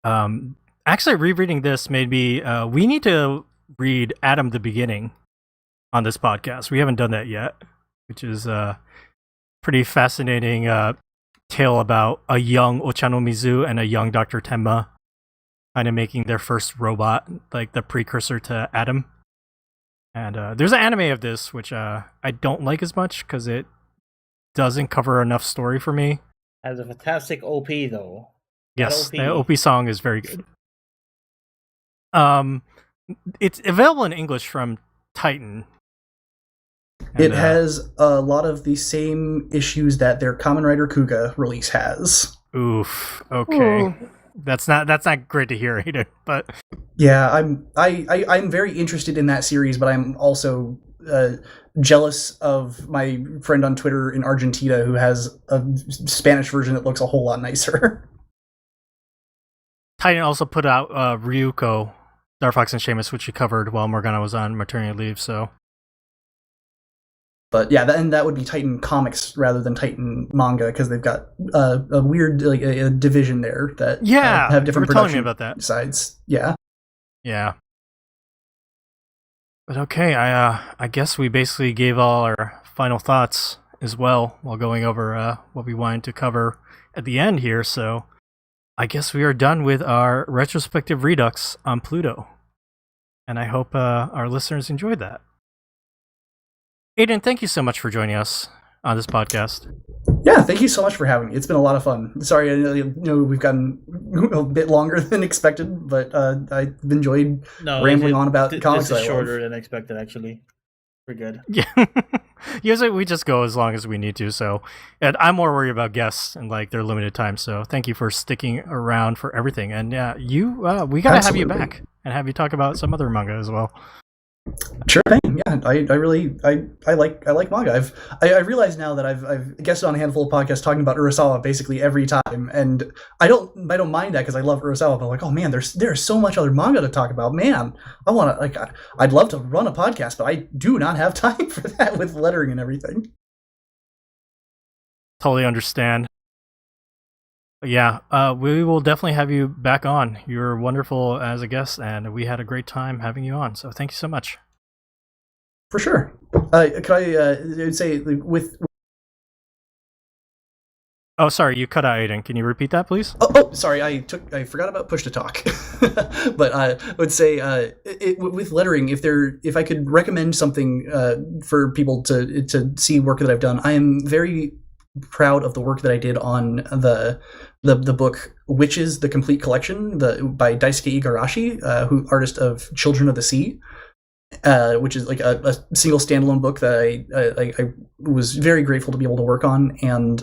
Actually rereading this made me we need to read Adam the Beginning on this podcast. We haven't done that yet, which is a pretty fascinating tale about a young Ochanomizu and a young Dr. Tenma kind of making their first robot, like the precursor to Adam. And there's an anime of this, which I don't like as much because it doesn't cover enough story for me. Has a fantastic OP though. Yes, OP. the OP song is very good. It's available in English from Titan. It has a lot of the same issues that their Kamen Rider Kuga release has. Oof. Okay. Ooh. That's not great to hear either. But Yeah, I'm very interested in that series, but I'm also jealous of my friend on Twitter in Argentina who has a Spanish version that looks a whole lot nicer. Titan also put out Ryuko, Star Fox and Seamus, which we covered while Morgana was on maternity leave. So, But yeah, that would be Titan Comics rather than Titan Manga because they've got a weird like a division there that have different you were telling me production about that. sides. Yeah. Yeah. But okay, I guess we basically gave all our final thoughts as well while going over what we wanted to cover at the end here. So I guess we are done with our retrospective redux on Pluto. And I hope our listeners enjoyed that. Aidan, thank you so much for joining us on this podcast. Yeah, thank you so much for having me. It's been a lot of fun. Sorry, I know we've gotten a bit longer than expected, but I've enjoyed rambling on about comics. This is I shorter love. than expected, actually. We're good. Yeah. Usually we just go as long as we need to, so and I'm more worried about guests and like their limited time, so thank you for sticking around for everything. And yeah, we gotta have you back and have you talk about some other manga as well. Sure thing. Yeah, I like manga. I realize now that I've guested on a handful of podcasts talking about Urasawa basically every time, and I don't mind that because I love Urasawa. But like, oh man, there's so much other manga to talk about. Man, I'd love to run a podcast, but I do not have time for that with lettering and everything. Totally understand. But yeah, we will definitely have you back on. You're wonderful as a guest, and we had a great time having you on. So thank you so much. For sure. Could I say with? Oh, sorry, you cut out, Aidan. Can you repeat that, please? Oh, sorry, I forgot about push to talk. But I would say with lettering, if I could recommend something for people to see work that I've done, I am very proud of the work that I did on the book Witches: The Complete Collection, by Daisuke Igarashi, who artist of Children of the Sea, which is like a single standalone book that I was very grateful to be able to work on, and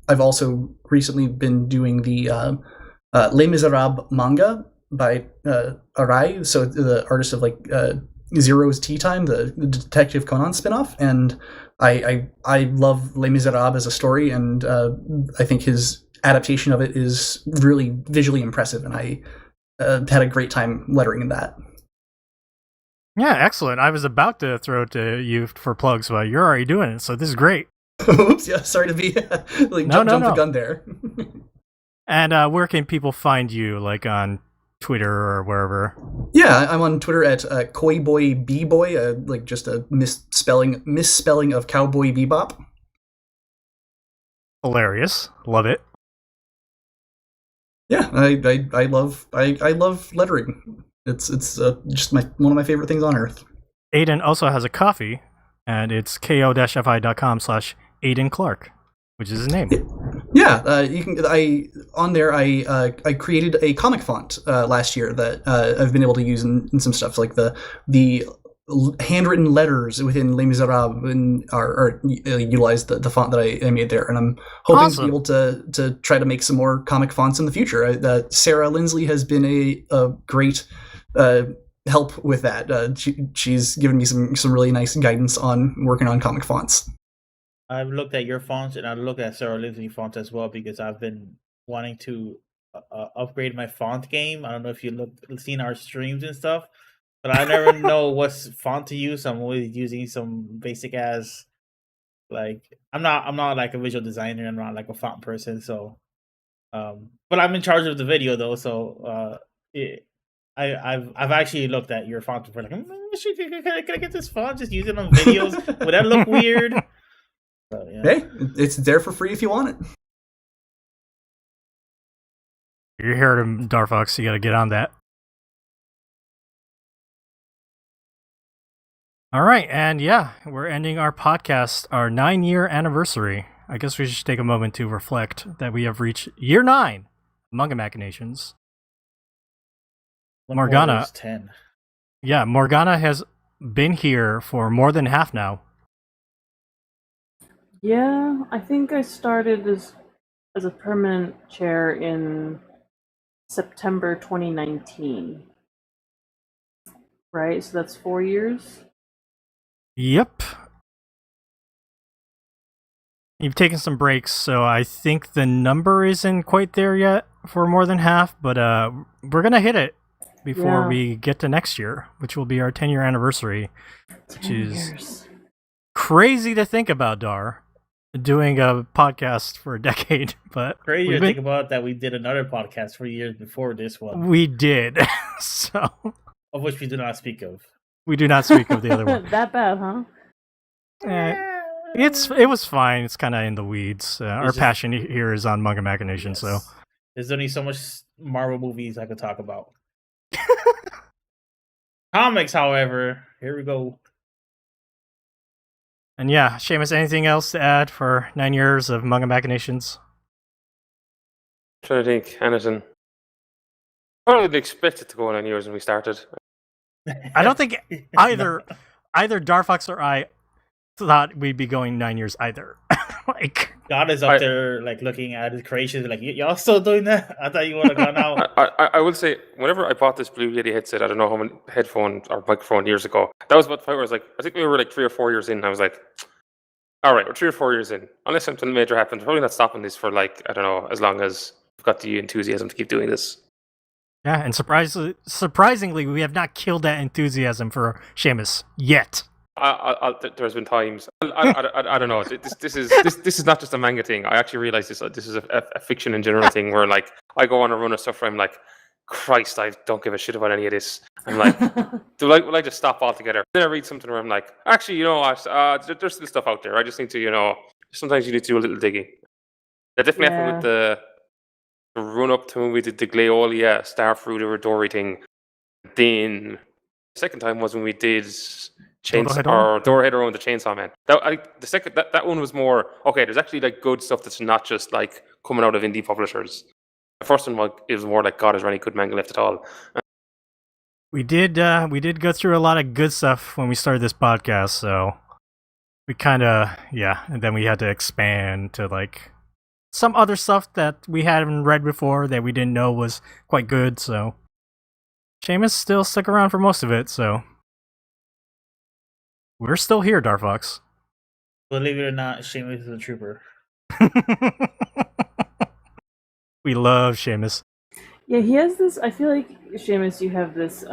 I've also recently been doing the Les Miserables manga by Arai, so the artist of like Zero's Tea Time, the Detective Conan spinoff, and I love Les Miserables as a story, and I think his adaptation of it is really visually impressive, and I had a great time lettering in that. Yeah, excellent. I was about to throw it to you for plugs, but you're already doing it, so this is great. Oops, yeah, sorry to be jump the gun there. And where can people find you, like on Twitter or wherever? Yeah, I'm on Twitter at KoiBoyBboy, like just a misspelling of Cowboy Bebop. Hilarious, love it. Yeah, I love lettering. It's just one of my favorite things on earth. Aidan also has a coffee, and it's ko-fi.com/Aidan Clarke, which is his name. Yeah, you can. I created a comic font last year that I've been able to use in some stuff, like the handwritten letters within Les Miserables are utilize the font that I made there, and I'm hoping to be able to try to make some more comic fonts in the future. Sarah Lindsley has been a great help with that. She's given me some really nice guidance on working on comic fonts. I've looked at your fonts, and I've looked at Sarah Lindsley fonts as well, because I've been wanting to upgrade my font game. I don't know if seen our streams and stuff, but I never know what font to use. So I'm always using some basic ass. Like I'm not like a visual designer. I'm not like a font person. So, but I'm in charge of the video though. So I've actually looked at your font before. Like, can I get this font? Just use it on videos. Would that look weird? So, yeah. Hey, it's there for free if you want it. You're here to Darfox, you gotta get on that. All right, and yeah, we're ending our podcast, our 9-year anniversary. I guess we should take a moment to reflect that we have reached year 9 Manga Machinations. Morgana, 10. Yeah, Morgana has been here for more than half now. Yeah, I think I started as a permanent chair in September 2019. Right, so that's 4 years. Yep. You've taken some breaks, so I think the number isn't quite there yet for more than half, but we're gonna hit it before we get to next year, which will be our 10-year anniversary, which is crazy to think about, Dar. Doing a podcast for a decade, but crazy to think about that we did another podcast 4 years before this one. We did, so of which we do not speak of. We do not speak of the other one. That bad, huh? It was fine. It's kind of in the weeds. Our passion here is on Manga Machination, so there's only so much Marvel movies I could talk about. Comics, however, here we go. And yeah, Seamus, anything else to add for 9 years of Manga Machinations? I'm trying to think, anything. I probably didn't expect it to go 9 years when we started. I don't think either Darfox or I thought we'd be going 9 years either. Like God is up there, like looking at his creations, like y'all still doing that? I thought you would have gone out. I will say, whenever I bought this Blue Yeti headset, I don't know how many headphones or microphone years ago. That was about 5 hours. Like I think we were like 3 or 4 years in. And I was like, all right, we're 3 or 4 years in. Unless something major happens, we're probably not stopping this for like I don't know, as long as we've got the enthusiasm to keep doing this. Yeah, and surprisingly, we have not killed that enthusiasm for Seamus yet. There's been times I don't know. This is not just a manga thing. I actually realize this is a fiction in general thing where like I go on a run of stuff where I'm like, Christ, I don't give a shit about any of this. I'm like, will I just stop altogether? Then I read something where I'm like, actually, you know what? There's still stuff out there. I just need to, sometimes you need to do a little digging. That definitely happened with the run up to when we did the Glaolia Starfruit or Dory thing. Then the second time was when we did Door Header on the Chainsaw Man. That one was more okay. There's actually like good stuff that's not just like coming out of indie publishers. The first one was more like, God, is there any good manga left at all? We did go through a lot of good stuff when we started this podcast, so we kind of and then we had to expand to like some other stuff that we hadn't read before that we didn't know was quite good. So Seamus still stuck around for most of it, so. We're still here, Darfox. Believe it or not, Seamus is a trooper. We love Seamus. Yeah, he has this. I feel like, Seamus, you have this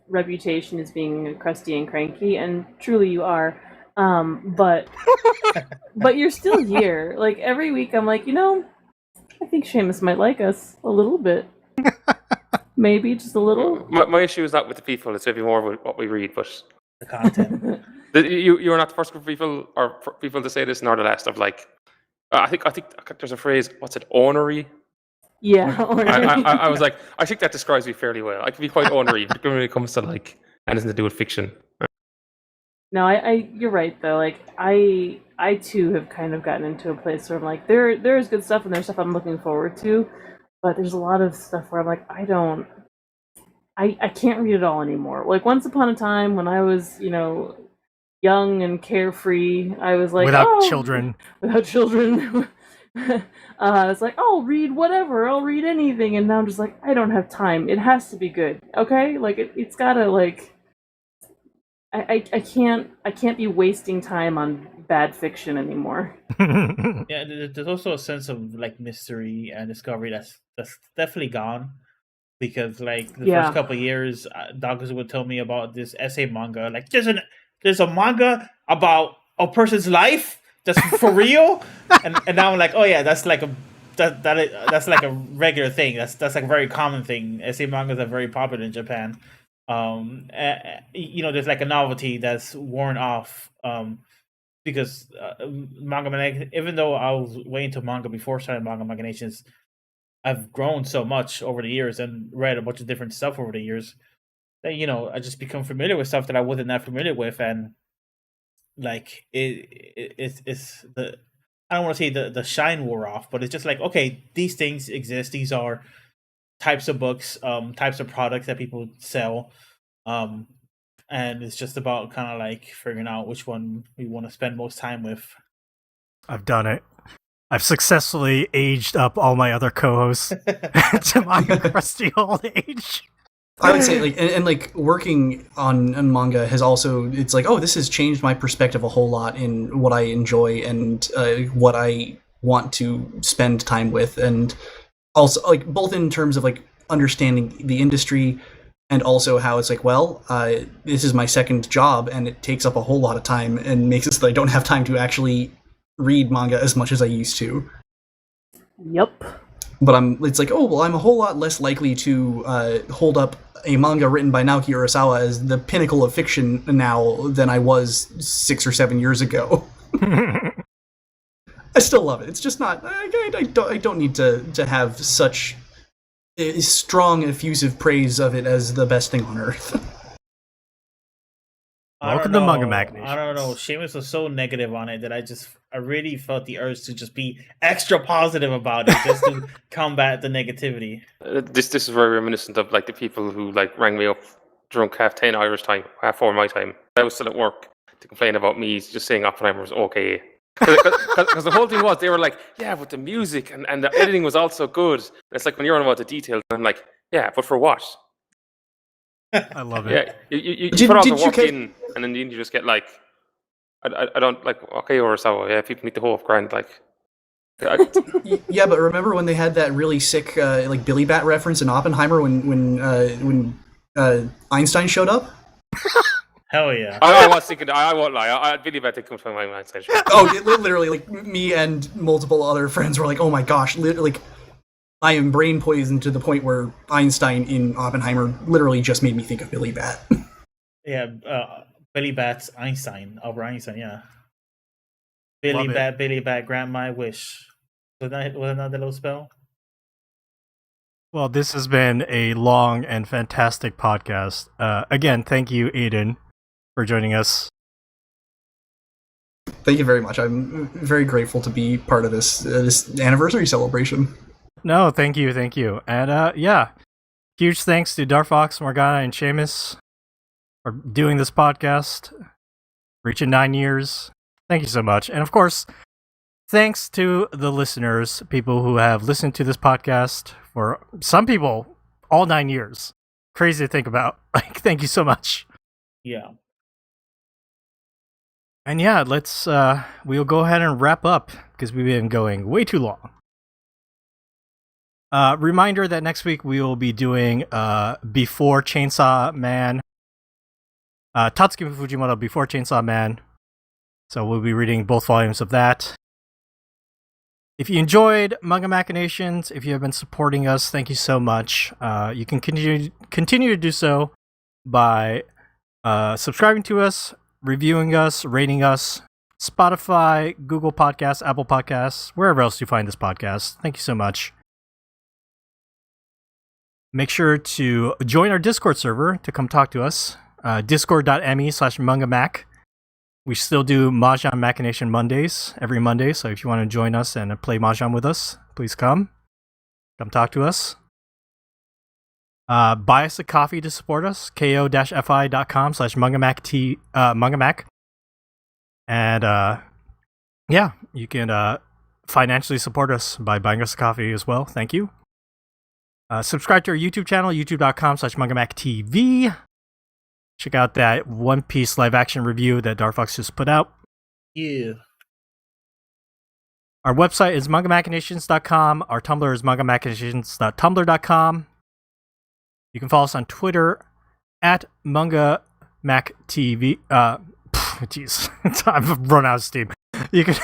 reputation as being crusty and cranky, and truly you are. But you're still here. Like every week, I'm like, I think Seamus might like us a little bit. Maybe just a little. My issue is not with the people; it's maybe more with what we read. But The content. you are not the first group of people or people to say this, nor the last. Of like, I think there's a phrase. What's it? Ornery. Yeah. I was like, I think that describes me fairly well. I can be quite ornery, particularly when it comes to like anything to do with fiction. No, you're right though. Like I too have kind of gotten into a place where I'm like, there is good stuff and there's stuff I'm looking forward to, but there's a lot of stuff where I'm like, I can't read it all anymore. Like once upon a time when I was, young and carefree, I was like, without children. It's like, I'll read whatever, I'll read anything, and now I'm just like, I don't have time. It has to be good, okay? Like it's gotta like. I can't be wasting time on bad fiction anymore. Yeah, there's also a sense of like mystery and discovery that's definitely gone, because like the first couple of years, doctors would tell me about this essay manga. Like there's a manga about a person's life that's for real, and now I'm like, oh yeah, that's like that's like a regular thing. That's like a very common thing. Essay mangas are very popular in Japan. There's like a novelty that's worn off, because even though I was way into manga before starting Manga Maganations, I've grown so much over the years and read a bunch of different stuff over the years that I just become familiar with stuff that I wasn't that familiar with, and like it's the I don't want to say the shine wore off, but it's just like, okay, these things exist. These are types of books, types of products that people sell, and it's just about kind of like figuring out which one we want to spend most time with. I've done it. I've successfully aged up all my other co-hosts to my crusty old age. I would say, like, and like working on manga has also, it's like, oh, this has changed my perspective a whole lot in what I enjoy and what I want to spend time with, and also like both in terms of like understanding the industry and also how it's like, well, this is my second job and it takes up a whole lot of time and makes it so that I don't have time to actually read manga as much as I used to. Yep. But it's like, oh, well, I'm a whole lot less likely to hold up a manga written by Naoki Urasawa as the pinnacle of fiction now than I was 6 or 7 years ago. I still love it. It's just not. I don't need to have such strong, effusive praise of it as the best thing on earth. Welcome to Manga Magnations. I don't know. Seamus was so negative on it that I really felt the urge to just be extra positive about it, just to combat the negativity. This is very reminiscent of like the people who like rang me up drunk 10:30 Irish time, 4:30 my time. I was still at work to complain about me just saying Oppenheimer was okay. Because the whole thing was, they were like, yeah, but the music and the editing was also good. And it's like when you're on about the details, I'm like, yeah, but for what? I love it. Yeah, you put all the work in, and then you just get like, I don't like, okay, Urasawa, yeah, people need the whole grand, like. Yeah, but remember when they had that really sick like Billy Bat reference in Oppenheimer when Einstein showed up? Hell yeah! I was thinking. I won't lie. Billy Bat did come from my mind. Oh, literally, like me and multiple other friends were like, "Oh my gosh!" Like, I am brain poisoned to the point where Einstein in Oppenheimer literally just made me think of Billy Bat. Yeah, Billy Bat's Einstein, Albert Einstein. Yeah, Billy Bat, grant my wish. Was that the little spell? Well, this has been a long and fantastic podcast. Again, thank you, Aidan, for joining us. Thank you very much. I'm very grateful to be part of this anniversary celebration. No, thank you. And yeah, huge thanks to Darfox, Morgana, and Seamus for doing this podcast, reaching 9 years. Thank you so much. And of course, thanks to the listeners, people who have listened to this podcast for some people all 9 years. Crazy to think about. Like, thank you so much. Yeah. And yeah, we'll go ahead and wrap up because we've been going way too long. Reminder that next week we will be doing Before Chainsaw Man. Tatsuki Fujimoto, Before Chainsaw Man. So we'll be reading both volumes of that. If you enjoyed Manga Machinations, if you have been supporting us, thank you so much. You can continue to do so by subscribing to us, reviewing us, rating us, Spotify, Google Podcasts, Apple Podcasts, wherever else you find this podcast. Thank you so much. Make sure to join our Discord server to come talk to us. Discord.me/MangaMac. We still do Mahjong Machination Mondays, every Monday, so if you want to join us and play Mahjong with us, please come. Come talk to us. Buy us a coffee to support us, ko-fi.com/MangaMac. And yeah, you can financially support us by buying us a coffee as well. Thank you. Subscribe to our YouTube channel, youtube.com/MangaMacTV. Check out that One Piece live action review that Darfox just put out. Yeah. Our website is mangamachinations.com. Our Tumblr is mangamachinations.tumblr.com. You can follow us on Twitter at MangaMacTV. Jeez, I've run out of steam. You can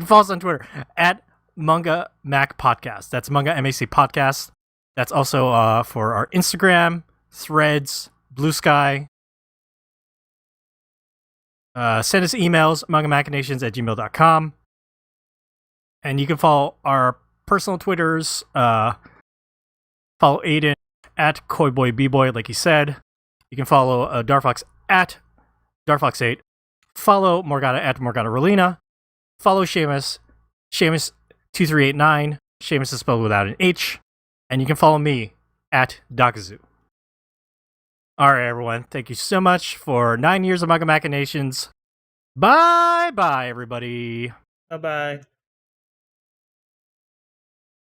follow us on Twitter at Manga Mac Podcast. That's Manga MAC Podcast. That's also for our Instagram, Threads, Blue Sky. Send us emails, mangamachinations@gmail.com. And you can follow our personal Twitters. Follow Aidan at KoiBoyBboy, like he said. You can follow Darfox at Darfox8. Follow Morgana at MorganaRolina. Follow Seamus, Seamus2389. Seamus is spelled without an H. And you can follow me at Dakazu. All right, everyone. Thank you so much for 9 years of Manga Machinations. Bye-bye, everybody. Bye-bye.